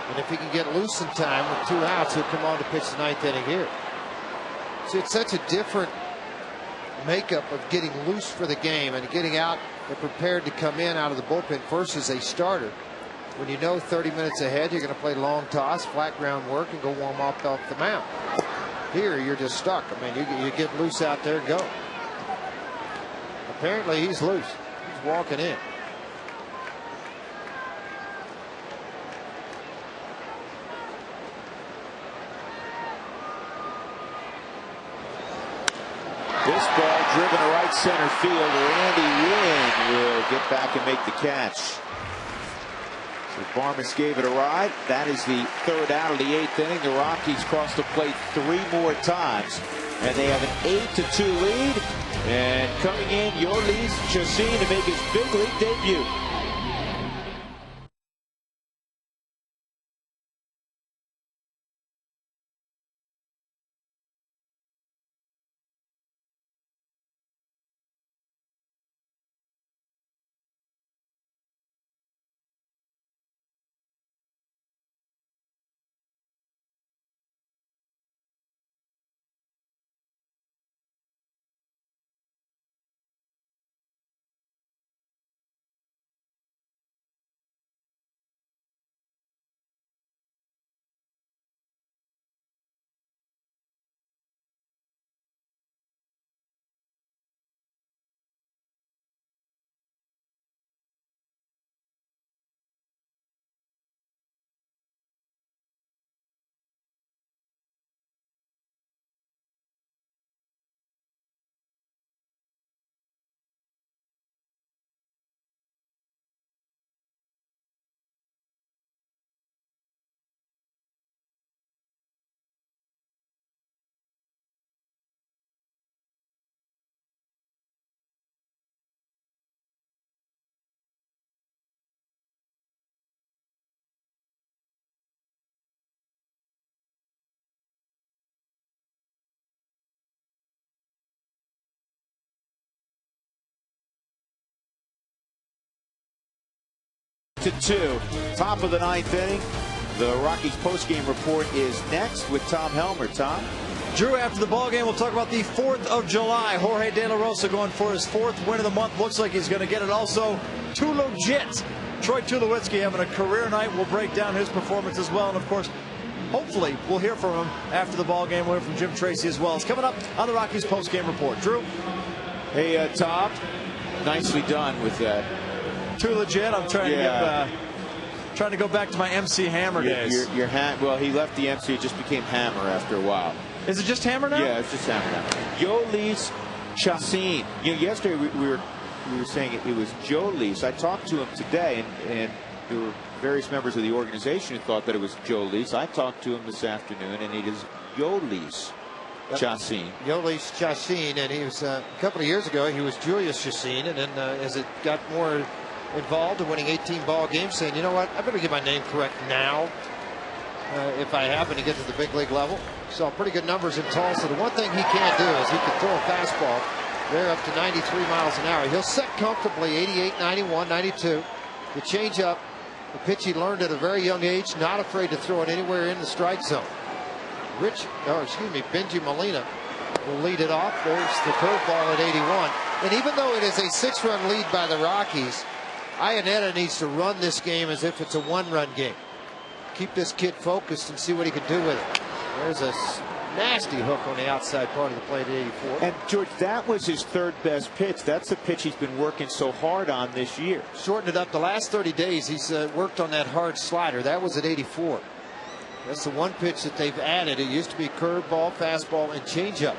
And if he can get loose in time with 2 outs, he'll come on to pitch the 9th inning here. So it's such a different makeup of getting loose for the game and getting out and prepared to come in out of the bullpen versus a starter. When you know 30 minutes ahead, you're going to play long toss, flat ground work, and go warm up off the mound. Here, you're just stuck. I mean, you get loose out there and go. Apparently, he's loose. He's walking in. This ball driven to right center field. Randy Wynn will get back and make the catch. So Barmas gave it a ride. That is the 3rd out of the 8th inning. The Rockies crossed the plate 3 more times, and they have an 8-2 lead. And coming in, Yolis Chacin to make his big league debut. 2. Top of the 9th inning. The Rockies postgame report is next with Tom Helmer. Tom? Drew, after the ball game, we'll talk about the 4th of July. Jorge De La Rosa going for his 4th win of the month. Looks like he's going to get it. Also, Too Legit. Troy Tulowitzki having a career night. We'll break down his performance as well. And, of course, hopefully we'll hear from him after the ball game. We'll hear from Jim Tracy as well. It's coming up on the Rockies postgame report. Drew? Hey, Tom. Nicely done with that. Too Legit. I'm trying to get... trying to go back to my MC Hammer days. Well, he left the MC. It just became Hammer after a while. Is it just Hammer now? Yeah, it's just Hammer now. Yolis Chassin. Yesterday we were saying it was Jolis. I talked to him today, and there were various members of the organization who thought that it was Jolis. I talked to him this afternoon, and it is Yolis Chassin. Yolis Chassin, and he was a couple of years ago he was Julius Chassin, and then as it got more involved in winning 18 ball games, saying, you know what, I better get my name correct now if I happen to get to the big league level. Saw pretty good numbers in Tulsa. The one thing he can't do is he can throw a fastball. They're up to 93 miles an hour. He'll set comfortably 88, 91, 92. The changeup, the pitch he learned at a very young age, not afraid to throw it anywhere in the strike zone. Benji Molina will lead it off. There's the curveball at 81. And even though it is a 6-run lead by the Rockies, Iannetta needs to run this game as if it's a 1-run game. Keep this kid focused and see what he can do with it. There's a nasty hook on the outside part of the plate at 84. And George, that was his 3rd best pitch. That's the pitch he's been working so hard on this year. Shortened it up the last 30 days. He's worked on that hard slider. That was at 84. That's the one pitch that they've added. It used to be curveball, fastball, and changeup.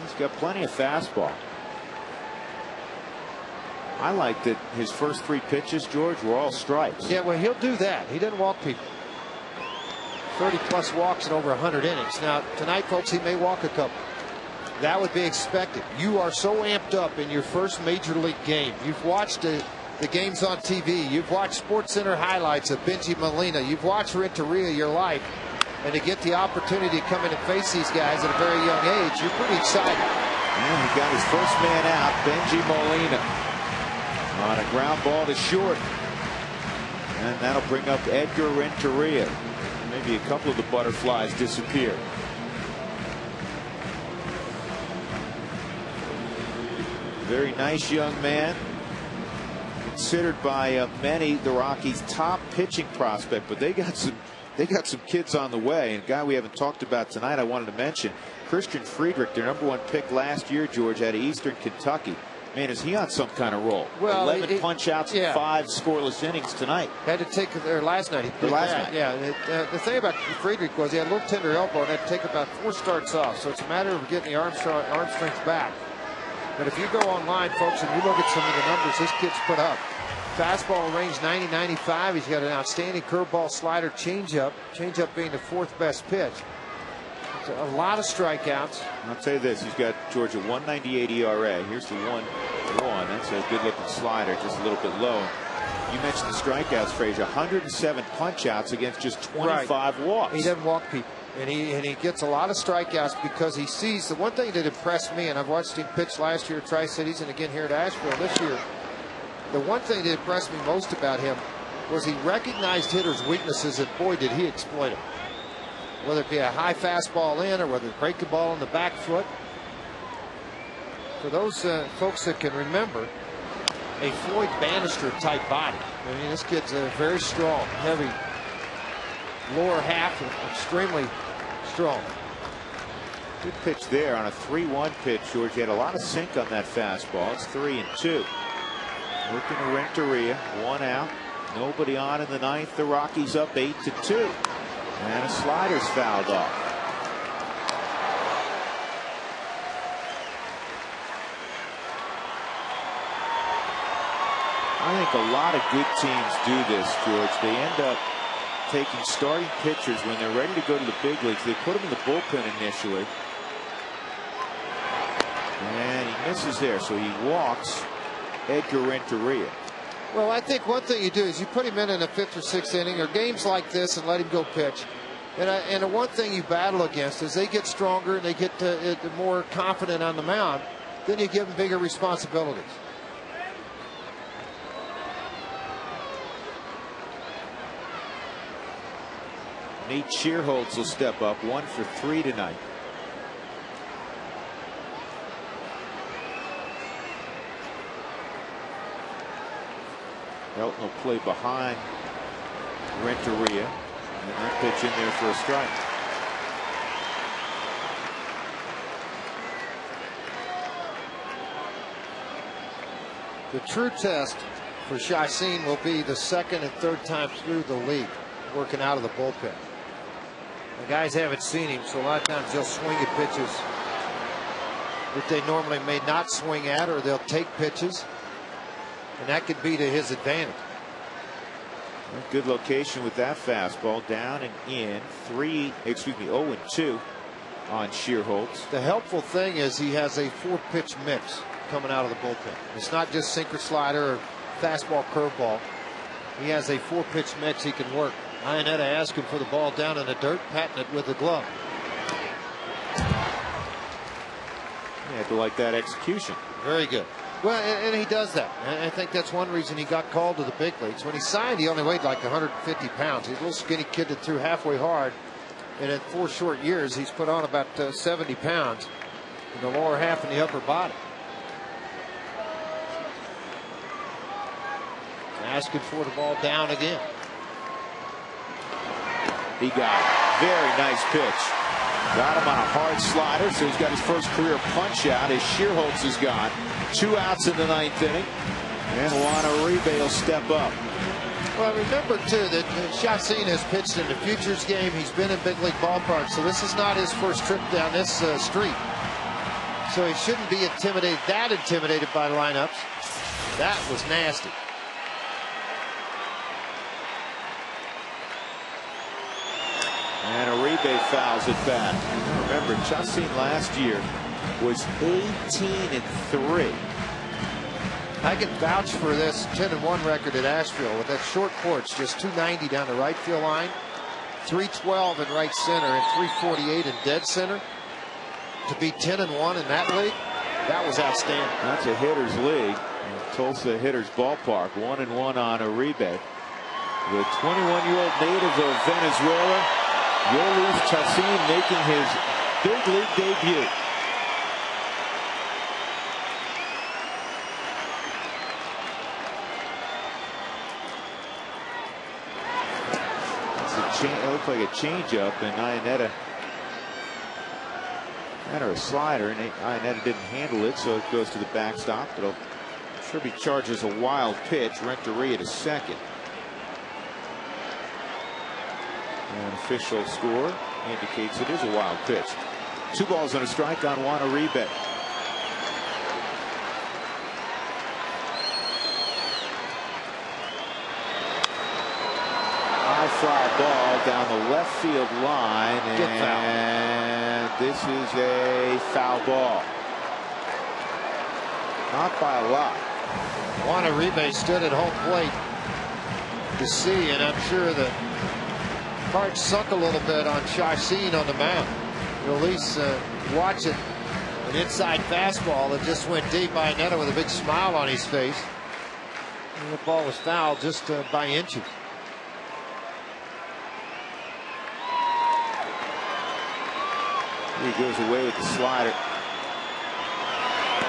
He's got plenty of fastball. I like that his first 3 pitches, George, were all strikes. Yeah, well, he'll do that. He doesn't walk people. 30-plus walks in over 100 innings. Now, tonight, folks, he may walk a couple. That would be expected. You are so amped up in your first major league game. You've watched the games on TV. You've watched SportsCenter highlights of Benji Molina. You've watched Renteria your life. And to get the opportunity to come in and face these guys at a very young age, you're pretty excited. And he got his first man out, Benji Molina, on a ground ball to short. And that'll bring up Edgar Renteria. Maybe a couple of the butterflies disappear. Very nice young man. Considered by many the Rockies' top pitching prospect, but they got some kids on the way. And a guy we haven't talked about tonight I wanted to mention, Christian Friedrich, their #1 pick last year, George, out of Eastern Kentucky. Man, is he on some kind of roll? Well, 11 punch outs and 5 scoreless innings tonight. Had to take their last night. Yeah. The thing about Friedrich was he had a little tender elbow and had to take about 4 starts off. So it's a matter of getting the arm strength back. But if you go online, folks, and you look at some of the numbers this kid's put up. Fastball range 90-95. He's got an outstanding curveball, slider, changeup. Changeup being the 4th best pitch. A lot of strikeouts. I'll tell you this, he's got Georgia 198 ERA. Here's the 1-1. That's a good looking slider, just a little bit low. You mentioned the strikeouts, Frazier. 107 punch outs against just 25 walks. He doesn't walk people. And he gets a lot of strikeouts because he sees the one thing that impressed me, and I've watched him pitch last year at Tri-Cities and again here at Asheville this year. The one thing that impressed me most about him was he recognized hitters' weaknesses, and boy did he exploit them. Whether it be a high fastball in or whether it break the ball on the back foot. For those folks that can remember, a Floyd Bannister type body. I mean, this kid's very strong, heavy, lower half, extremely strong. Good pitch there on a 3-1 pitch, George. He had a lot of sink on that fastball. It's 3-2. Working to Renteria, 1 out. Nobody on in the 9th. The Rockies up 8-2. And a slider's fouled off. I think a lot of good teams do this, George. They end up taking starting pitchers when they're ready to go to the big leagues. They put them in the bullpen initially. And he misses there, so he walks Edgar Renteria. Well, I think one thing you do is you put him in a 5th or 6th inning or games like this and let him go pitch. And the one thing you battle against is they get stronger and they get more confident on the mound. Then you give them bigger responsibilities. Nate Shearholtz will step up, 1 for 3 tonight. Helton will play behind Renteria, and that pitch in there for a strike. The true test for Chacín will be the second and third time through the league, working out of the bullpen. The guys haven't seen him, so a lot of times they'll swing at pitches that they normally may not swing at, or they'll take pitches, and that could be to his advantage. Good location with that fastball, down and in. 0-2 on Shearholtz. The helpful thing is he has a 4-pitch mix coming out of the bullpen. It's not just sinker, slider, or fastball, curveball. He has a 4-pitch mix he can work. Iannetta asking for the ball down in the dirt, patting it with the glove. You had to like that execution. Very good. Well, and he does that. And I think that's one reason he got called to the big leagues. When he signed, he only weighed like 150 pounds. He's a little skinny kid that threw halfway hard. And in 4 short years, he's put on about 70 pounds in the lower half and the upper body. Asking for the ball down again. He got it. Very nice pitch. Got him on a hard slider, so he's got his first career punch out as Shearholtz is gone. 2 outs in the 9th inning. And Juan Uribe will step up. Well, remember, too, that Chacín has pitched in the Futures game. He's been in big league ballparks, so this is not his first trip down this street. So he shouldn't be intimidated by the lineups. That was nasty. And Uribe fouls it back. Remember, Chacín last year was 18-3. I can vouch for this 10-1 record at Asheville with that short porch, just 290 down the right field line, 312 in right center, and 348 in dead center. To be 10-1 in that league, that was outstanding. That's a hitter's league. Tulsa Hitters Ballpark, 1-1 on Uribe. The 21-year-old native of Venezuela, Yolis Chacín, making his big league debut. It looked like a changeup, and Iannetta had a slider, and Iannetta didn't handle it, so it goes to the backstop. It'll sure be charged as a wild pitch. Renteria to second. And official score indicates it is a wild pitch. 2 balls and a strike on Juan Uribe. High fly ball down the left field line, and this is a foul ball. Not by a lot. Juan Uribe stood at home plate to see, and I'm sure the heart sunk a little bit on Chacín on the mound. You'll at least watch it. An inside fastball that just went deep. Iannetta with a big smile on his face. And the ball was fouled just by inches. He goes away with the slider.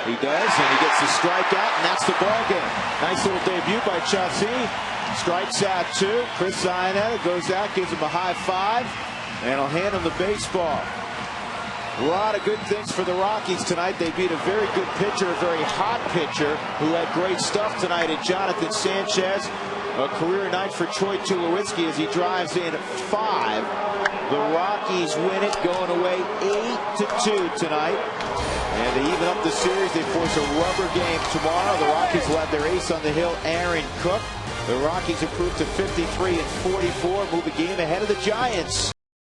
He does, and he gets the strikeout, and that's the ball game. Nice little debut by Chacín. Strikes out 2. Chris Iannetta goes out, gives him a high five, and he'll hand him the baseball. A lot of good things for the Rockies tonight. They beat a very good pitcher, a very hot pitcher, who had great stuff tonight at Jonathan Sanchez. A career night for Troy Tulowitzki as he drives in 5. The Rockies win it, going away 8-2 tonight. And they even up the series. They force a rubber game tomorrow. The Rockies will have their ace on the hill, Aaron Cook. The Rockies improved to 53-44, move a game ahead of the Giants.